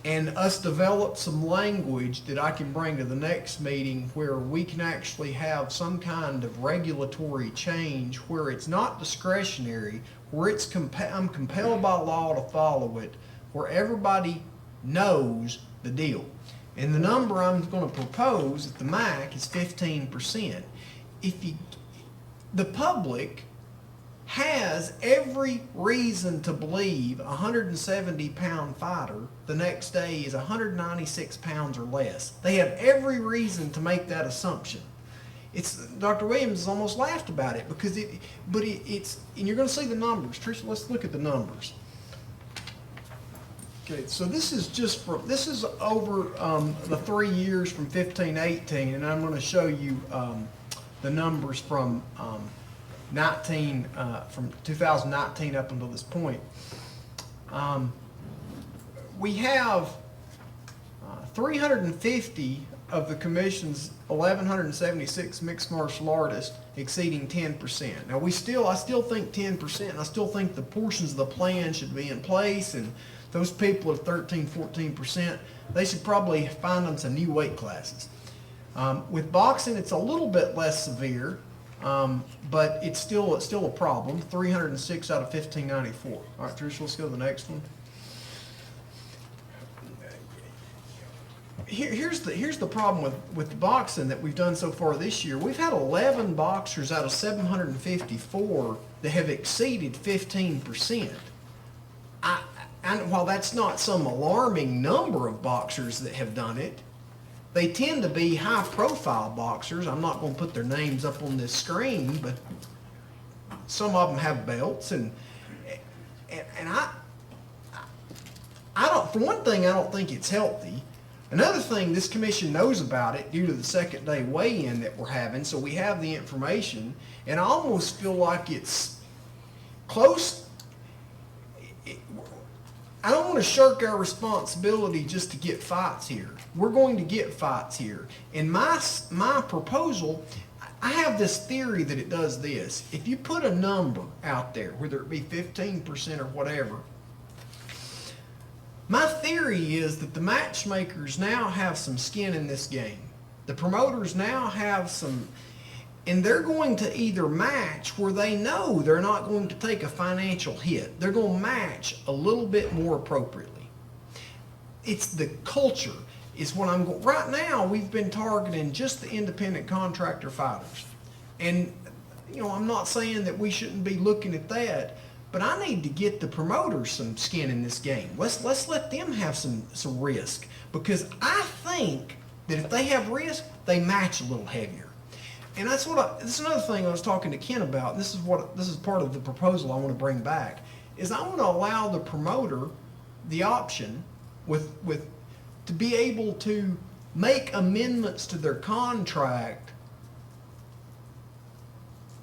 and us develop some language that I can bring to the next meeting where we can actually have some kind of regulatory change where it's not discretionary, where it's I'm compelled by law to follow it, where everybody knows the deal. And the number I'm going to propose at the MAC is 15%. The public has every reason to believe a 170-pound fighter the next day is 196 pounds or less. They have every reason to make that assumption. Dr. Williams has almost laughed about it because and you're going to see the numbers. Tricia, let's look at the numbers. Okay, so this is over the 3 years from 15-18, and I'm going to show you the numbers from from 2019 up until this point. We have 350 of the commission's 1,176 mixed martial artists exceeding 10%. Now I still think 10%, and I still think the portions of the plan should be in place, and those people at 13, 14%, they should probably find them some new weight classes. With boxing, it's a little bit less severe, but it's still a problem. 306 out of 1594. All right, Tricia, let's go to the next one. Here's the problem with the boxing that we've done so far this year. We've had 11 boxers out of 754 that have exceeded 15%. And while that's not some alarming number of boxers that have done it, they tend to be high-profile boxers. I'm not going to put their names up on this screen, but some of them have belts, and I don't. For one thing, I don't think it's healthy. Another thing, this commission knows about it due to the second day weigh-in that we're having, so we have the information, and I almost feel like it's close. I don't want to shirk our responsibility just to get fights here. We're going to get fights here. And my proposal, I have this theory that it does this. If you put a number out there, whether it be 15% or whatever, My theory is that the matchmakers now have some skin in this game. The promoters now have some, and they're going to either match where they know they're not going to take a financial hit. They're going to match a little bit more appropriately. It's the culture is what I'm going. Right now, we've been targeting just the independent contractor fighters. And, you know, I'm not saying that we shouldn't be looking at that, but I need to get the promoters some skin in this game. Let's let them have some risk, because I think that if they have risk, they match a little heavier. And that's what this is another thing I was talking to Ken about. And this is part of the proposal I want to bring back, is I want to allow the promoter the option with to be able to make amendments to their contract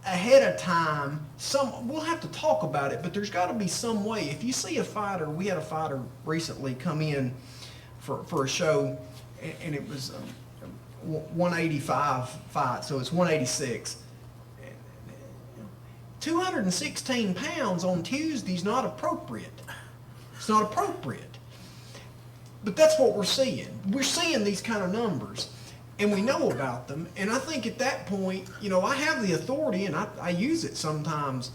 ahead of time. We'll have to talk about it, but there's got to be some way. If you see a fighter, we had a fighter recently come in for a show, and it was 185 fight, so it's 186. 216 pounds on Tuesday's not appropriate. It's not appropriate. But that's what we're seeing. We're seeing these kind of numbers, and we know about them. And I think at that point, you know, I have the authority, and I use it sometimes.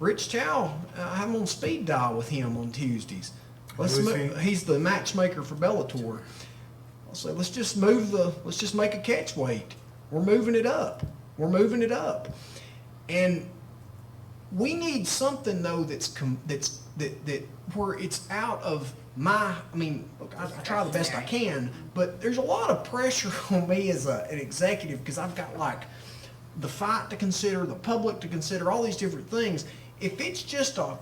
Rich Chow, I have him on speed dial with him on Tuesdays. He's the matchmaker for Bellator. I'll say, let's just make a catch weight. We're moving it up. We're moving it up. And we need something though that where it's out of my. I mean, look, I try the best I can, but there's a lot of pressure on me as an executive, because I've got like the fight to consider, the public to consider, all these different things. If it's just a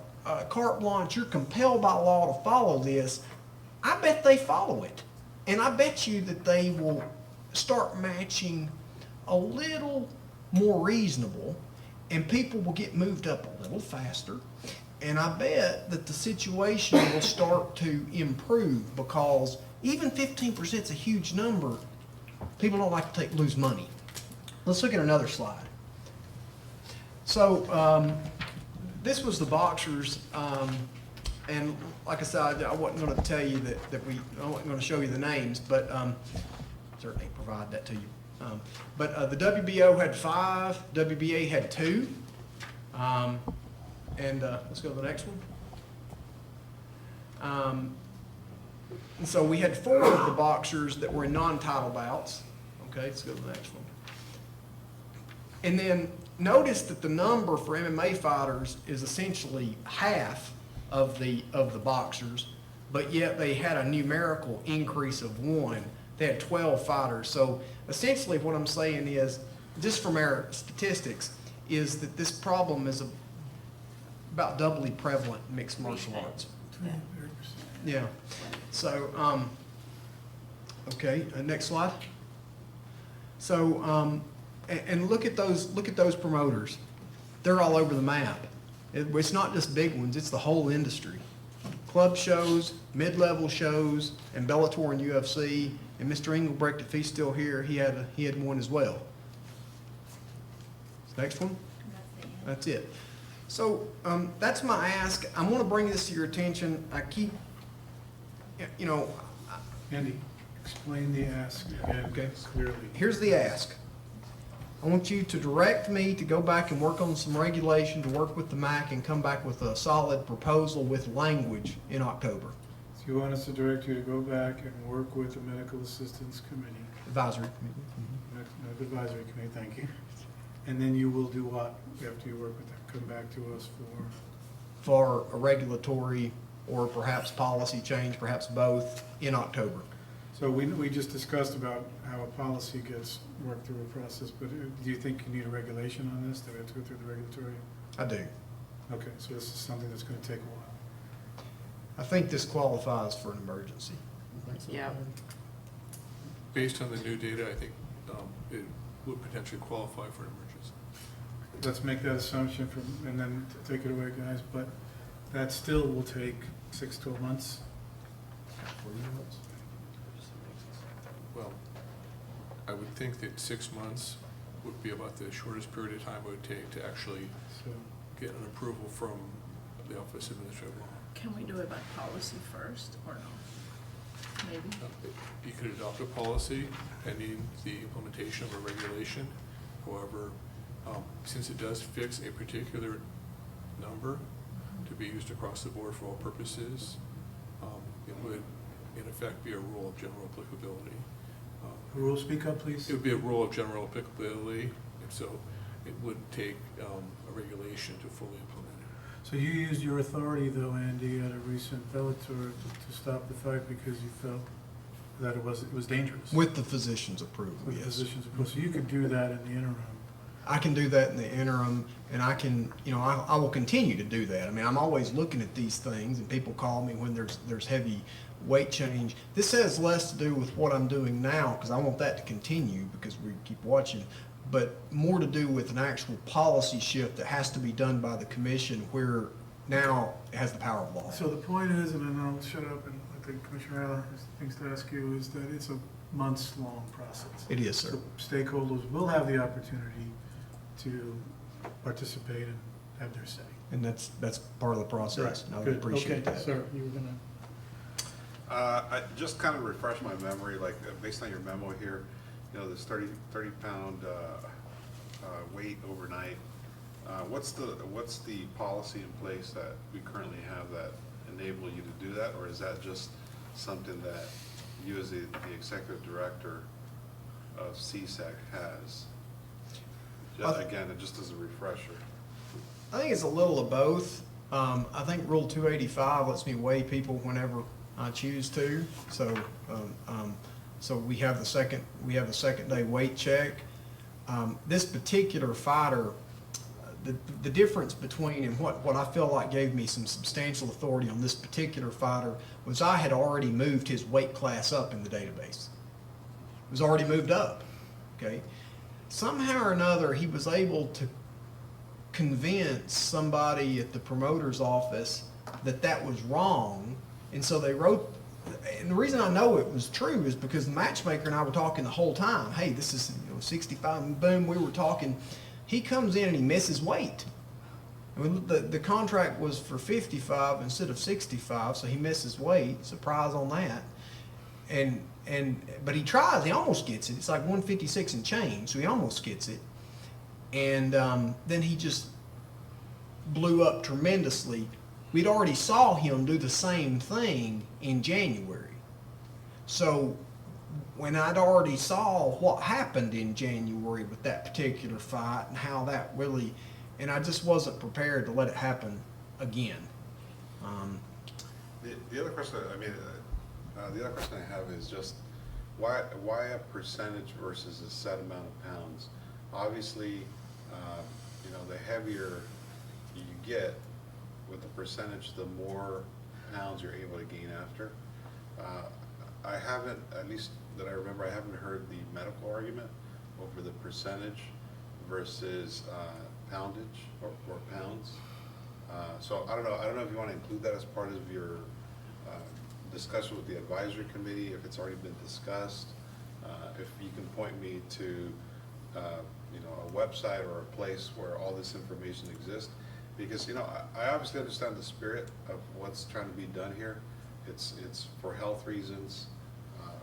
carte blanche, you're compelled by law to follow this, I bet they follow it. And I bet you that they will start matching a little more reasonable, and people will get moved up a little faster. And I bet that the situation will start to improve, because even 15% is a huge number. People don't like to lose money. Let's look at another slide. So this was the boxers. And like I said, I wasn't going to tell you I wasn't going to show you the names, but certainly provide that to you. But the WBO had 5, WBA had 2. And let's go to the next one. And so we had 4 of the boxers that were in non-title bouts. Okay, let's go to the next one. And then notice that the number for MMA fighters is essentially half of the boxers, but yet they had a numerical increase of 1. They had 12 fighters. So essentially what I'm saying is, just from our statistics, is that this problem is about doubly prevalent in mixed martial arts. Yeah. So, okay, next slide. So, and look at those promoters. They're all over the map. It's not just big ones, it's the whole industry. Club shows, mid-level shows, and Bellator and UFC. And Mr. Engelbrecht, if he's still here, he had one as well. Next one? That's it. So that's my ask. I want to bring this to your attention. I keep, you know. Andy, explain the ask again clearly. Here's the ask. I want you to direct me to go back and work on some regulation, to work with the MAC, and come back with a solid proposal with language in October. So you want us to direct you to go back and work with the Medical Assistance Committee? Advisory Committee. Medical Advisory Committee, thank you. And then you will do what after you work with them? Come back to us for a regulatory or perhaps policy change, perhaps both, in October. So we just discussed about how a policy gets worked through a process, but do you think you need a regulation on this? Do we have to go through the regulatory? I do. Okay, so this is something that's going to take a while. I think this qualifies for an emergency. Yeah. Based on the new data, I think it would potentially qualify for an emergency. Let's make that assumption and then take it away, guys, but that still will take 6-12 months. Well, I would think that 6 months would be about the shortest period of time it would take to actually So get an approval from the Office of Administrative Law. Can we do it by policy first, or no? Maybe? You could adopt a policy pending the implementation of a regulation. However, since it does fix a particular number to be used across the board for all purposes, it would, in effect, be a rule of general applicability. Who will speak up, please? It would be a rule of general applicability, and so it would take a regulation to fully implement it. So you used your authority, though, Andy, at a recent Bellator to stop the fight because you felt that it was dangerous. With the physician's approval, With yes. physicians, of course. So you could do that in the interim. I can do that in the interim, and I can, I will continue to do that. I mean, I'm always looking at these things, and people call me when there's heavy weight change. This has less to do with what I'm doing now, because I want that to continue, because we keep watching, but more to do with an actual policy shift that has to be done by the commission, where now it has the power of law. So the point is, and then I'll shut up, and I think Commissioner Allen has things to ask you, is that it's a months-long process. It is, sir. So stakeholders will have the opportunity to participate and have their say. And that's part of the process, and I would Good. appreciate Okay, that. sir, you were gonna, I just kind of refresh my memory, like, based on your memo here, this 30-pound weight overnight. What's the policy in place that we currently have that enable you to do that, or is that just something that you as the executive director of CSEC has? Again, just as a refresher. I think it's a little of both. I think Rule 285 lets me weigh people whenever I choose to. So, so we have the second day weight check. This particular fighter, the difference between and what I feel like gave me some substantial authority on this particular fighter was I had already moved his weight class up in the database. It was already moved up. Okay. Somehow or another, he was able to convince somebody at the promoter's office that that was wrong, and so they wrote. And the reason I know it was true is because the matchmaker and I were talking the whole time. Hey, this is 65, and boom, we were talking. He comes in and he misses weight. I mean, the contract was for 55 instead of 65, so he misses weight. Surprise on that. But he tries. He almost gets it. It's like 156 and change, so he almost gets it. And then he just blew up tremendously. We'd already saw him do the same thing in January. So when I'd already saw what happened in January with that particular fight and how that really, and I just wasn't prepared to let it happen again. The other question, the other question I have is just why a percentage versus a set amount of pounds? Obviously, the heavier you get with the percentage, the more pounds you're able to gain after. I haven't, at least that I remember, I haven't heard the medical argument over the percentage versus poundage or pounds. So I don't know if you want to include that as part of your discussion with the advisory committee, if it's already been discussed, if you can point me to a website or a place where all this information exists. Because I obviously understand the spirit of what's trying to be done here. It's for health reasons.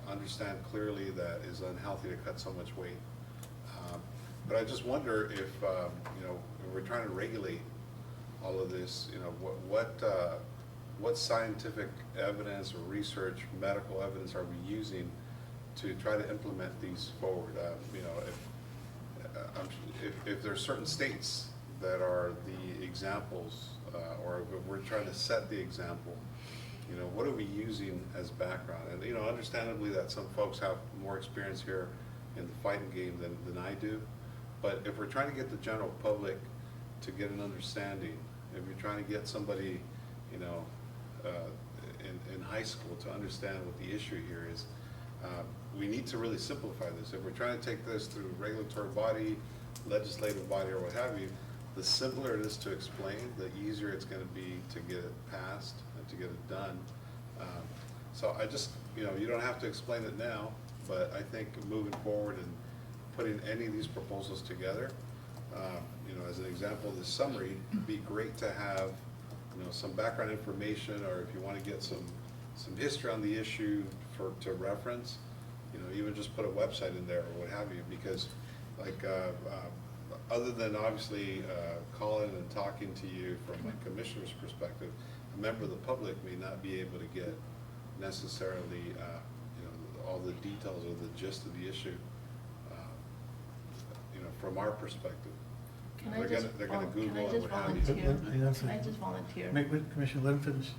Understand clearly that it's unhealthy to cut so much weight. But I just wonder if if we're trying to regulate all of this, what scientific evidence or research, medical evidence are we using to try to implement these forward? If there's certain states that are the examples, or if we're trying to set the example, what are we using as background? And understandably that some folks have more experience here in the fighting game than I do. But if we're trying to get the general public to get an understanding, if you're trying to get somebody, in high school to understand what the issue here is, we need to really simplify this. If we're trying to take this through regulatory body, legislative body, or what have you, the simpler it is to explain, the easier it's going to be to get it passed and to get it done. So I just, you don't have to explain it now, but I think moving forward and putting any of these proposals together, as an example of this summary, it'd be great to have some background information, or if you want to get some history on the issue to reference, even just put a website in there or what have you, because like, other than obviously calling and talking to you from a commissioner's perspective, a member of the public may not be able to get necessarily all the details or the gist of the issue from our perspective. Can They're I just, gonna- they're gonna can Google I and just what have you. volunteer? Can I just volunteer? Commissioner, let him finish.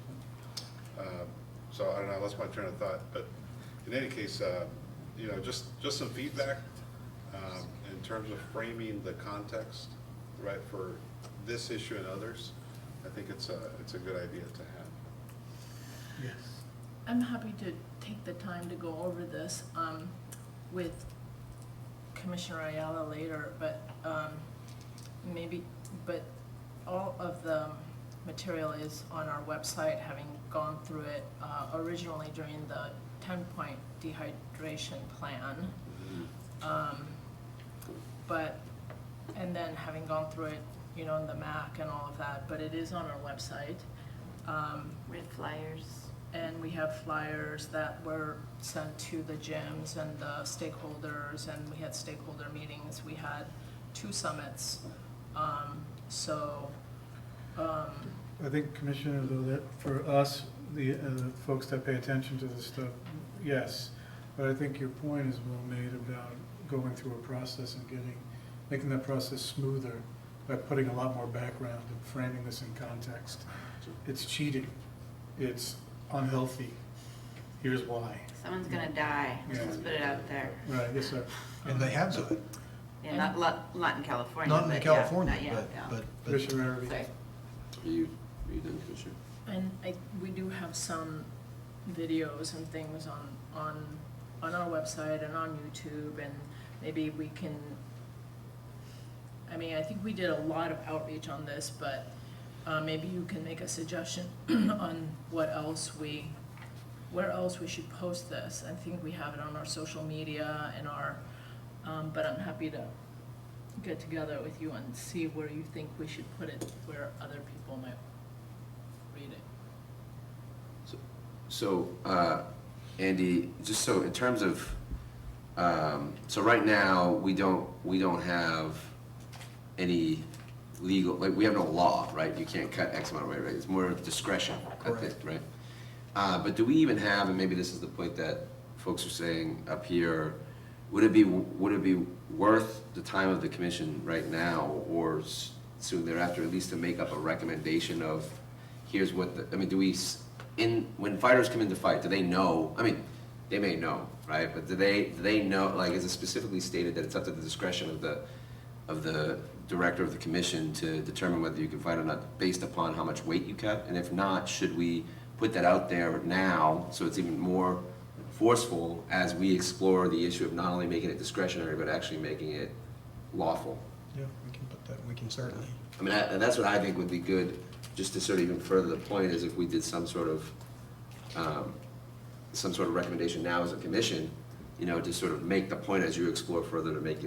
So I don't know, I lost my train of thought, but in any case, just some feedback in terms of framing the context, right, for this issue and others. I think it's a good idea to have. Yes. I'm happy to take the time to go over this with Commissioner Ayala later, but but all of the material is on our website, having gone through it originally during the 10-point dehydration plan. And then having gone through it, in the MAC and all of that, but it is on our website. With flyers. And we have flyers that were sent to the gyms and the stakeholders, and we had stakeholder meetings. We had 2 summits. I think, Commissioner, though, that for us, the folks that pay attention to this stuff, yes. But I think your point is well made about going through a process and making that process smoother by putting a lot more background and framing this in context. It's cheating. It's unhealthy. Here's why. Someone's gonna die. Yeah. Let's put it out there. Right, yes, sir. And they have done. Yeah, not in California. Not in but California, yeah, not yet, yeah. but Commissioner Irby. Sorry. Are you done, Commissioner? And we do have some videos and things on our website and on YouTube, and maybe we can, I think we did a lot of outreach on this, but maybe you can make a suggestion on where else we should post this. I think we have it on our social media and but I'm happy to get together with you and see where you think we should put it, where other people might read it. So, Andy, just so in terms of, so right now, we don't have any legal, we have no law, right? You can't cut X amount of rate, it's more of discretion, Correct. right? But do we even have, and maybe this is the point that folks are saying up here, would it be worth the time of the commission right now or soon thereafter, at least to make up a recommendation of, here's what do we, when fighters come in to fight, do they know, they may know, right? But do they know, is it specifically stated that it's up to the discretion of the director of the commission to determine whether you can fight or not based upon how much weight you cut? And if not, should we put that out there now so it's even more forceful as we explore the issue of not only making it discretionary, but actually making it lawful? yeah, we can put that, we can certainly. And that's what I think would be good, just to sort of even further the point, is if we did some sort of recommendation now as a commission, to sort of make the point as you explore further to make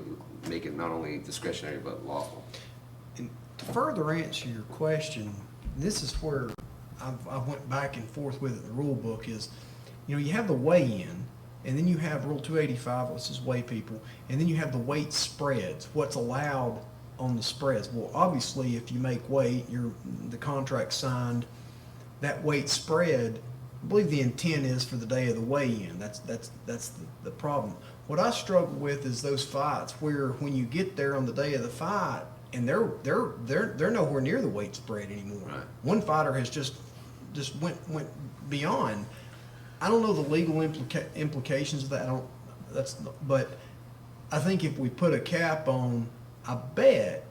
it not only discretionary but lawful. And to further answer your question, this is where I went back and forth with it, the rule book is, you have the weigh-in, and then you have Rule 285, let's just weigh people, and then you have the weight spreads, what's allowed on the spreads. Well, obviously, if you make weight, the contract signed, that weight spread, I believe the intent is for the day of the weigh-in. That's the problem. What I struggle with is those fights where when you get there on the day of the fight, and they're nowhere near the weight spread anymore. Right. One fighter has just went beyond. I don't know the legal implications of that. But I think if we put a cap on, I bet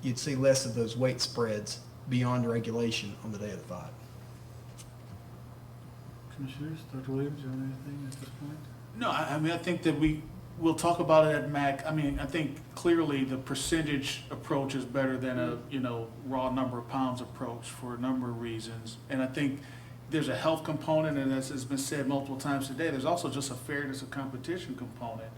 you'd see less of those weight spreads beyond regulation on the day of the fight. Commissioners, Dr. Williams, you have anything at this point? No, I think that we'll talk about it at MAC. I think clearly the percentage approach is better than a, raw number of pounds approach for a number of reasons. And I think there's a health component, and as has been said multiple times today, there's also just a fairness of competition component.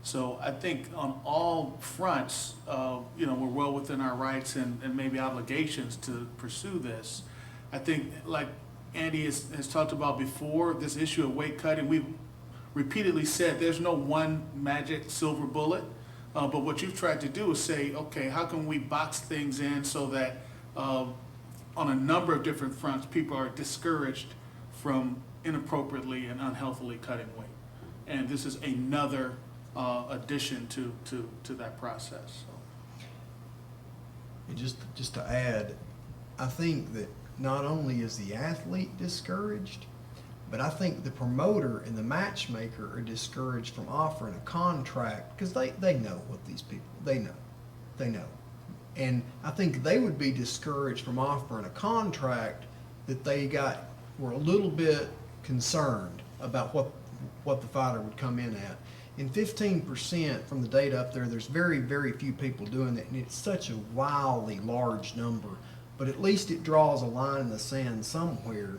So I think on all fronts, we're well within our rights and maybe obligations to pursue this. I think, like Andy has talked about before, this issue of weight cutting, we've repeatedly said there's no one magic silver bullet. But what you've tried to do is say, okay, how can we box things in so that on a number of different fronts, people are discouraged from inappropriately and unhealthily cutting weight. And this is another addition to that process. So. And just to add, I think that not only is the athlete discouraged, but I think the promoter and the matchmaker are discouraged from offering a contract because they know what these people, they know. And I think they would be discouraged from offering a contract that were a little bit concerned about what the fighter would come in at. And 15% from the data up there's very, very few people doing that, and it's such a wildly large number. But at least it draws a line in the sand somewhere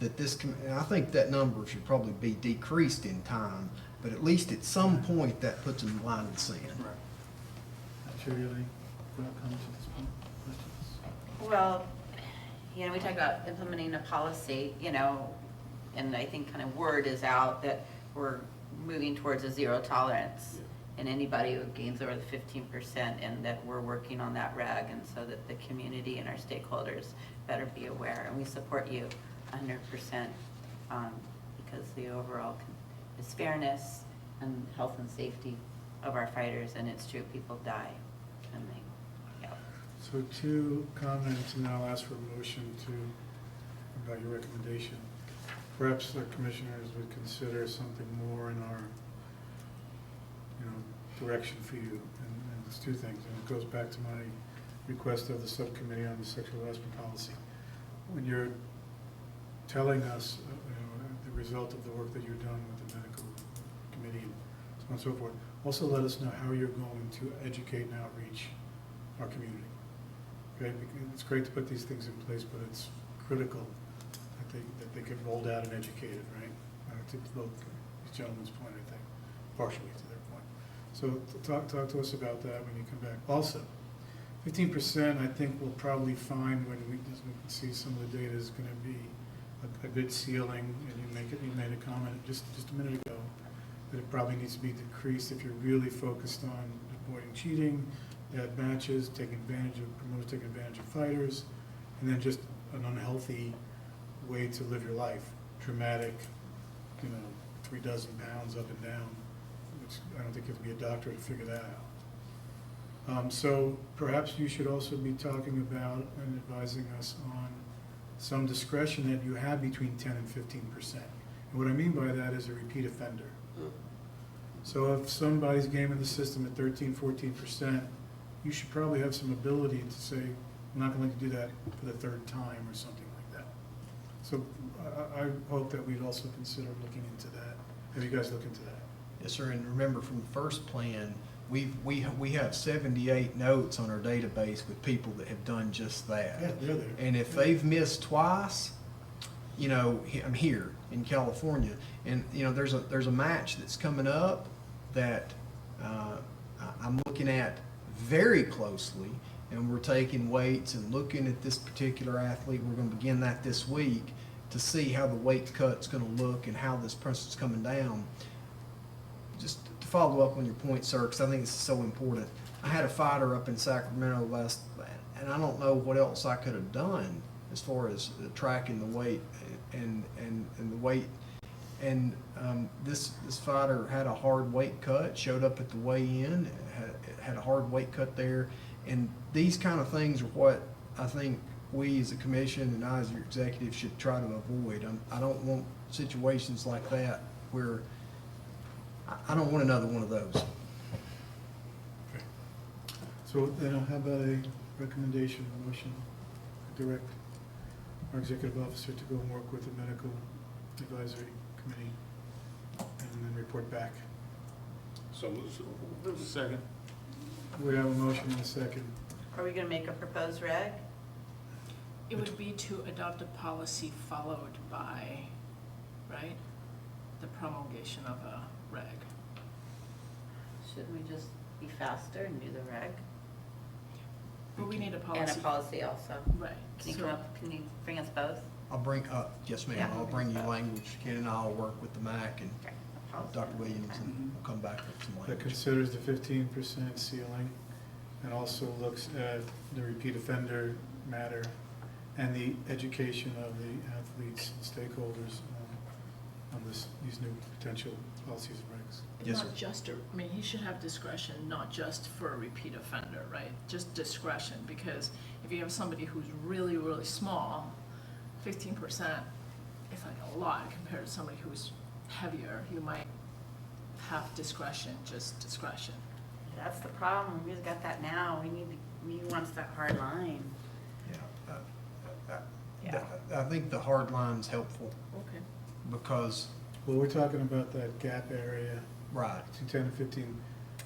that and I think that number should probably be decreased in time, but at least at some point that puts a line in the sand. Right. Chair, you have any comments at this point? Questions? Well, we talked about implementing a policy, and I think kind of word is out that we're moving towards a zero tolerance in anybody who gains over the 15%, and that we're working on that reg, and so that the community and our stakeholders better be aware. And we support you 100% because the overall is fairness and health and safety of our fighters, and it's true, people die. So 2 comments, and then I'll ask for a motion about your recommendation. Perhaps the commissioners would consider something more in our, direction for you. And it's 2 things, and it goes back to my request of the subcommittee on the sexual harassment policy. When you're telling us, the result of the work that you've done with the medical committee and so on and so forth, also let us know how you're going to educate and outreach our community. Okay, because it's great to put these things in place, but it's critical that they get rolled out and educated, right? To both these gentlemen's point, I think, partially to their point. So talk to us about that when you come back. Also, 15% I think we'll probably find when we can see some of the data is going to be a good ceiling, and you made a comment just a minute ago that it probably needs to be decreased if you're really focused on avoiding cheating, bad matches, promoters taking advantage of fighters, and then just an unhealthy way to live your life. Dramatic, 3 dozen pounds up and down, which I don't think you have to be a doctor to figure that out. So perhaps you should also be talking about and advising us on some discretion that you have between 10 and 15%. And what I mean by that is a repeat offender. So if somebody's gaming the system at 13, 14%, you should probably have some ability to say, I'm not going to do that for the 3rd time or something like that. So I hope that we'd also consider looking into that. Have you guys looked into that? Yes, sir, and remember from the first plan, we have 78 notes on our database with people that have done just that. Yeah, they're there. And if they've missed twice, I'm here in California, and there's a match that's coming up that I'm looking at very closely, and we're taking weights and looking at this particular athlete. We're going to begin that this week to see how the weight cut's going to look and how this person's coming down. Just to follow up on your point, sir, because I think this is so important. I had a fighter up in Sacramento and I don't know what else I could have done as far as tracking the weight and the weight. And this fighter had a hard weight cut, showed up at the weigh-in, had a hard weight cut there. And these kind of things are what I think we as a commission and I as your executive should try to avoid. I don't want situations like that where I don't want another one of those. Okay. So then how about a recommendation, a motion, direct our executive officer to go and work with the medical advisory committee and then report back? So, Second. We have a motion and a second. Are we going to make a proposed reg? It would be to adopt a policy followed by, right, the promulgation of a reg. Shouldn't we just be faster and do the reg? But we need a And policy. a policy also. Right. Can you so- can you bring us both? I'll bring, yes ma'am, Yeah. I'll bring you language. Ken and I will work with the MAC and Okay. a policy. Dr. Williams, and we'll come back with some That language. considers the 15% ceiling and also looks at the repeat offender matter and the education of the athletes and stakeholders on these new potential policies and regs. Yes, Not sir. just, I mean, he should have discretion, not just for a repeat offender, right? Just discretion, because if you have somebody who's really, really small, 15% is like a lot compared to somebody who's heavier. You might have discretion, just discretion. That's the problem. We just got that now. We wants that hard line. Yeah. Yeah. I think the hard line's helpful Okay. because, Well, we're talking about that gap area, right, between 10 and 15.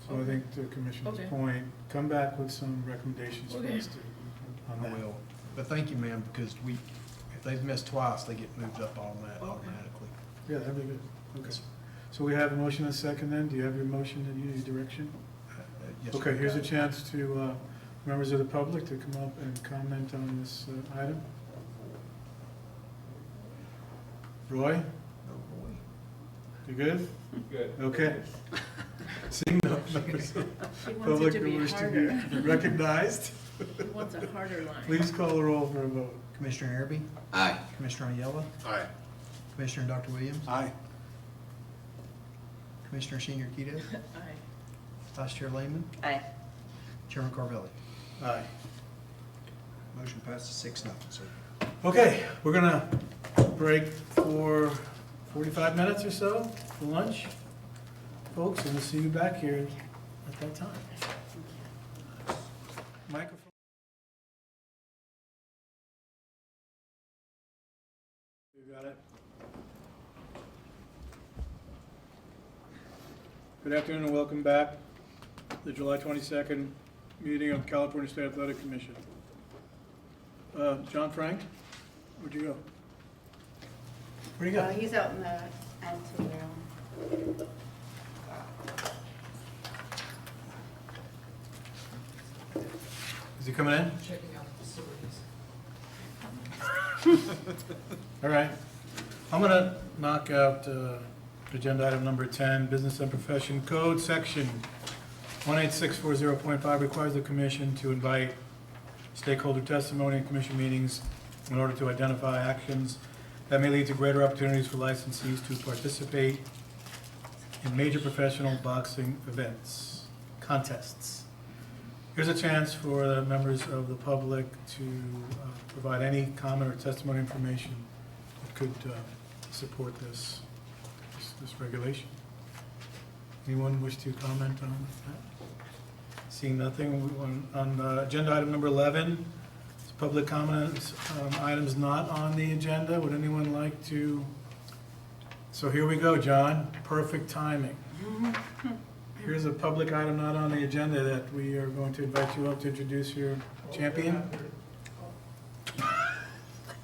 So I think to Commissioner's Okay. point, come back with some recommendations for Okay. us to, on I that. will. But thank you, ma'am, because if they've missed twice, they get moved up automatically. Yeah, that'd be good. Okay. So we have a motion and a second then? Do you have your motion and your direction? Yes, Okay, sir. here's a chance to, members of the public to come up and comment on this item. Roy, Oh, boy. you good? Good. Okay. Seeing no members of He wants it public to who be wish to harder. be recognized, He wants a harder line. please call the roll for a vote. Commissioner Araby, Aye. Commissioner Aiello, Aye. Commissioner Dr. Williams, Aye. Commissioner Senior Quito, Aye. Vice Chair Lehman, Aye. Chairman Carvelli. Aye. Motion passes 6-0, sir. Okay, we're gonna break for 45 minutes or so for lunch, folks, and we'll see you back here at that time. Microphone. You got it? Good afternoon and welcome back to the July 22nd meeting of the California State Athletic Commission. John Frank, where'd you go? Where'd you go? He's out in the anteroom. Is he coming in? Checking out the facilities. All right. I'm going to knock out agenda item number 10, Business and Profession Code, section 18640.5 requires the commission to invite stakeholder testimony in commission meetings in order to identify actions that may lead to greater opportunities for licensees to participate in major professional boxing events, contests. Here's a chance for the members of the public to provide any comment or testimony information that could support this regulation. Anyone wish to comment on that? Seeing nothing, on agenda item number 11, it's public comments, items not on the agenda. Would anyone like to? So here we go, John, perfect timing. Here's a public item not on the agenda that we are going to invite you up to introduce your champion.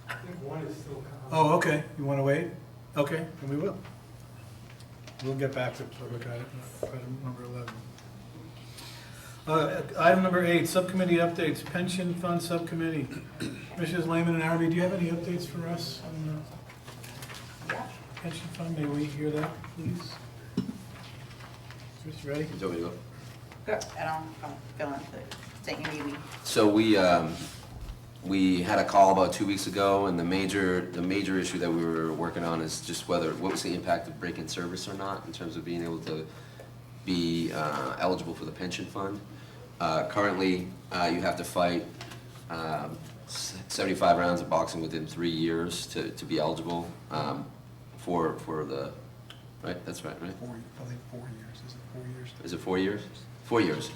I think one is still coming. Oh, okay, you want to wait? Okay, then we will. We'll get back to public item number 11. Item number 8, subcommittee updates, pension fund subcommittee. Commissioners Lehman and Araby, do you have any updates for us on the pension fund? May we hear that, please? Chris, ready? You told me to go? Good. I'm feeling it. Take it easy. So we had a call about 2 weeks ago, and the major issue that we were working on is just what was the impact of break-in service or not in terms of being able to be eligible for the pension fund. Currently, you have to fight 75 rounds of boxing within 3 years to be eligible for the, right? That's right, right? I think 4 years. Is it 4 years? Is it 4 years? 4 years.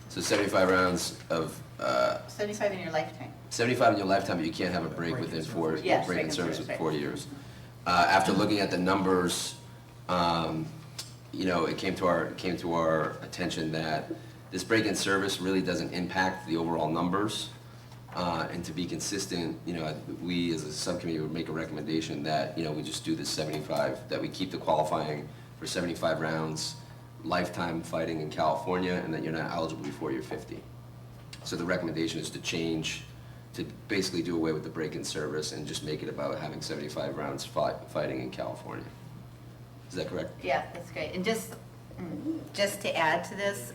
So 75 rounds of 75 in your lifetime. 75 in your lifetime, but you can't have a break within four, Yes, break in break in service service, within right. 4 years. After looking at the numbers, it came to our attention that this break in service really doesn't impact the overall numbers. And to be consistent, we as a subcommittee would make a recommendation that, we just do this 75, that we keep the qualifying for 75 rounds lifetime fighting in California, and that you're not eligible before you're 50. So the recommendation is to change, to basically do away with the break-in service and just make it about having 75 rounds fighting in California. Is that correct? Yeah, that's great. And just to add to this,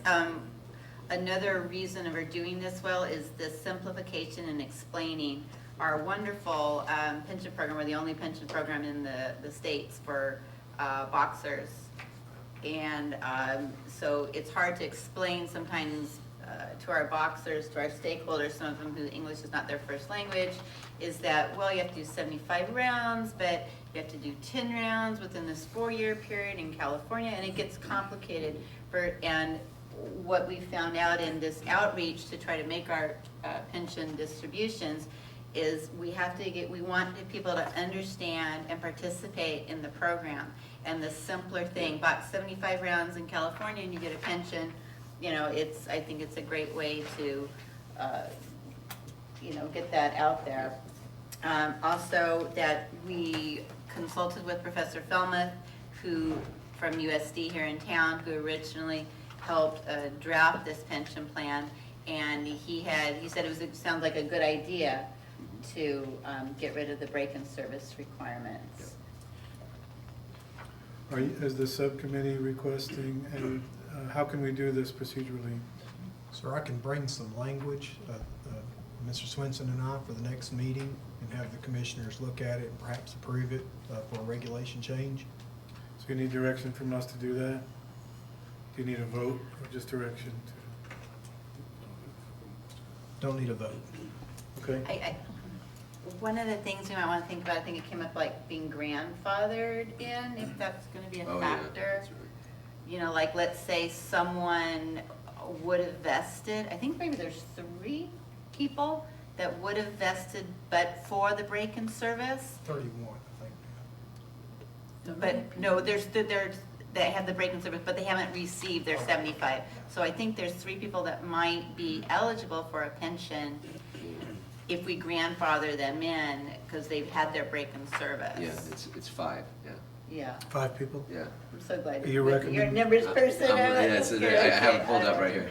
another reason of our doing this well is the simplification and explaining our wonderful pension program. We're the only pension program in the States for boxers. And so it's hard to explain sometimes to our boxers, to our stakeholders, some of them who English is not their first language, is that, well, you have to do 75 rounds, but you have to do 10 rounds within this 4-year period in California, and it gets complicated. And what we found out in this outreach to try to make our pension distributions is we want people to understand and participate in the program. And the simpler thing, box 75 rounds in California and you get a pension, I think it's a great way to, get that out there. Also, that we consulted with Professor Felmuth, from USD here in town, who originally helped draft this pension plan, and he said it sounds like a good idea to get rid of the break-in service requirements. Is the subcommittee requesting, and how can we do this procedurally? Sir, I can bring some language, Mr. Swenson and I, for the next meeting, and have the commissioners look at it and perhaps approve it for a regulation change. So you need direction from us to do that? Do you need a vote or just direction to? Don't need a vote. Okay. One of the things we might want to think about, I think it came up like being grandfathered in, if that's going to be a factor. Yeah, that's right. Like let's say someone would have vested, I think maybe there's 3 people that would have vested but for the break-in service. 31, I think. But no, there's that have the break-in service, but they haven't received their 75. So I think there's 3 people that might be eligible for a pension if we grandfather them in because they've had their break-in service. Yeah, it's 5, yeah. Yeah. 5 people? Yeah. I'm so glad You you're recommend- a numbers person. I have it pulled up right here.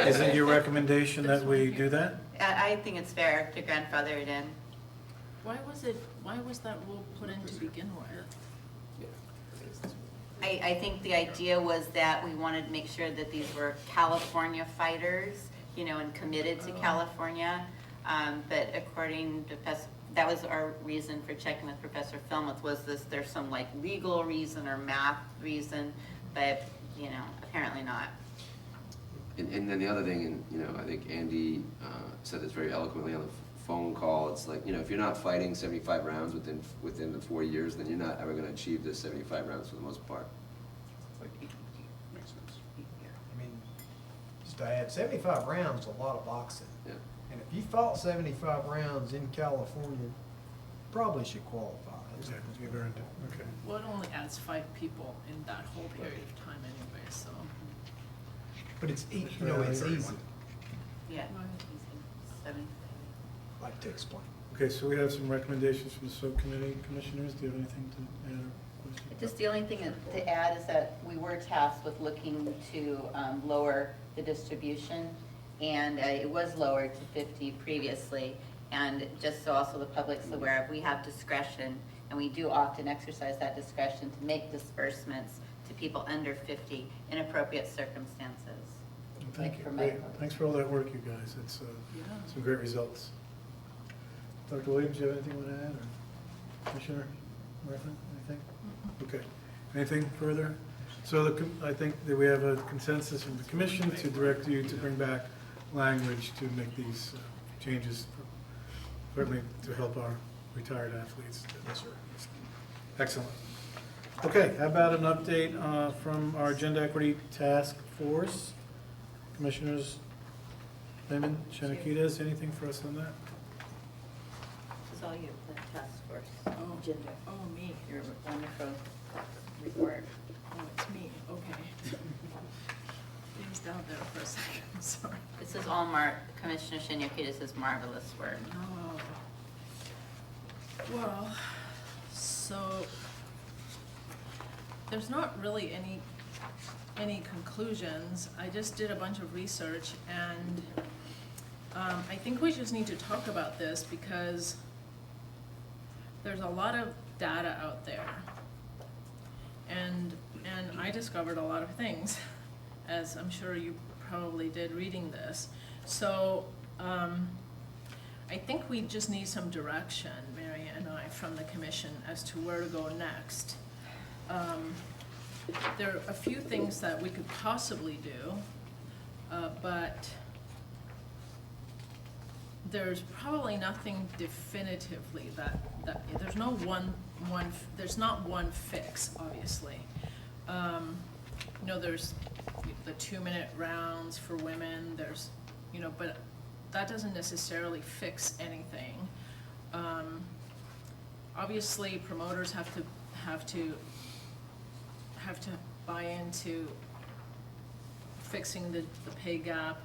Is it your recommendation that we do that? I think it's fair to grandfather it in. Why was that rule put in to begin with? I think the idea was that we wanted to make sure that these were California fighters, and committed to California. But according to that was our reason for checking with Professor Felmuth, there's some like legal reason or math reason, but apparently not. And then the other thing, and I think Andy said this very eloquently on the phone call. It's like, if you're not fighting 75 rounds within the 4 years, then you're not ever going to achieve this 75 rounds for the most part. Makes sense. I mean, just to add, 75 rounds is a lot of boxing. Yeah. And if you fought 75 rounds in California, probably should qualify. Yeah, you've earned it. Okay. Well, it only adds 5 people in that whole period of time anyway, so. But it's easy. Yeah. 70. Like to explain. Okay, so we have some recommendations from the subcommittee. Commissioners, do you have anything to add or question? Just the only thing to add is that we were tasked with looking to lower the distribution, and it was lowered to 50 previously. And just so also the public's aware of, we have discretion, and we do often exercise that discretion to make disbursements to people under 50 in appropriate circumstances. Thank Like you. for Great. medical. Thanks for all that work, you guys. It's some great results. Dr. Williams, do you have anything you want to add? Or Commissioner Martha, anything? Okay. Anything further? So I think that we have a consensus from the commission to direct you to bring back language to make these changes, certainly to help our retired athletes. Yes, sir. Excellent. Okay, how about an update from our Agenda Equity Task Force? Commissioners Lehman, Shanakidas, anything for us on that? This is all you, the task force. Oh. Agenda. Oh, me. Your wonderful report. Oh, it's me, okay. Things down there for a second, sorry. This is all Commissioner Shanyakidis' marvelous work. Oh. Well, so there's not really any any conclusions. I just did a bunch of research, and I think we just need to talk about this because there's a lot of data out there. And I discovered a lot of things, as I'm sure you probably did reading this. So I think we just need some direction, Mary and I, from the commission as to where to go next. There are a few things that we could possibly do, but there's probably nothing definitively that there's no there's not one fix, obviously. You know, there's the 2-minute rounds for women, there's, you know, but that doesn't necessarily fix anything. Obviously, promoters have to buy into fixing the pay gap.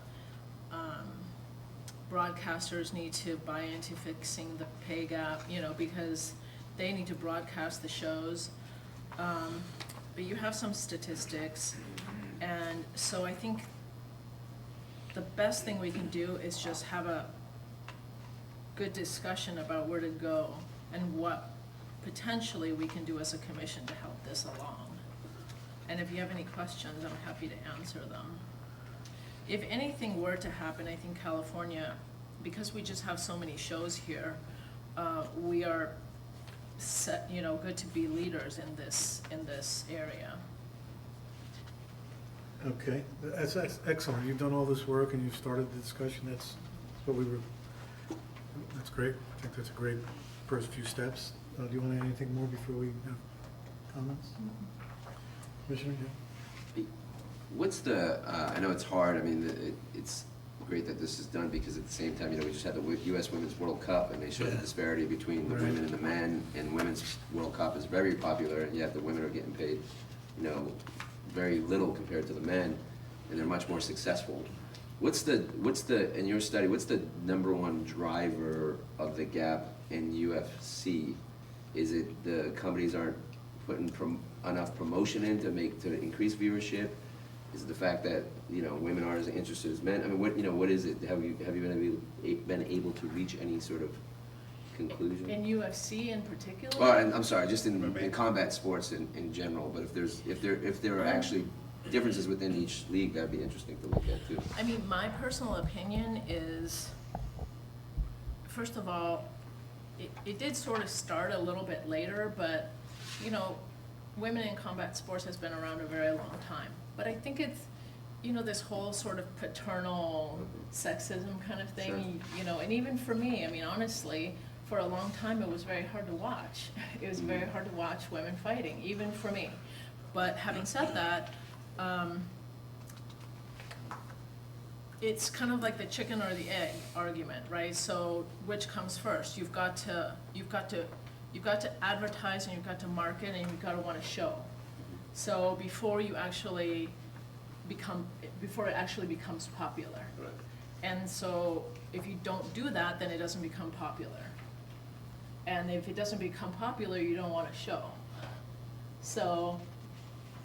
Broadcasters need to buy into fixing the pay gap, you know, because they need to broadcast the shows. But you have some statistics, and so I think the best thing we can do is just have a good discussion about where to go and what potentially we can do as a commission to help this along. And if you have any questions, I'm happy to answer them. If anything were to happen, I think California, because we just have so many shows here, we are set, you know, good to be leaders in this area. Okay, that's excellent. You've done all this work and you've started the discussion. That's what we were, that's great. I think that's a great first few steps. Do you want to add anything more before we have comments? Commissioner, yeah? What's the, I know it's hard, I mean, it's great that this is done because at the same time, you know, we just had the U.S. Women's World Cup and they showed the disparity between the women and the men, and Women's World Cup is very popular, and yet the women are getting paid, you know, very little compared to the men, and they're much more successful. What's the, in your study, what's the _1 driver of the gap in UFC? Is it the companies aren't putting enough promotion in to increase viewership? Is it the fact that, you know, women aren't as interested as men? I mean, what is it? Have you been able to reach any sort of conclusion? In UFC in particular? Well, I'm sorry, just in combat sports in general. But if there are actually differences within each league, that'd be interesting to look at too. I mean, my personal opinion is, first of all, it did sort of start a little bit later, but, you know, women in combat sports has been around a very long time. But I think it's, you know, this whole sort of paternal sexism kind of thing, you know, and even for me, I mean, honestly, for a long time, it was very hard to watch. It was very hard to watch women fighting, even for me. But having said that, it's kind of like the chicken or the egg argument, right? So which comes first? You've got to advertise, and you've got to market, and you've got to want to show. So before it actually becomes popular. Right. And so if you don't do that, then it doesn't become popular. And if it doesn't become popular, you don't want to show. So,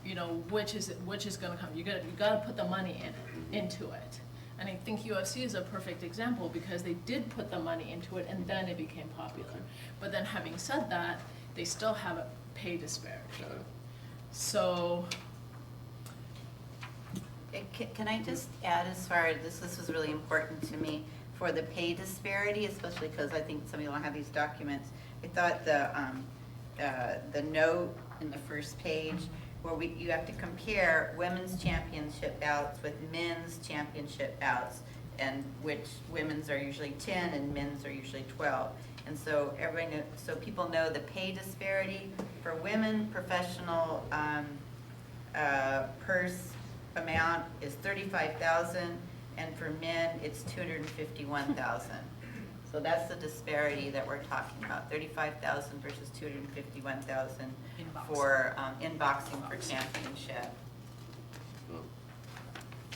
you know, which is going to come? You got to put the money into it. And I think UFC is a perfect example because they did put the money into it and then it became popular. But then having said that, they still have a pay disparity. So. Can I just add, as far as this was really important to me, for the pay disparity, especially because I think some of you don't have these documents. I thought the note in the first page where you have to compare women's championship bouts with men's championship bouts, and which women's are usually 10 and men's are usually 12. And so everybody so people know the pay disparity for women professional purse amount is $35,000, and for men it's $251,000. So that's the disparity that we're talking about, $35,000 versus $251,000 for in boxing for championship.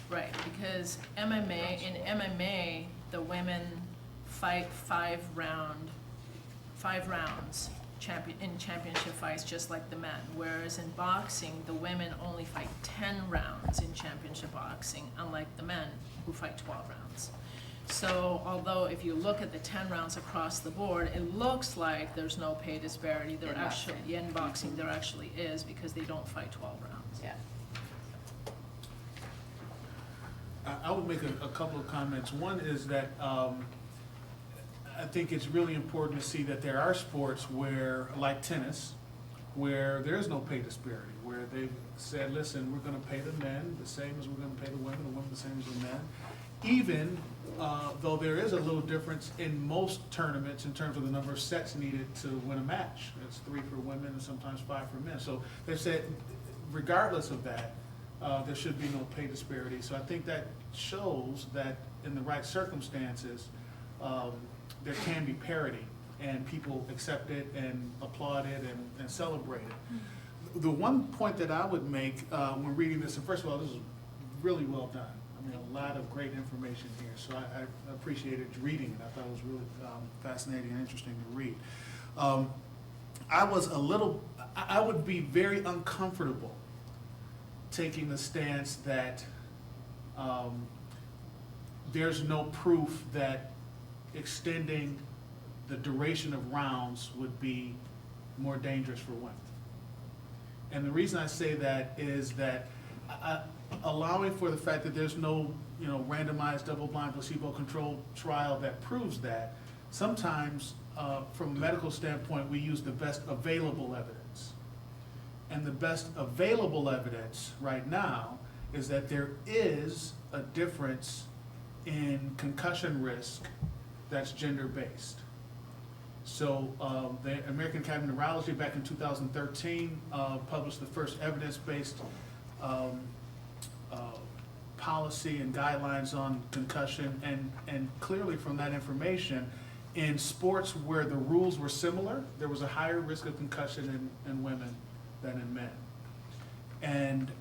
Right, because in MMA, the women fight five rounds, championship fights just like the men. Whereas in boxing, the women only fight 10 rounds in championship boxing, unlike the men who fight 12 rounds. So although if you look at the 10 rounds across the board, it looks like there's no pay disparity. There actually, in boxing, there actually is, because they don't fight 12 rounds. Yeah. I would make a couple of comments. One is that I think it's really important to see that there are sports where, like tennis, where there is no pay disparity, where they've said, listen, we're going to pay the men the same as we're going to pay the women the same as the men. Even though there is a little difference in most tournaments in terms of the number of sets needed to win a match. It's 3 for women and sometimes 5 for men. So they said, regardless of that, there should be no pay disparity. So I think that shows that in the right circumstances, there can be parity, and people accept it and applaud it and celebrate it. The one point that I would make when reading this, and first of all, this is really well done. I mean, a lot of great information here, so I appreciated reading it. I thought it was really fascinating and interesting to read. I would be very uncomfortable taking the stance that there's no proof that extending the duration of rounds would be more dangerous for women. And the reason I say that is that allowing for the fact that there's no, randomized, double-blind, placebo-controlled trial that proves that, sometimes from a medical standpoint, we use the best available evidence. And the best available evidence right now is that there is a difference in concussion risk that's gender-based. So the American Academy of Neurology back in 2013 published the first evidence-based policy and guidelines on concussion, and clearly from that information, in sports where the rules were similar, there was a higher risk of concussion in women than in men. And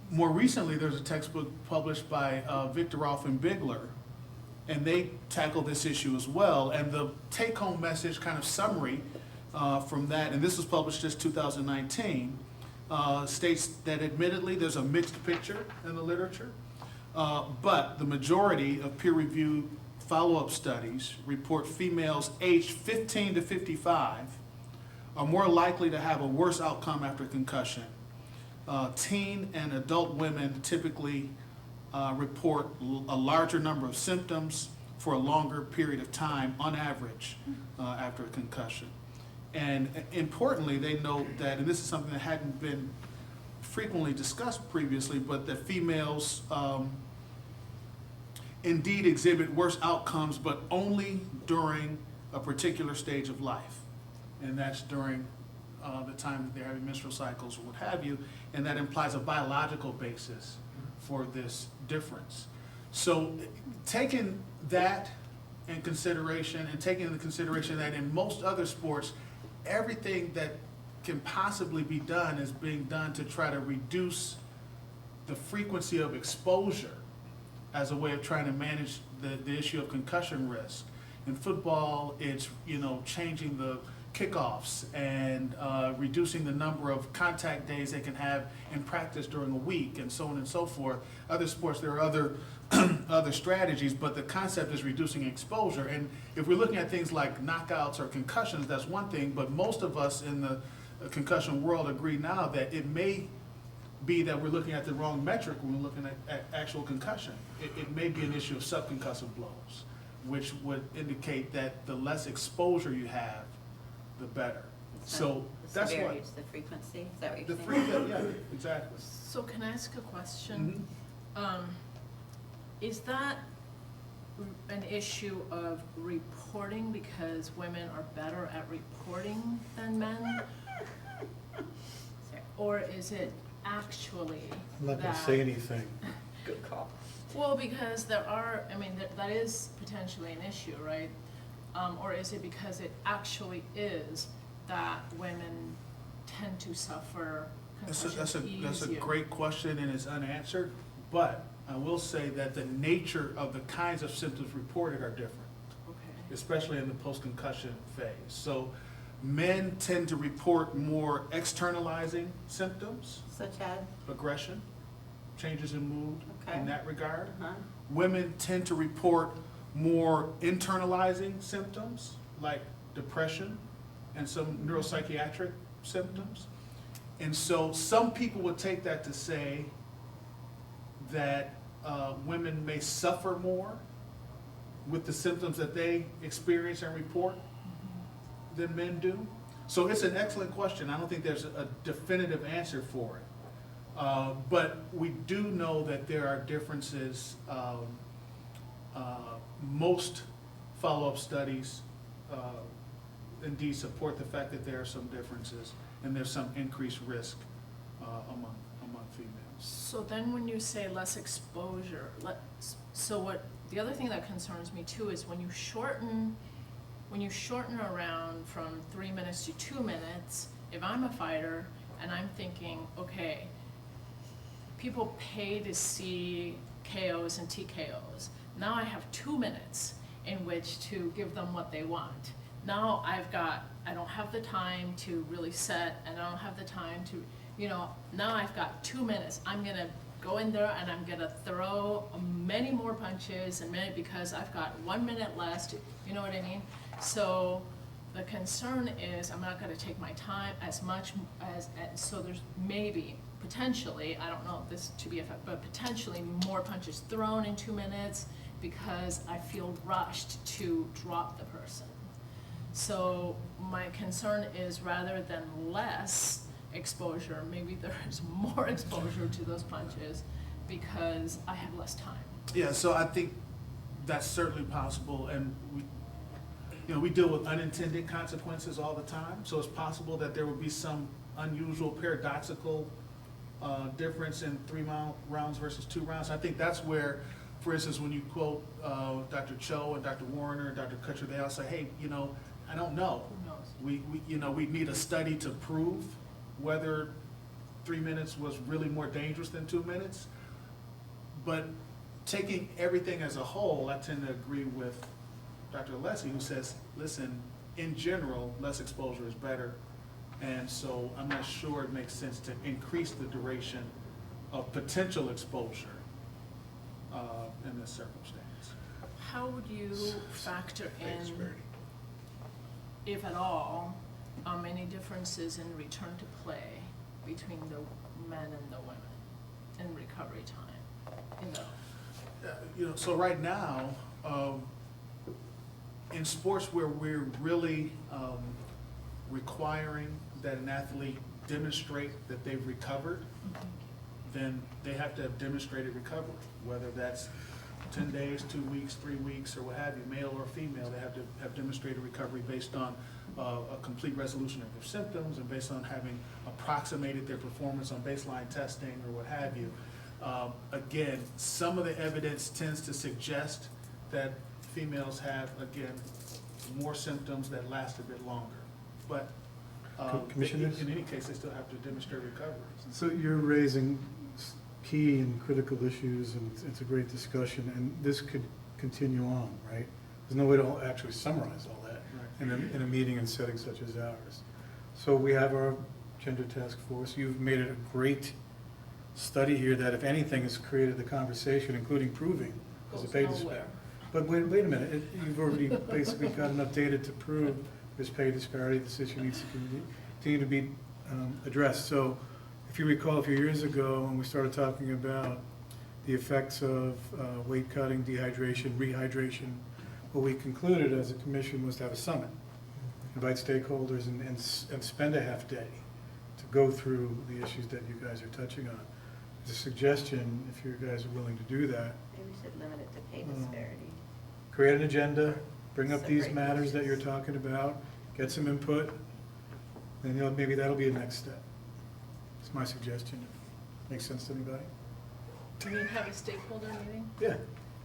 more recently, there's a textbook published by Victor Rolf and Bigler, and they tackle this issue as well. And the take-home message, kind of summary from that, and this was published just 2019, states that admittedly there's a mixed picture in the literature, but the majority of peer-reviewed follow-up studies report females aged 15 to 55 are more likely to have a worse outcome after concussion. Teen and adult women typically report a larger number of symptoms for a longer period of time on average after a concussion. And importantly, they note that, and this is something that hadn't been frequently discussed previously, but that females indeed exhibit worse outcomes, but only during a particular stage of life. And that's during the time that they're having menstrual cycles or what have you, and that implies a biological basis for this difference. So taking that in consideration, and taking into consideration that in most other sports, everything that can possibly be done is being done to try to reduce the frequency of exposure as a way of trying to manage the issue of concussion risk. In football, it's changing the kickoffs and reducing the number of contact days they can have in practice during a week, and so on and so forth. Other sports, there are other strategies, but the concept is reducing exposure. And if we're looking at things like knockouts or concussions, that's one thing, but most of us in the concussion world agree now that it may be that we're looking at the wrong metric when we're looking at actual concussion. It may be an issue of subconcussive blows, which would indicate that the less exposure you have, the better. So that's severity, what. it's the frequency, is that what The you're saying? frequency, yeah, exactly. So can I ask a question? Is that an issue of reporting because women are better at reporting than men? Or is it actually I'm not going to that- say anything. Good call. Well, because that is potentially an issue, right? Or is it because it actually is that women tend to suffer concussions That's a easier? great question, and it's unanswered, but I will say that the nature of the kinds of symptoms reported are different. Okay. especially in the post-concussion phase. So men tend to report more externalizing symptoms, Such as? aggression, changes in mood Okay. in that regard. Uh-huh. Women tend to report more internalizing symptoms like depression and some neuropsychiatric symptoms. And so some people would take that to say that women may suffer more with the symptoms that they experience and report than men do. So it's an excellent question. I don't think there's a definitive answer for it. But we do know that there are differences. Most follow-up studies indeed support the fact that there are some differences and there's some increased risk among females. So then when you say less exposure, the other thing that concerns me too is when you shorten a round from 3 minutes to 2 minutes, if I'm a fighter and I'm thinking, okay, people pay to see KOs and TKOs. Now I have 2 minutes in which to give them what they want. Now I don't have the time to really set, and I don't have the time to, now I've got 2 minutes. I'm gonna go in there and I'm gonna throw many more punches because I've got 1 minute less, you know what I mean? So the concern is I'm not gonna take my time as much so there's maybe, potentially, I don't know this to be a fact, but potentially more punches thrown in 2 minutes because I feel rushed to drop the person. So my concern is rather than less exposure, maybe there is more exposure to those punches because I have less time. Yeah, so I think that's certainly possible, and we deal with unintended consequences all the time, so it's possible that there would be some unusual paradoxical difference in 3 rounds versus 2 rounds. I think that's where, for instance, when you quote Dr. Cho and Dr. Warner and Dr. Kutcher, they all say, hey, I don't know. Who knows? We need a study to prove whether 3 minutes was really more dangerous than 2 minutes. But taking everything as a whole, I tend to agree with Dr. Alessi, who says, listen, in general, less exposure is better. And so I'm not sure it makes sense to increase the duration of potential exposure in this circumstance. How would you factor in, if at all, any differences in return to play between the men and the women in recovery time? So right now, in sports where we're really requiring that an athlete demonstrate that they've recovered, then they have to have demonstrated recovery, whether that's 10 days, 2 weeks, 3 weeks, or what have you, male or female. They have to have demonstrated recovery based on a complete resolution of their symptoms and based on having approximated their performance on baseline testing or what have you. Again, some of the evidence tends to suggest that females have, again, more symptoms that last a bit longer. But Commissioners? in any case, they still have to demonstrate recovery. So you're raising key and critical issues, and it's a great discussion, and this could continue on, right? There's no way to actually summarize all that in a meeting and setting such as ours. So we have our gender task force. You've made it a great study here that, if anything, has created the conversation, including proving there's a pay disparity. But wait a minute, you've already basically got enough data to prove there's pay disparity. This issue needs to continue to be addressed. So if you recall a few years ago when we started talking about the effects of weight cutting, dehydration, rehydration, what we concluded as a commission was to have a summit, invite stakeholders and spend a half day to go through the issues that you guys are touching on. As a suggestion, if you guys are willing to do that, Maybe we should limit it to pay disparity. create an agenda, bring up these Separate matters that issues. you're talking about, get some input, and maybe that'll be a next step. It's my suggestion. Makes sense to anybody? Do we have a stakeholder meeting? Yeah.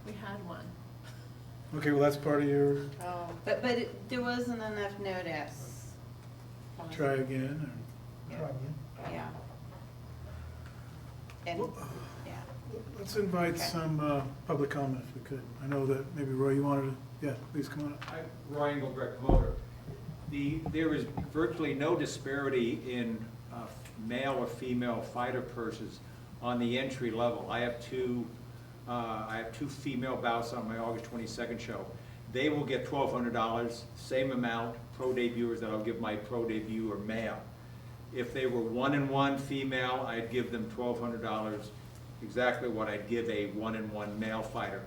We had one. Okay, well, that's part of your, But there wasn't enough notice. try again. Try again. Yeah. And, yeah. Let's invite some public comment if we could. I know that maybe Roy, you wanted to, yeah, please come on up. Hi, Roy Engelbrecht, promoter. There is virtually no disparity in male or female fighter purses on the entry level. I have two female bouts on my August 22nd show. They will get $1,200, same amount, pro debuters that I'll give my pro debuter male. If they were 1-1 female, I'd give them $1,200, exactly what I'd give a 1-1 male fighter.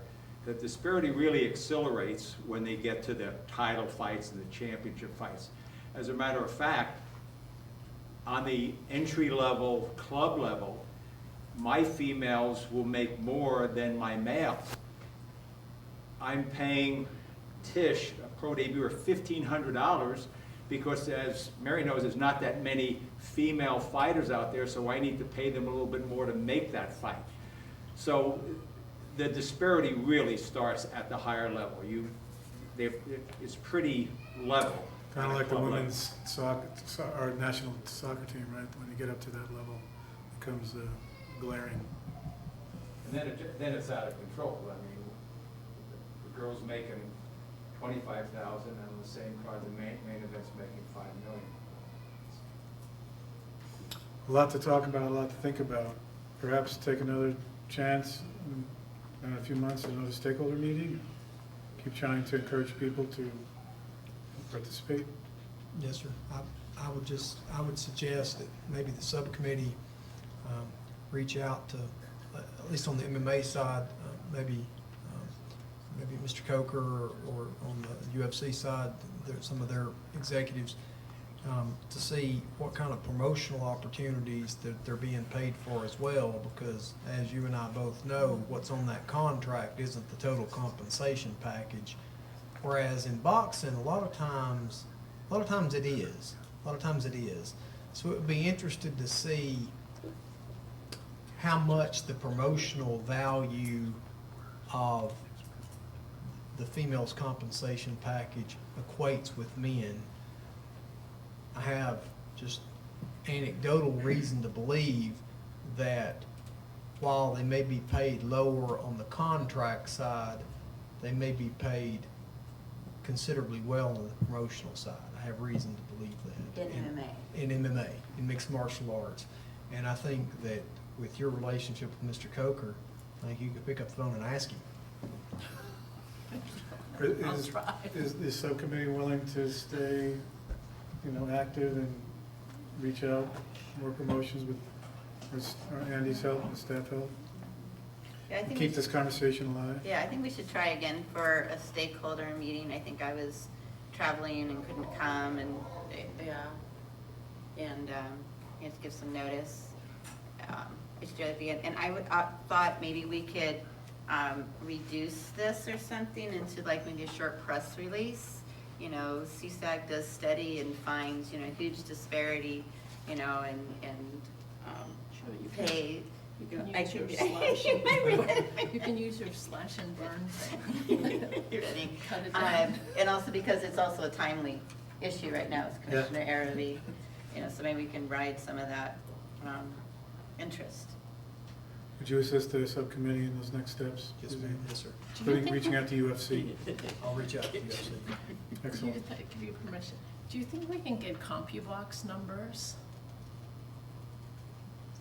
The disparity really accelerates when they get to the title fights and the championship fights. As a matter of fact, on the entry level, club level, my females will make more than my males. I'm paying Tish, a pro debuter, $1,500 because, as Mary knows, there's not that many female fighters out there, so I need to pay them a little bit more to make that fight. So the disparity really starts at the higher level. It's pretty level. Kind of like the women's soccer, our national soccer team, right? When you get up to that level, it becomes glaring. And then it's out of control. I mean, the girl's making $25,000 and on the same card, the main event's making $5 million. A lot to talk about, a lot to think about. Perhaps take another chance in a few months, another stakeholder meeting. Keep trying to encourage people to participate. Yes, sir. I would suggest that maybe the subcommittee reach out to, at least on the MMA side, maybe Mr. Coker or on the UFC side, some of their executives, to see what kind of promotional opportunities that they're being paid for as well, because as you and I both know, what's on that contract isn't the total compensation package. Whereas in boxing, a lot of times it is. So it would be interested to see how much the promotional value of the female's compensation package equates with men. I have just anecdotal reason to believe that while they may be paid lower on the contract side, they may be paid considerably well on the promotional side. I have reason to believe that. In MMA, in mixed martial arts. And I think that with your relationship with Mr. Coker, I think you could pick up the phone and ask him. Is the subcommittee willing to stay, active and reach out, more promotions with Andy's help and staff help? Yeah, I think Keep this conversation alive? Yeah, I think we should try again for a stakeholder meeting. I think I was traveling and couldn't come, and you have to give some notice. We should do it again. And I thought maybe we could reduce this or something into like maybe a short press release. CSAC does study and finds, huge disparity, and pay. You can use your slash and burn thing. Cut it down. And also because it's also a timely issue right now with Commissioner Arabi, so maybe we can ride some of that interest. Would you assist the subcommittee in those next steps? Yes, ma'am. Yes, sir. Including reaching out to UFC? I'll reach out to UFC. Excellent. Give you permission. Do you think we can get CompuBox numbers?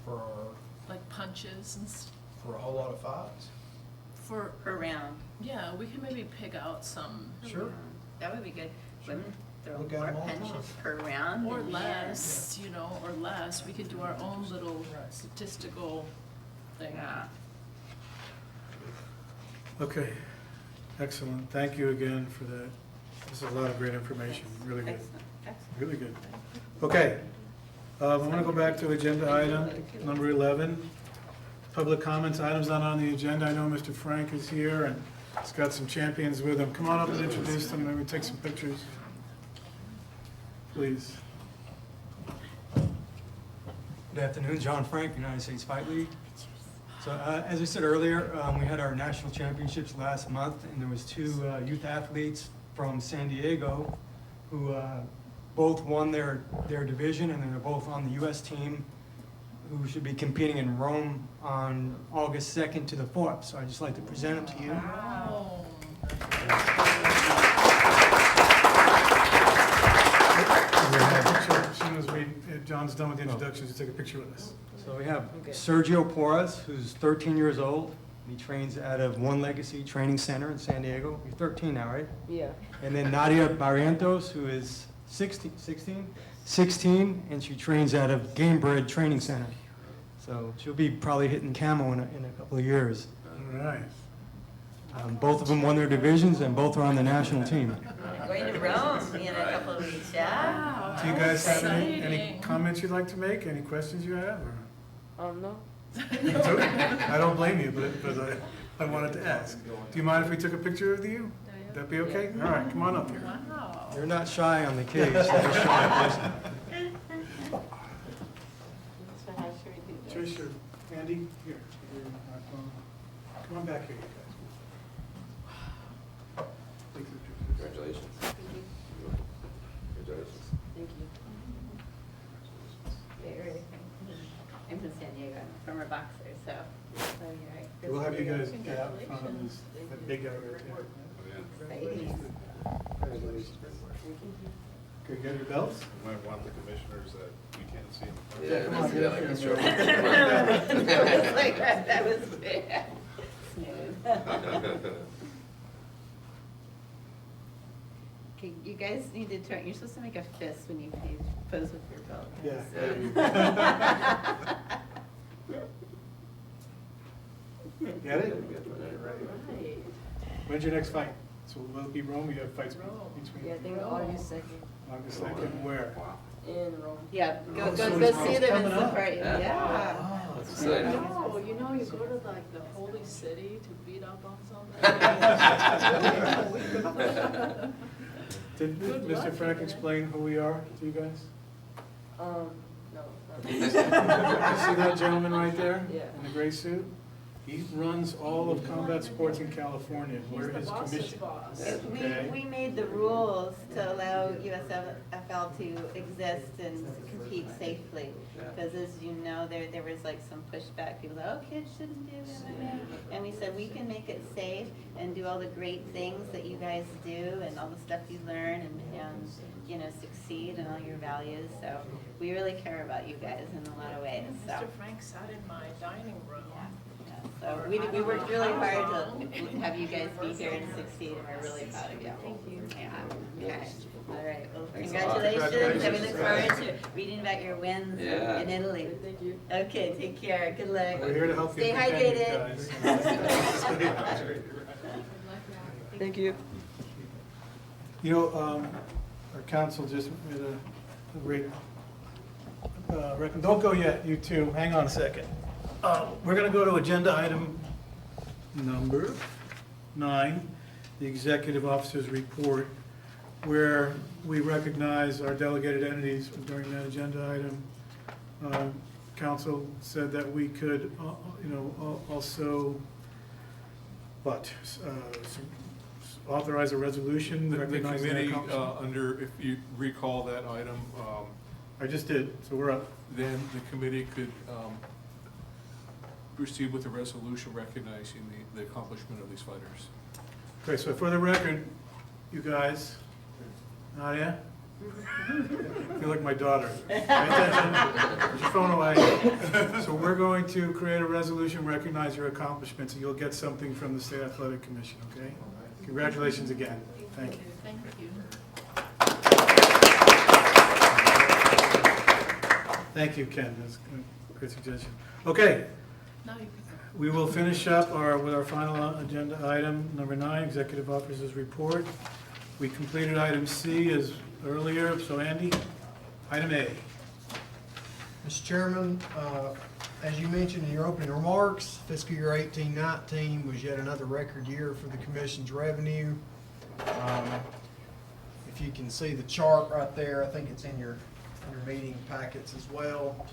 For Like punches and a whole lot of fights? for Per round. yeah, we can maybe pick out some Sure. That would be good. Women throw Look at more 'em all the punches time. per round. or than less, or less. We could do our own little statistical thing. Yeah. Okay, excellent. Thank you again for that. This is a lot of great information, really good, Excellent. Excellent. really good. Okay, I want to go back to agenda item number 11. Public comments, items not on the agenda. I know Mr. Frank is here and he's got some champions with him. Come on up and introduce them, maybe take some pictures. Please. Good afternoon, John Frank, United States Fight League. So as I said earlier, we had our national championships last month, and there was two youth athletes from San Diego who both won their division, and they're both on the U.S. team. who should be competing in Rome on August 2nd to the 4th. So I'd just like to present him to you. Wow. As soon as John's done with the introductions, take a picture with us. So we have Sergio Porras, who's 13 years old. He trains out of One Legacy Training Center in San Diego. You're 13 now, right? Yeah. And then Nadia Barrientos, who is 16, and she trains out of Gamebred Training Center. So she'll be probably hitting camo in a couple of years. All right. Both of them won their divisions, and both are on the national team. Going to Rome in a couple of weeks, yeah? Do you guys have any Exciting. comments you'd like to make? Any questions you have? Or? No. It's okay. I don't blame you, but I wanted to ask. Do you mind if we took a picture of you? That'd be okay? All right, come on up here. Wow. They're not shy on the cage, they're just shy in person. So how should we do this? Tricia, Andy, here. Come on back here, you guys. Take the pictures. Congratulations. Congratulations. Thank you. I'm from San Diego, I'm a former boxer, so. you're right. We'll have you guys get out in front of this, that big guy right there. Exciting. Congratulations. Okay, you got your belts? You might want the commissioners that we can't see in the front. Yeah, come on, yeah, like it's short. That was like, that was bad. Smooth. Okay, you guys need to turn, you're supposed to make a fist when you pose with your belt. Yeah. Get it? Right. When's your next fight? So will it be Rome? You have fights between Yeah, they were August 2nd. August 2nd, where? In Rome. Yeah, go Oh, so go it's see them and coming up. support you, Yeah. yeah. Oh, That's exciting. No, you know, you go to like the holy city to beat up on somebody. Did Good Mr. luck, Frank man. explain who we are to you guys? No. You see that gentleman right there? Yeah. In the gray suit? He runs all of combat sports in California. We're his commission. boss. Okay. We made the rules to allow USFL to exist and compete safely. Because as you know, there was like some pushback. People said, oh, kids shouldn't do MMA. And we said, we can make it safe and do all the great things that you guys do and all the stuff you learn and you know, succeed in all your values. So we really care about you guys in a lot of ways. So. Mr. Frank sat in my dining room. So we worked really hard to have you guys be here and succeed, and we're really proud of you. Thank you. Yeah, okay. All right, well, Thanks a lot. congratulations, and we look forward to reading about your wins Yeah. in Italy. Thank you. Okay, take care, good luck. We're here to help you. Stay defend you hydrated. guys. Thank you. You know, our council just made a great, don't go yet, you two, hang on a second. We're gonna go to agenda item number 9, the executive officer's report, where we recognize our delegated entities during that agenda item. Council said that we could, also, authorize a resolution The recognizing their committee, accomplishment. if you recall that item, I just did, so we're up. then the committee could proceed with a resolution recognizing the accomplishment of these fighters. Okay, so for the record, you guys, Nadia, you're like my daughter. Pay attention. Put your phone away. So we're going to create a resolution, recognize your accomplishments, and you'll get something from the State Athletic Commission, okay? Congratulations again. Thank you. Thank you. Thank you, Ken. That's a great suggestion. Okay, Now you can. we will finish up with our final agenda item, number 9, Executive Officer's Report. We completed item C as earlier, so Andy, item A. Mr. Chairman, as you mentioned in your opening remarks, fiscal year 18-19 was yet another record year for the commission's revenue. If you can see the chart right there, I think it's in your meeting packets as well.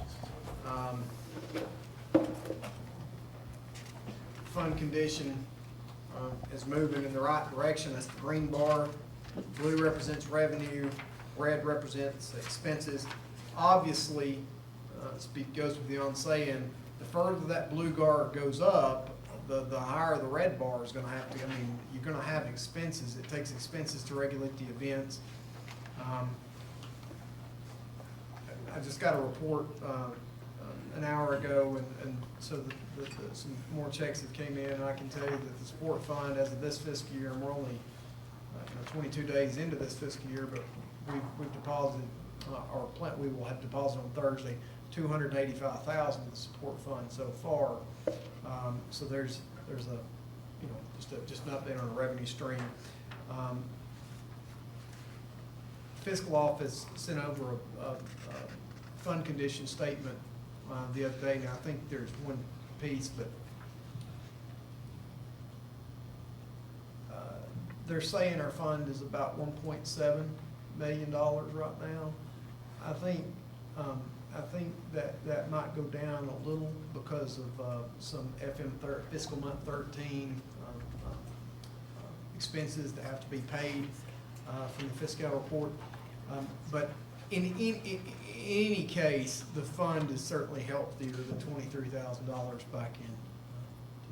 Fund condition is moving in the right direction. That's the green bar. Blue represents revenue, red represents expenses. Obviously, goes with beyond saying, the further that blue bar goes up, the higher the red bar is gonna have to, I mean, you're gonna have expenses. It takes expenses to regulate the events. I just got a report an hour ago, and so some more checks that came in, and I can tell you that the support fund, as of this fiscal year, and we're only 22 days into this fiscal year, but we've deposited, we will have deposited on Thursday, $285,000 in the support fund so far. So there's a, just an update on the revenue stream. Fiscal office sent over a fund condition statement the other day. Now, I think there's one piece, but they're saying our fund is about $1.7 million right now. I think that might go down a little because of some fiscal month 13 expenses that have to be paid from the fiscal report. But in any case, the fund is certainly healthier than $23,000 back in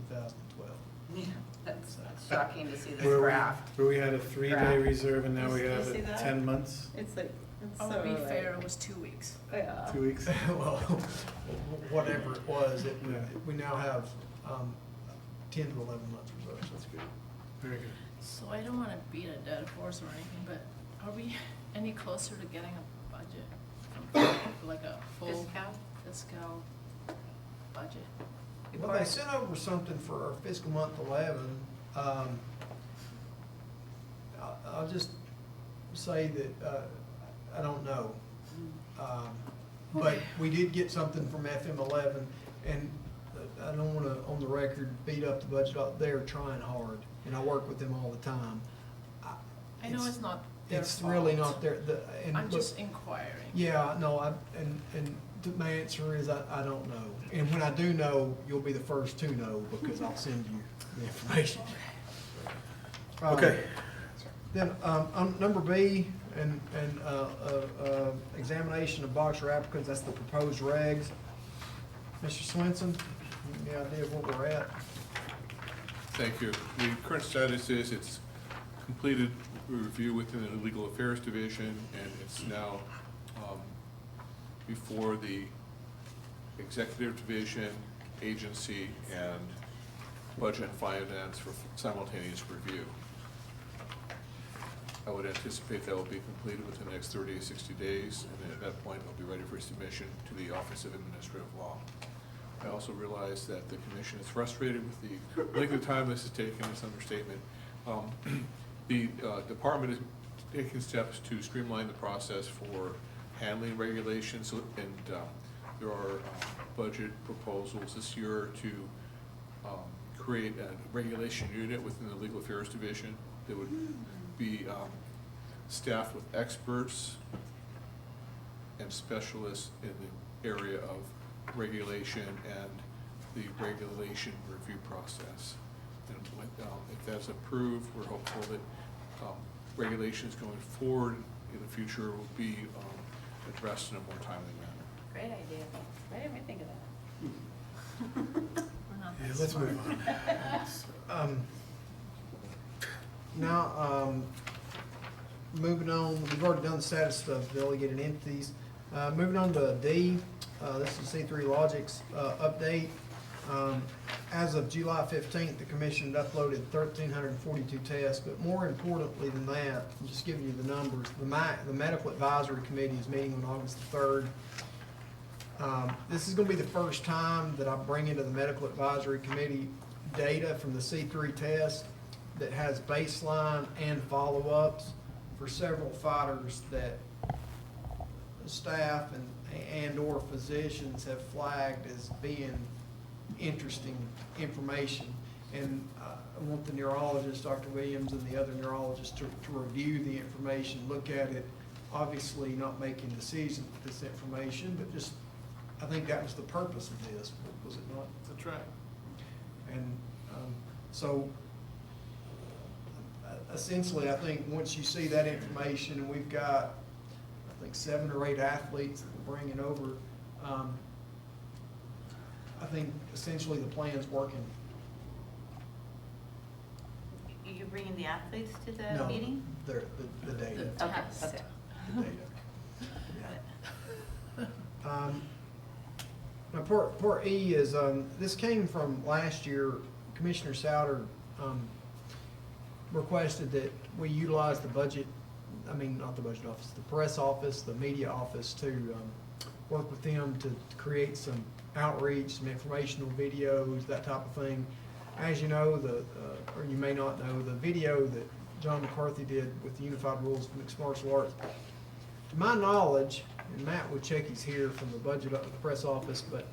2012. Yeah, that's shocking to see this Where graph. we had a 3-day Graph. reserve and now we You have see it that? 10 months, It's like, it's I so would be like- fair, it was 2 weeks. Yeah. 2 weeks. Well, whatever it was, Yeah. we now have 10 to 11 months reserves. That's good. Very good. So I don't want to beat a dead horse or anything, but are we any closer to getting a budget? Like a full fiscal budget? Well, they sent over something for our fiscal month 11. I'll just say that I don't know. But we did get something from FM 11, and I don't want to, on the record, beat up the budget. They're trying hard, and I work with them all the time. I know it's not their It's really fault. not their, I'm just inquiring. yeah, no, and my answer is I don't know. And when I do know, you'll be the first to know because I'll send you the information. Okay. Then, on number B, and examination of boxer applicants, that's the proposed regs. Mr. Swenson, any idea of what we're at? Thank you. The current status is it's completed review within the Legal Affairs Division, and it's now before the Executive Division, Agency, and Budget and Finance for simultaneous review. I would anticipate that will be completed within the next 30 to 60 days, and then at that point, it'll be ready for submission to the Office of Administrative Law. I also realize that the commission is frustrated with the length of time this has taken, it's understatement. The department is taking steps to streamline the process for handling regulations, and there are budget proposals this year to create a regulation unit within the Legal Affairs Division that would be staffed with experts and specialists in the area of regulation and the regulation review process. And if that's approved, we're hopeful that regulations going forward in the future will be addressed in a more timely manner. Great idea. Why didn't we think of that? We're not Yeah, that let's smart. move on. Now, moving on, we've already done the status of delegated entities. Moving on to D, this is C3 Logics update. As of July 15th, the commission had uploaded 1,342 tests, but more importantly than that, I'm just giving you the numbers, the Medical Advisory Committee is meeting on August the 3rd. This is going to be the first time that I bring into the Medical Advisory Committee data from the C3 test that has baseline and follow-ups for several fighters that staff and/or physicians have flagged as being interesting information. And I want the neurologist, Dr. Williams, and the other neurologists to review the information, look at it, obviously not making decisions with this information, but just, I think that was the purpose of this, was it not? That's right. And so essentially, I think once you see that information, and we've got, I think, 7 or 8 athletes that we're bringing over I think essentially the plan's working. You bringing the athletes to the No, meeting? The data. Okay, okay. The data. Now, part E is, this came from last year. Commissioner Souter requested that we utilize the budget, not the budget office, the press office, the media office, to work with them to create some outreach, some informational videos, that type of thing. As you know, or you may not know, the video that John McCarthy did with the Unified Rules of Mixed Martial Arts, to my knowledge, and Matt Woodchecky's here from the budget the press office, but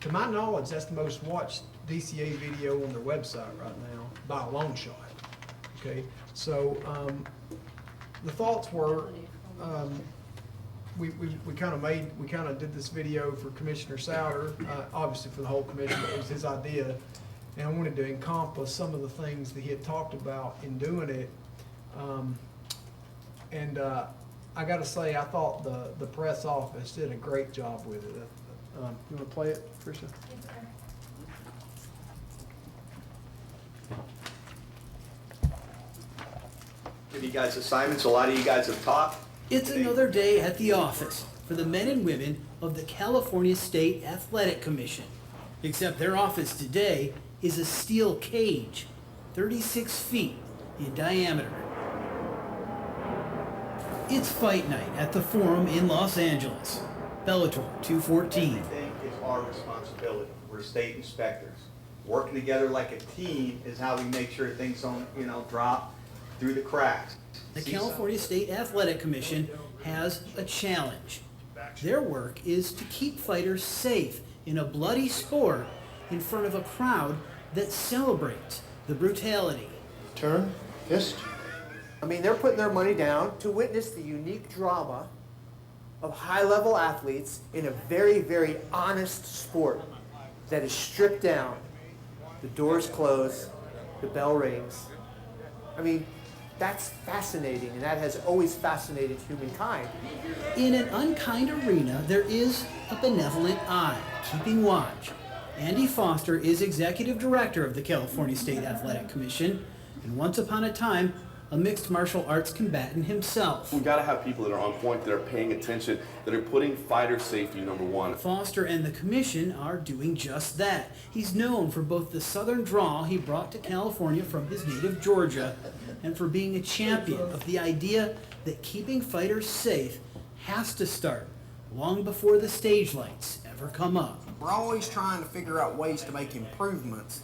to my knowledge, that's the most watched DCA video on their website right now by a long shot. Okay, so the thoughts were, we kind of did this video for Commissioner Souter, obviously for the whole commission, but it was his idea. And I wanted to encompass some of the things that he had talked about in doing it. I got to say, I thought the press office did a great job with it. You want to play it, Tricia? Give you guys assignments. A lot of you guys have talked. It's another day at the office for the men and women of the California State Athletic Commission. Except their office today is a steel cage, 36 feet in diameter. It's fight night at the Forum in Los Angeles. Bellator 214. Everything is our responsibility. We're state inspectors. Working together like a team is how we make sure things don't, drop through the cracks. The California State Athletic Commission has a challenge. Their work is to keep fighters safe in a bloody sport in front of a crowd that celebrates the brutality. Turn, fist. They're putting their money down to witness the unique drama of high-level athletes in a very, very honest sport that is stripped down. The doors close, the bell rings. That's fascinating, and that has always fascinated humankind. In an unkind arena, there is a benevolent eye keeping watch. Andy Foster is executive director of the California State Athletic Commission, and once upon a time, a mixed martial arts combatant himself. We gotta have people that are on point, that are paying attention, that are putting fighter safety number one. Foster and the commission are doing just that. He's known for both the southern drawl he brought to California from his native Georgia, and for being a champion of the idea that keeping fighters safe has to start long before the stage lights ever come up. We're always trying to figure out ways to make improvements.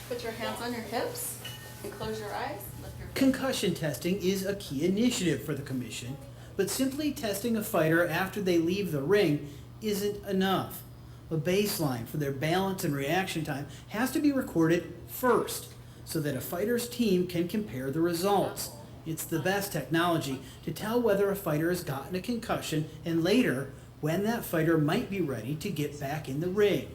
Put your hands on your hips and close your eyes. Lift your Concussion testing is a key initiative for the commission, but simply testing a fighter after they leave the ring isn't enough. A baseline for their balance and reaction time has to be recorded first, so that a fighter's team can compare the results. It's the best technology to tell whether a fighter has gotten a concussion, and later, when that fighter might be ready to get back in the ring.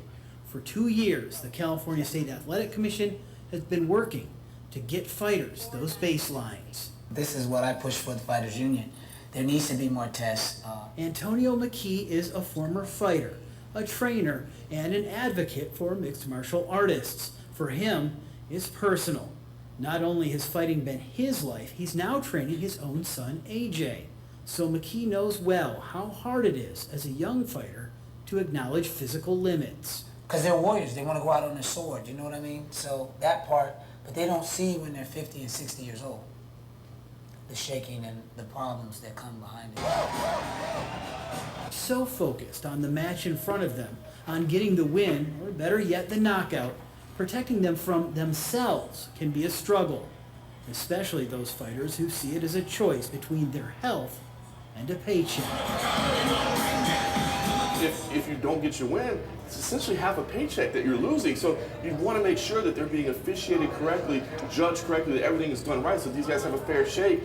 For 2 years, the California State Athletic Commission has been working to get fighters those baselines. This is what I push for the Fighters Union. There needs to be more tests. Antonio McKee is a former fighter, a trainer, and an advocate for mixed martial artists. For him, it's personal. Not only has fighting been his life, he's now training his own son, AJ. So McKee knows well how hard it is as a young fighter to acknowledge physical limits. Because they're warriors. They want to go out on the sword, you know what I mean? So that part, but they don't see when they're 50 and 60 years old. The shaking and the problems that come behind it. So focused on the match in front of them, on getting the win, or better yet, the knockout, protecting them from themselves can be a struggle, especially those fighters who see it as a choice between their health and a paycheck. If you don't get your win, it's essentially half a paycheck that you're losing. So you want to make sure that they're being officiated correctly, judged correctly, that everything is done right, so these guys have a fair shake.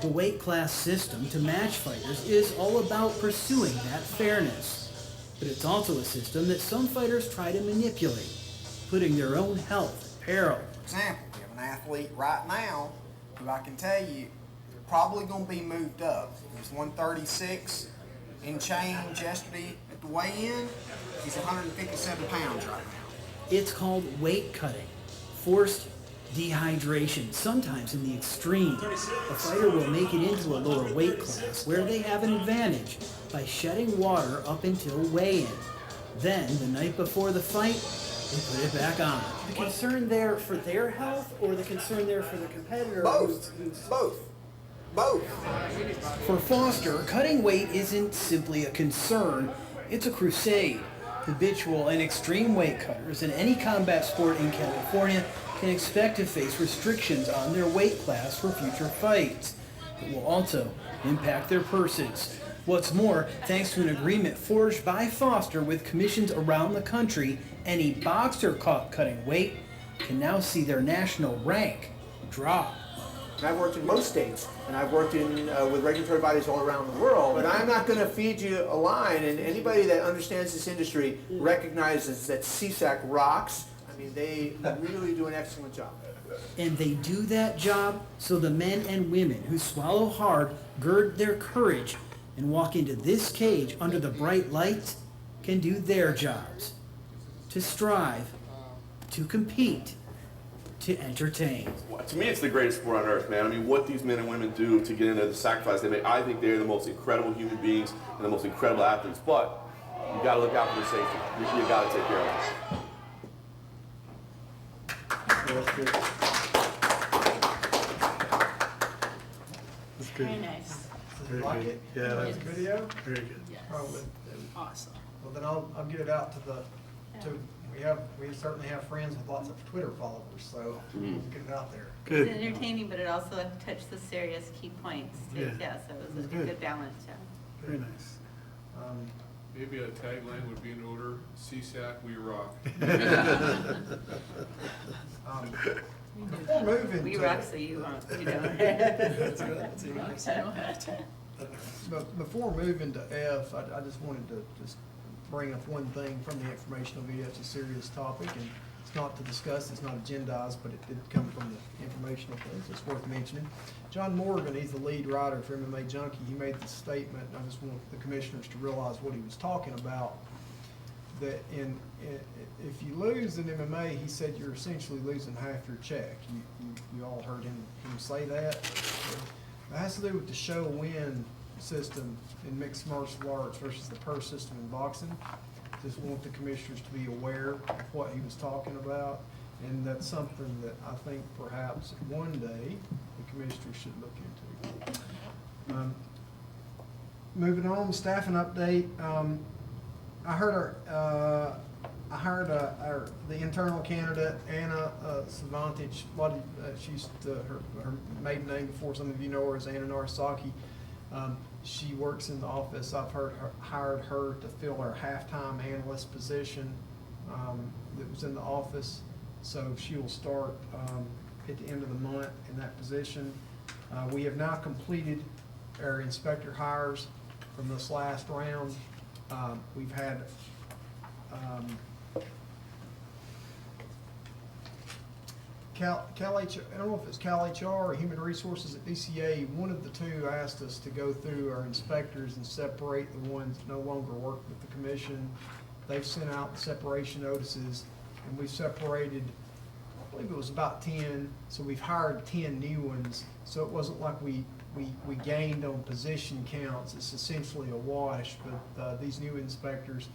The weight class system to match fighters is all about pursuing that fairness. But it's also a system that some fighters try to manipulate, putting their own health at peril. For example, we have an athlete right now who I can tell you probably going to be moved up. He's 136. and change yesterday at the weigh-in. He's 157 pounds right now. It's called weight cutting, forced dehydration, sometimes in the extreme. A fighter will make it into a lower weight class where they have an advantage by shedding water up until weigh-in. Then, the night before the fight, they put it back on. The concern there for their health or the concern there for the competitor? Both. Both. For Foster, cutting weight isn't simply a concern, it's a crusade. Habitual and extreme weight cutters in any combat sport in California can expect to face restrictions on their weight class for future fights. It will also impact their purses. What's more, thanks to an agreement forged by Foster with commissions around the country, any boxer caught cutting weight can now see their national rank drop. And I've worked in most states, and I've worked in with regulatory bodies all around the world. But I'm not going to feed you a line, and anybody that understands this industry recognizes that CSAC rocks. I mean, they really do an excellent job. And they do that job so the men and women who swallow hard, gird their courage, and walk into this cage under the bright lights can do their jobs. To strive, to compete, to entertain. Well, to me, it's the greatest sport on earth, man. I mean, what these men and women do to get into the sacrifice they make, I think they're the most incredible human beings and the most incredible athletes. But you got to look out for their safety. You got to take care of them. That's good. That's good. Very nice. Very Like good. it? Yeah, Like that's the video? very good. Yes. Probably. Awesome. Well, then I'll get it out to we certainly have friends with lots of Twitter followers, so we'll get it out there. Good. It's entertaining, but it also touched the serious key points too. Yeah. So it was That's a good. good balance. Yeah. Very nice. Maybe a tagline would be in order, CSAC, we rock. Before moving We to- rock, so you won't. You know. That's good. That's even But before moving to F, I just wanted to just bring up one thing from the informational video. It's a serious topic, and it's not to discuss, it's not agendized, but it did come from the informational things. It's worth mentioning. John Morgan, he's the lead writer for MMA Junkie. He made the statement, and I just want the commissioners to realize what he was talking about, that if you lose in MMA, he said you're essentially losing half your check. You all heard him say that. It has to do with the show-win system in mixed martial arts versus the purse system in boxing. Just want the commissioners to be aware of what he was talking about, and that's something that I think perhaps one day the commissioners should look into. Moving on, staffing update. I heard the internal candidate Anna Savantage. She's her maiden name before some of you know her as Anna Narasaki. She works in the office. I've hired her to fill her halftime analyst position that was in the office. So she will start at the end of the month in that position. We have now completed our inspector hires from this last round. We've had I don't know if it's Cal HR or Human Resources at DCA, one of the two asked us to go through our inspectors and separate the ones that no longer work with the commission. They've sent out separation notices, and we've separated, I believe it was about 10, so we've hired 10 new ones. So it wasn't like we gained on position counts. It's essentially a wash, but these new inspectors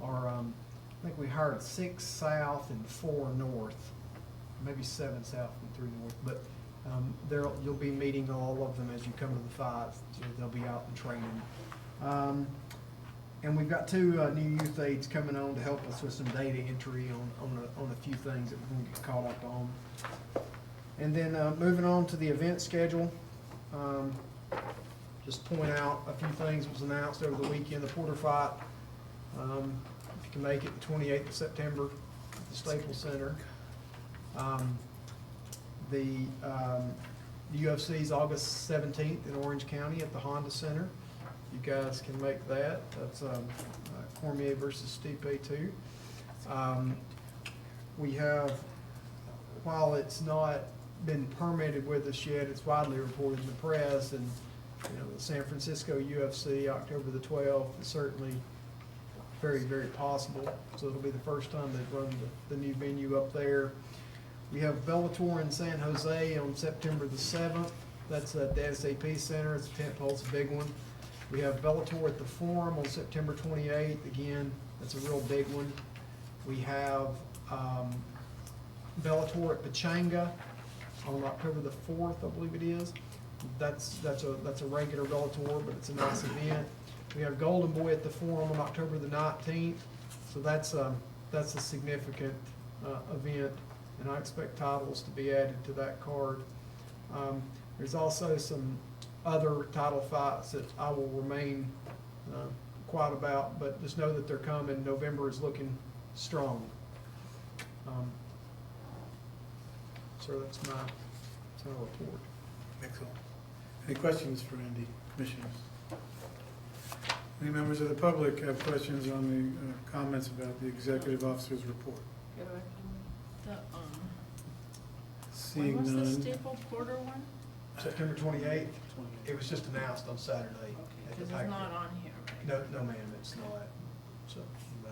are, I think we hired 6 south and 4 north. Maybe 7 south and 3 north, but you'll be meeting all of them as you come to the fight. So they'll be out in training. And we've got 2 new youth aides coming on to help us with some data entry on a few things that we're going to get caught up on. And then moving on to the event schedule, just point out a few things that was announced over the weekend. The Porter fight, if you can make it, the 28th of September at the Staples Center. The UFC's August 17th in Orange County at the Honda Center. You guys can make that. That's Cormier versus Stipe 2. We have, while it's not been permitted with us yet, it's widely reported in the press, and You know, the San Francisco UFC, October the 12th, is certainly very, very possible. So it'll be the first time they've run the new venue up there. We have Bellator in San Jose on September the 7th. That's at the SAP Center. It's a tentpole, it's a big one. We have Bellator at the Forum on September 28th. Again, that's a real big one. We have Bellator at Pachanga on October the 4th, I believe it is. That's a regular Bellator, but it's a nice event. We have Golden Boy at the Forum on October the 19th. So that's a significant event, and I expect titles to be added to that card. There's also some other title fights that I will remain quiet about, but just know that they're coming. November is looking strong. So that's my report. Excellent. Any questions for Andy, commissioners? Any members of the public have questions on the comments about the executive officer's report? The, Seeing when was the none. Staple Porter one? September 28th. It was just announced on Saturday. at the Because it's Packer. not on here, right? No, ma'am, it's not. So, no.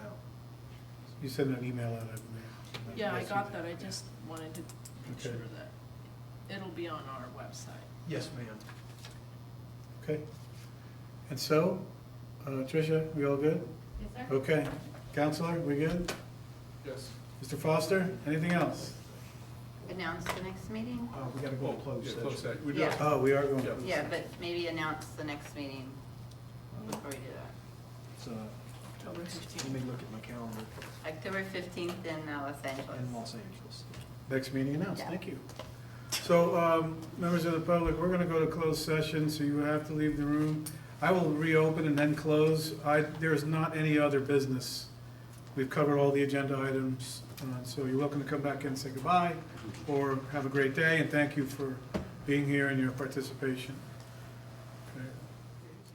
You sent an email out, I believe. Yeah, I Yes, got you that, did. I just wanted to make Okay. sure that it'll be on our website. Yes, ma'am. Okay. And so, Tricia, we all good? Yes, sir. Okay. Counselor, we good? Yes. Mr. Foster, anything else? Announce the next meeting? We gotta go to closed Yeah, session. close that. We Yeah. just- Oh, we are going. Yeah. Yeah, but maybe announce the next meeting before we do that. So, October let 15th. me look at my calendar October 15th in Los Angeles. in Los Angeles. Next meeting announced, Yeah. thank you. So, members of the public, we're gonna go to closed session, so you have to leave the room. I will reopen and then close. There's not any other business. We've covered all the agenda items, so you're welcome to come back in and say goodbye, or have a great day, and thank you for being here and your participation. Okay.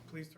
Please.